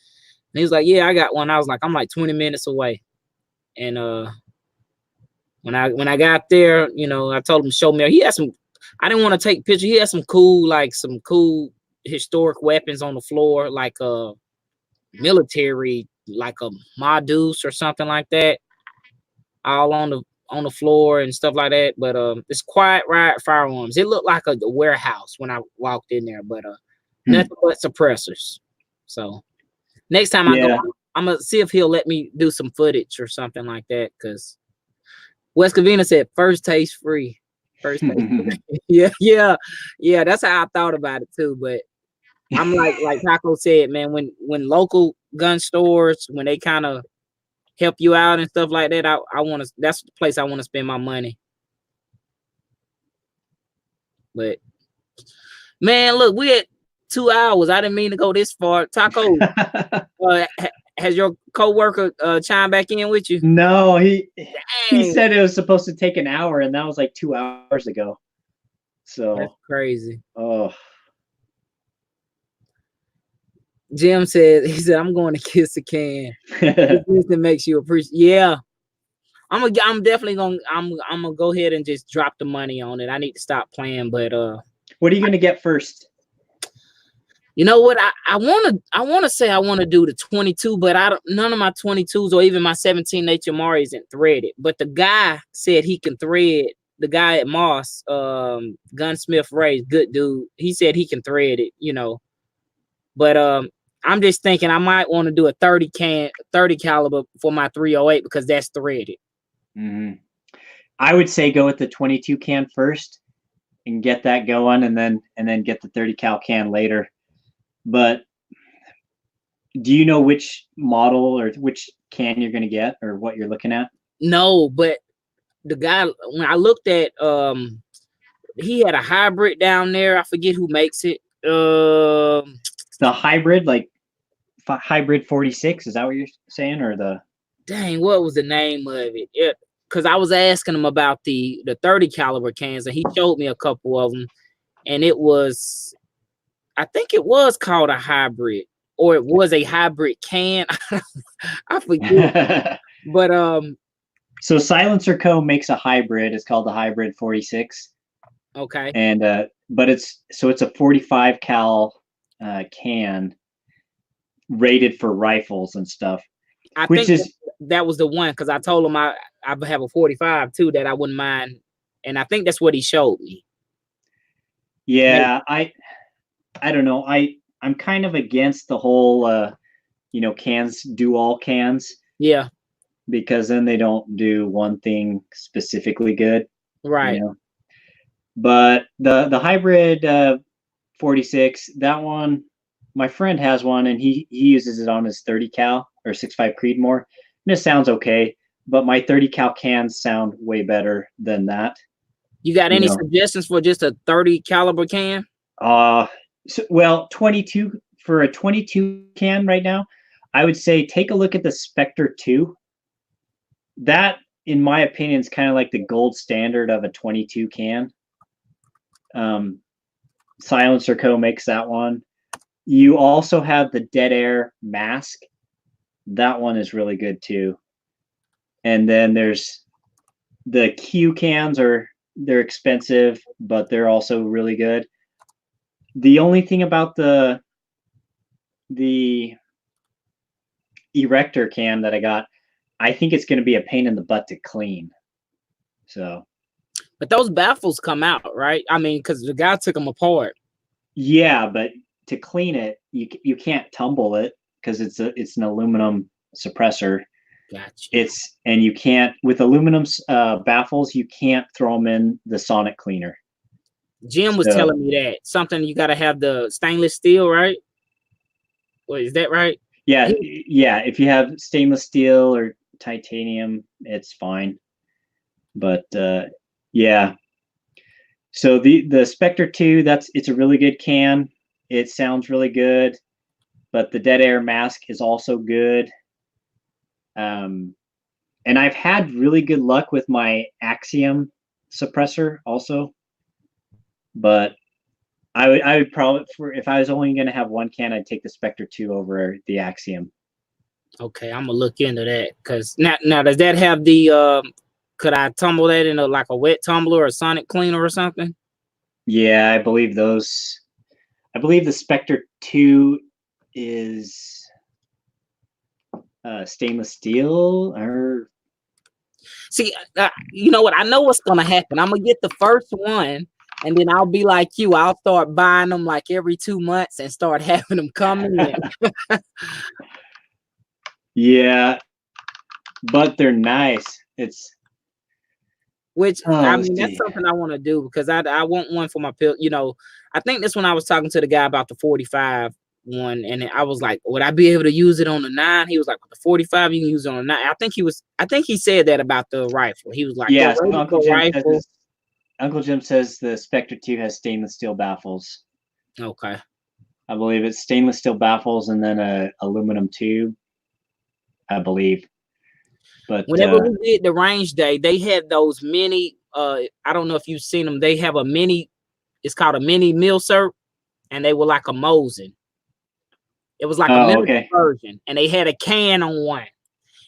Speaker 1: he was like, yeah, I got one. I was like, I'm like 20 minutes away. And when I got there, I told him to show me. He had some, I didn't want to take pictures. He had some cool historic weapons on the floor, like military, like a Madus or something like that, all on the floor and stuff like that. But it's Quiet Riot Firearms. It looked like a warehouse when I walked in there, but nothing but suppressors. So next time I go, I'm gonna see if he'll let me do some footage or something like that. Because West Covina said first taste free. First taste free. Yeah. That's how I thought about it too. But I'm like Taco said, man, when local gun stores, when they kind of help you out and stuff like that, I want to. That's the place I want to spend my money. But man, look, we at 2 hours. I didn't mean to go this far. Taco, has your coworker chimed back in with you?
Speaker 2: No, he said it was supposed to take an hour, and that was like 2 hours ago. So
Speaker 1: that's crazy.
Speaker 2: Oh.
Speaker 1: Jim said, he said, I'm going to kiss a can. This makes you appreciate. Yeah. I'm definitely gonna go ahead and just drop the money on it. I need to stop playing, but
Speaker 2: what are you gonna get first?
Speaker 1: You know what? I wanna say I want to do the 22, but I don't none of my 22s or even my 17 HMR isn't threaded. But the guy said he can thread. The guy at Moss, Gunsmith Ray, good dude. He said he can thread it, But I'm just thinking I might want to do a 30 caliber for my 308 because that's threaded.
Speaker 2: Mm-hmm. I would say go with the 22 can first and get that going, and then get the 30 cal can later. But do you know which model or which can you're going to get or what you're looking at?
Speaker 1: No, but the guy when I looked at he had a hybrid down there. I forget who makes it.
Speaker 2: The hybrid, like hybrid 46, is that what you're saying, or the
Speaker 1: dang, what was the name of it? Because I was asking him about the 30 caliber cans, and he showed me a couple of them, and I think it was called a hybrid, or it was a hybrid can. I forget. But
Speaker 2: so Silencer Co. makes a hybrid. It's called the Hybrid 46.
Speaker 1: Okay.
Speaker 2: And but it's a 45 cal can rated for rifles and stuff.
Speaker 1: I think that was the one, because I told him I have a 45 too that I wouldn't mind, and I think that's what he showed me.
Speaker 2: Yeah, maybe. I don't know. I'm kind of against the whole cans do all cans.
Speaker 1: Yeah.
Speaker 2: Because then they don't do one thing specifically good.
Speaker 1: Right.
Speaker 2: But the hybrid 46, that one, my friend has one, and he uses it on his 30 cal or 6.5 Creedmoor, and it sounds okay. But my 30 cal cans sound way better than that.
Speaker 1: You got any suggestions for just a 30 caliber can?
Speaker 2: Well, 22 for a 22 can right now, I would say take a look at the Spectre 2. That, in my opinion, is kind of like the gold standard of a 22 can. Silencer Co. makes that one. You also have the Dead Air Mask. That one is really good too. And then there's the Q cans. They're expensive, but they're also really good. The only thing about the Erector can that I got, I think it's going to be a pain in the butt to clean. So,
Speaker 1: but those baffles come out, right? I mean, because the guy took them apart.
Speaker 2: Yeah, but to clean it, you can't tumble it because it's an aluminum suppressor.
Speaker 1: Gotcha.
Speaker 2: And you can't, with aluminum baffles, you can't throw them in the sonic cleaner.
Speaker 1: Jim was telling me that something you got to have the stainless steel, right? Wait, is that right?
Speaker 2: Yeah, yeah. If you have stainless steel or titanium, it's fine. But yeah. So the Spectre 2, it's a really good can. It sounds really good, but the Dead Air Mask is also good. And I've had really good luck with my Axiom suppressor also. But I would probably, if I was only going to have one can, I'd take the Spectre 2 over the Axiom.
Speaker 1: Okay, I'm gonna look into that, because now does that have the could I tumble that in like a wet tumbler or a sonic cleaner or something?
Speaker 2: Yeah, I believe those. I believe the Spectre 2 is stainless steel. Or
Speaker 1: see, you know what? I know what's gonna happen. I'm gonna get the first one, and then I'll be like you. I'll start buying them like every 2 months and start having them coming in.
Speaker 2: Yeah, but they're nice.
Speaker 1: I mean, that's something I want to do, because I want one for my pill. I think that's when I was talking to the guy about the 45 one, and I was like, would I be able to use it on the 9? He was like, with the 45, you can use it on the 9. I think he said that about the rifle. He was like,
Speaker 2: yeah, Uncle Jim says the Spectre 2 has stainless steel baffles.
Speaker 1: Okay.
Speaker 2: I believe it's stainless steel baffles and then a aluminum tube, I believe. But
Speaker 1: whenever we did the range day, they had those mini, I don't know if you've seen them. They have a mini, it's called a mini Milsurp, and they were like a Mosin. It was like a mini version, and they had a can on one,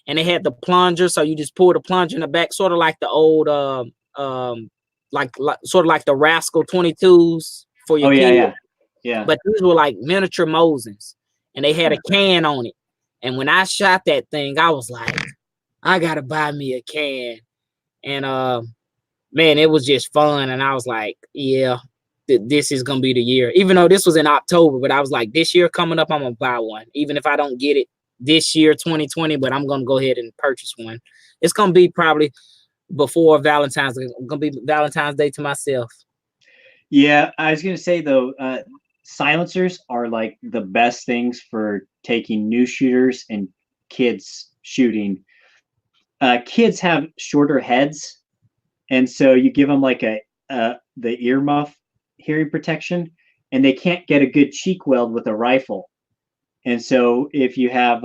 Speaker 1: and they had the plunger, so you just pour the plunger in the back, sort of like the old like sort of like the Rascal 22s for your
Speaker 2: kid. Yeah.
Speaker 1: But these were like miniature Mosins, and they had a can on it. And when I shot that thing, I was like, I gotta buy me a can. And man, it was just fun. And I was like, yeah, this is gonna be the year. Even though this was in October, but I was like, this year coming up, I'm gonna buy one. Even if I don't get it this year, 2020, but I'm gonna go ahead and purchase one. It's gonna be probably before Valentine's. It's gonna be Valentine's Day to myself.
Speaker 2: Yeah, I was gonna say though, silencers are like the best things for taking new shooters and kids shooting. Kids have shorter heads, and so you give them like the earmuff hearing protection, and they can't get a good cheek weld with a rifle. And so if you have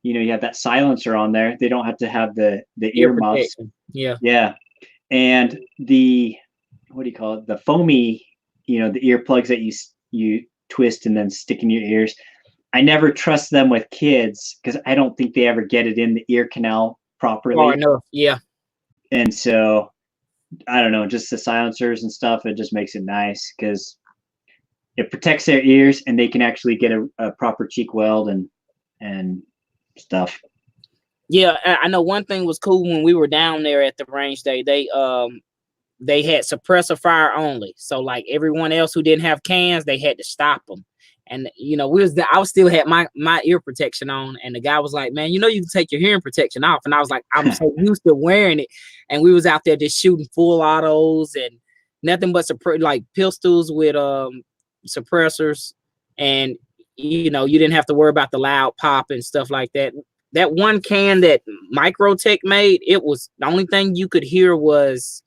Speaker 2: you have that silencer on there, they don't have to have the
Speaker 1: Ear
Speaker 2: earmuffs.
Speaker 1: protection. Yeah.
Speaker 2: Yeah, and the what do you call it? The foamy, the earplugs that you twist and then stick in your ears. I never trust them with kids because I don't think they ever get it in the ear canal properly.
Speaker 1: Far enough. Yeah.
Speaker 2: And so I don't know, just the silencers and stuff. It just makes it nice because it protects their ears and they can actually get a proper cheek weld and stuff.
Speaker 1: Yeah, I know one thing was cool when we were down there at the range day. They had suppressor fire only. So like everyone else who didn't have cans, they had to stop them. And I still had my ear protection on, and the guy was like, "Man, you can take your hearing protection off." And I was like, "I'm so used to wearing it." And we was out there just shooting full autos and nothing but like pistols with suppressors, and you didn't have to worry about the loud pop and stuff like that. That one can that Microtech made, it was the only thing you could hear was,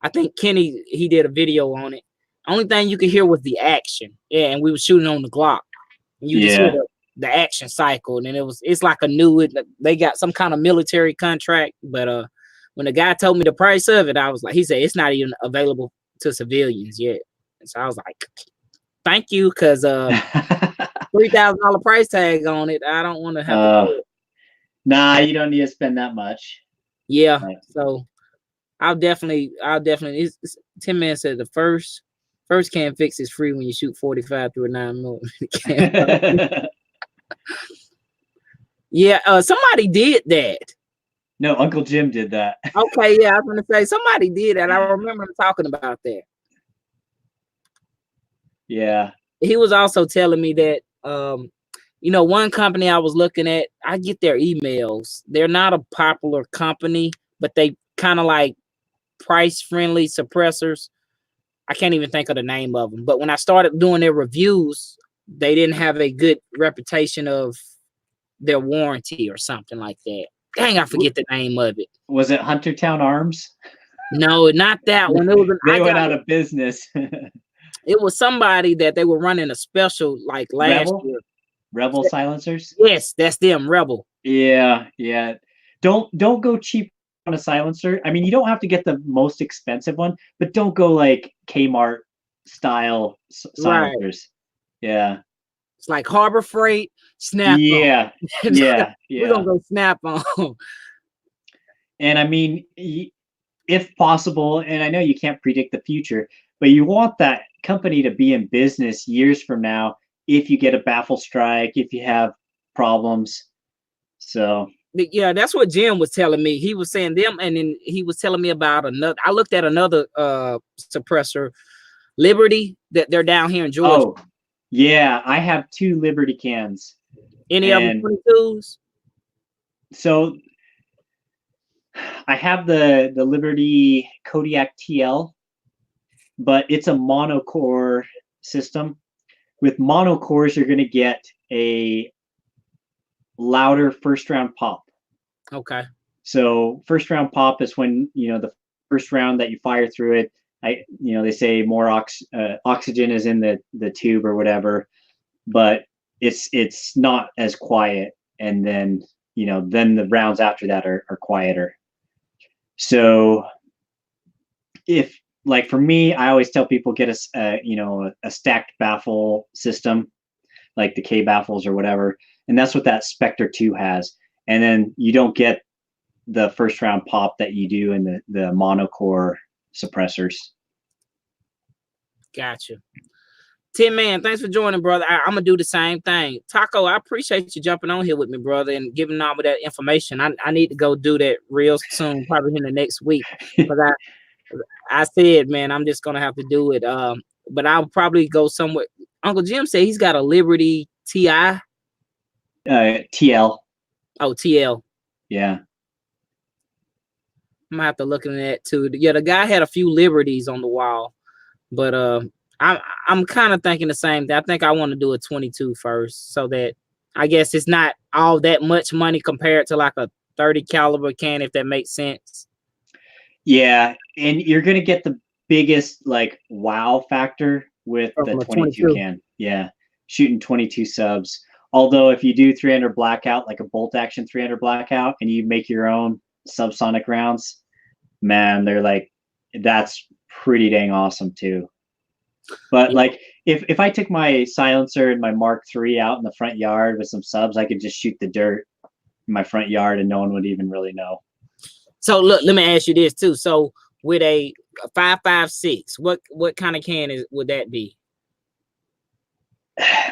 Speaker 1: I think Kenny, he did a video on it. Only thing you could hear was the action. Yeah, and we were shooting on the Glock. And you just hear the action cycle. And then it's like they got some kind of military contract. But when the guy told me the price of it, I was like, he said it's not even available to civilians yet. And so I was like, thank you, because $3,000 price tag on it. I don't want to have to pay it.
Speaker 2: Nah, you don't need to spend that much.
Speaker 1: Yeah. Right. So I'll definitely it's 10 minutes at the first can fix is free when you shoot 45 through a 9mm. Yeah, somebody did that.
Speaker 2: No, Uncle Jim did that.
Speaker 1: Okay, yeah, I was gonna say somebody did that. I remember him talking about that.
Speaker 2: Yeah.
Speaker 1: He was also telling me that one company I was looking at, I get their emails. They're not a popular company, but they kind of like price-friendly suppressors. I can't even think of the name of them. But when I started doing their reviews, they didn't have a good reputation of their warranty or something like that. Dang, I forget the name of it.
Speaker 2: Was it Huntertown Arms?
Speaker 1: No, not that one. It was
Speaker 2: they went out of business.
Speaker 1: It was somebody that they were running a special like last year.
Speaker 2: Rebel silencers?
Speaker 1: Yes, that's them, Rebel.
Speaker 2: Yeah. Don't go cheap on a silencer. I mean, you don't have to get the most expensive one, but don't go like Kmart style silencers. Right. Yeah.
Speaker 1: It's like Harbor Freight, Snap
Speaker 2: on. Yeah.
Speaker 1: We're gonna go Snap on.
Speaker 2: And I mean, if possible, and I know you can't predict the future, but you want that company to be in business years from now if you get a baffle strike, if you have problems. So
Speaker 1: yeah, that's what Jim was telling me. He was saying them, and then he was telling me about another. I looked at another suppressor, Liberty, that they're down here in Georgia.
Speaker 2: Oh, yeah, I have 2 Liberty cans.
Speaker 1: Any of them 22s?
Speaker 2: So I have the Liberty Kodiak TL, but it's a monocore system. With monocores, you're going to get a louder first round pop.
Speaker 1: Okay.
Speaker 2: So first round pop is when the first round that you fire through it. They say more oxygen is in the tube or whatever, but it's not as quiet. And then then the rounds after that are quieter. So if like for me, I always tell people get a stacked baffle system, like the K baffles or whatever, and that's what that Spectre 2 has. And then you don't get the first round pop that you do in the monocore suppressors.
Speaker 1: Gotcha. Tim, man, thanks for joining, brother. I'm gonna do the same thing. Taco, I appreciate you jumping on here with me, brother, and giving all of that information. I need to go do that real soon, probably in the next week. Because I said, man, I'm just gonna have to do it. But I'll probably go somewhere. Uncle Jim said he's got a Liberty TI.
Speaker 2: TL.
Speaker 1: Oh, TL.
Speaker 2: Yeah.
Speaker 1: I'm gonna have to look at that too. Yeah, the guy had a few Liberties on the wall, but I'm kind of thinking the same thing. I think I want to do a 22 first, so that I guess it's not all that much money compared to like a 30 caliber can, if that makes sense.
Speaker 2: Yeah, and you're gonna get the biggest like wow factor with the 22 can. Yeah, shooting 22 subs. Although if you do 300 blackout, like a bolt action 300 blackout, and you make your own subsonic rounds, man, they're like, that's pretty dang awesome too. But yeah, like if I took my silencer and my Mark III out in the front yard with some subs, I could just shoot the dirt in my front yard and no one would even really know.
Speaker 1: So look, let me ask you this too. So with a 5.56, what kind of can would that be?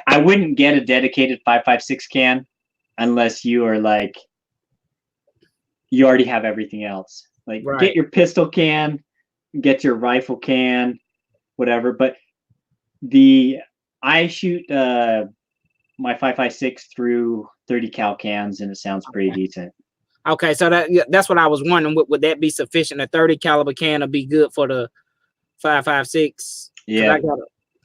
Speaker 2: I wouldn't get a dedicated 5.56 can unless you are like, you already have everything else. Like right. Get your pistol can, get your rifle can, whatever. But I shoot my 5.56 through 30 cal cans, and it sounds pretty decent.
Speaker 1: Okay, so that's what I was wondering. Would that be sufficient? A 30 caliber can would be good for the 5.56?
Speaker 2: Yeah,
Speaker 1: I got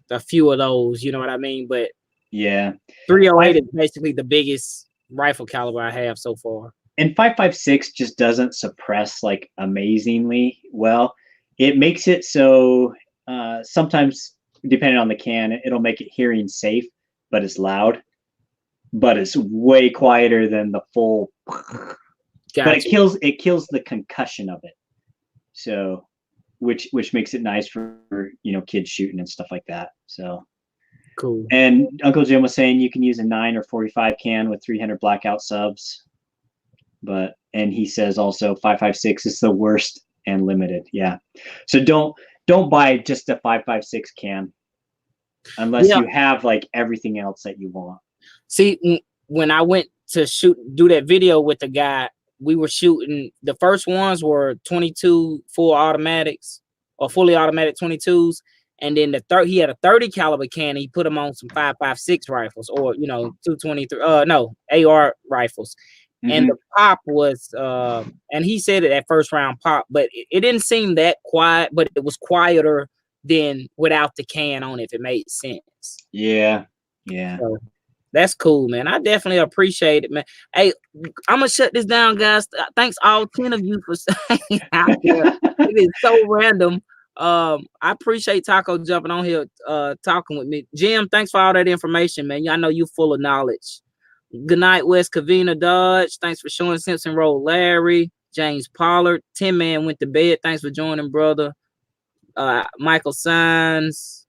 Speaker 1: a few of those. You know what I mean? But
Speaker 2: yeah,
Speaker 1: 308 is basically the biggest rifle caliber I have so far.
Speaker 2: And 5.56 just doesn't suppress like amazingly well. It makes it so sometimes, depending on the can, it'll make it hearing safe, but it's loud. But it's way quieter than the full. Gotcha. But it kills the concussion of it. So, which makes it nice for kids shooting and stuff like that. So
Speaker 1: cool.
Speaker 2: And Uncle Jim was saying you can use a 9 or 45 can with 300 blackout subs. And he says also 5.56 is the worst and limited. Yeah. So don't buy just a 5.56 can unless you have like everything else that you want.
Speaker 1: See, when I went to do that video with the guy, we were shooting, the first ones were 22 full automatics or fully automatic 22s. And then he had a 30 caliber can. He put them on some 5.56 rifles or, 223, AR rifles. Mm-hmm. And the pop was, and he said it at first round pop, but it didn't seem that quiet, but it was quieter than without the can on it, if it made sense.
Speaker 2: Yeah. Yeah. So
Speaker 1: that's cool, man. I definitely appreciate it, man. Hey, I'm going to shut this down, guys. Thanks all 10 of you for saying out there. It is so random. I appreciate Taco jumping on here, talking with me. Jim, thanks for all that information, man. I know you're full of knowledge. Good night, West Covina Dodge. Thanks for showing Simpson Road, Larry. James Pollard. Tim Man went to bed. Thanks for joining, brother. Michael Sines.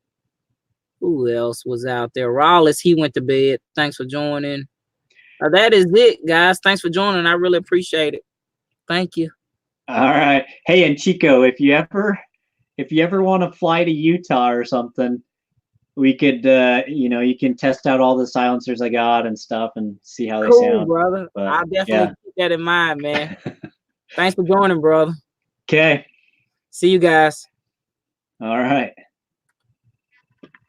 Speaker 1: Who else was out there? Rawless, he went to bed. Thanks for joining. That is it, guys. Thanks for joining. I really appreciate it. Thank you.
Speaker 2: All right. Hey, and Chico, if you ever want to fly to Utah or something, we could, you can test out all the silencers I got and stuff and see how they sound.
Speaker 1: Brother. But, I'll definitely keep that in mind, man. Thanks for joining, brother.
Speaker 2: Okay.
Speaker 1: See you guys.
Speaker 2: All right.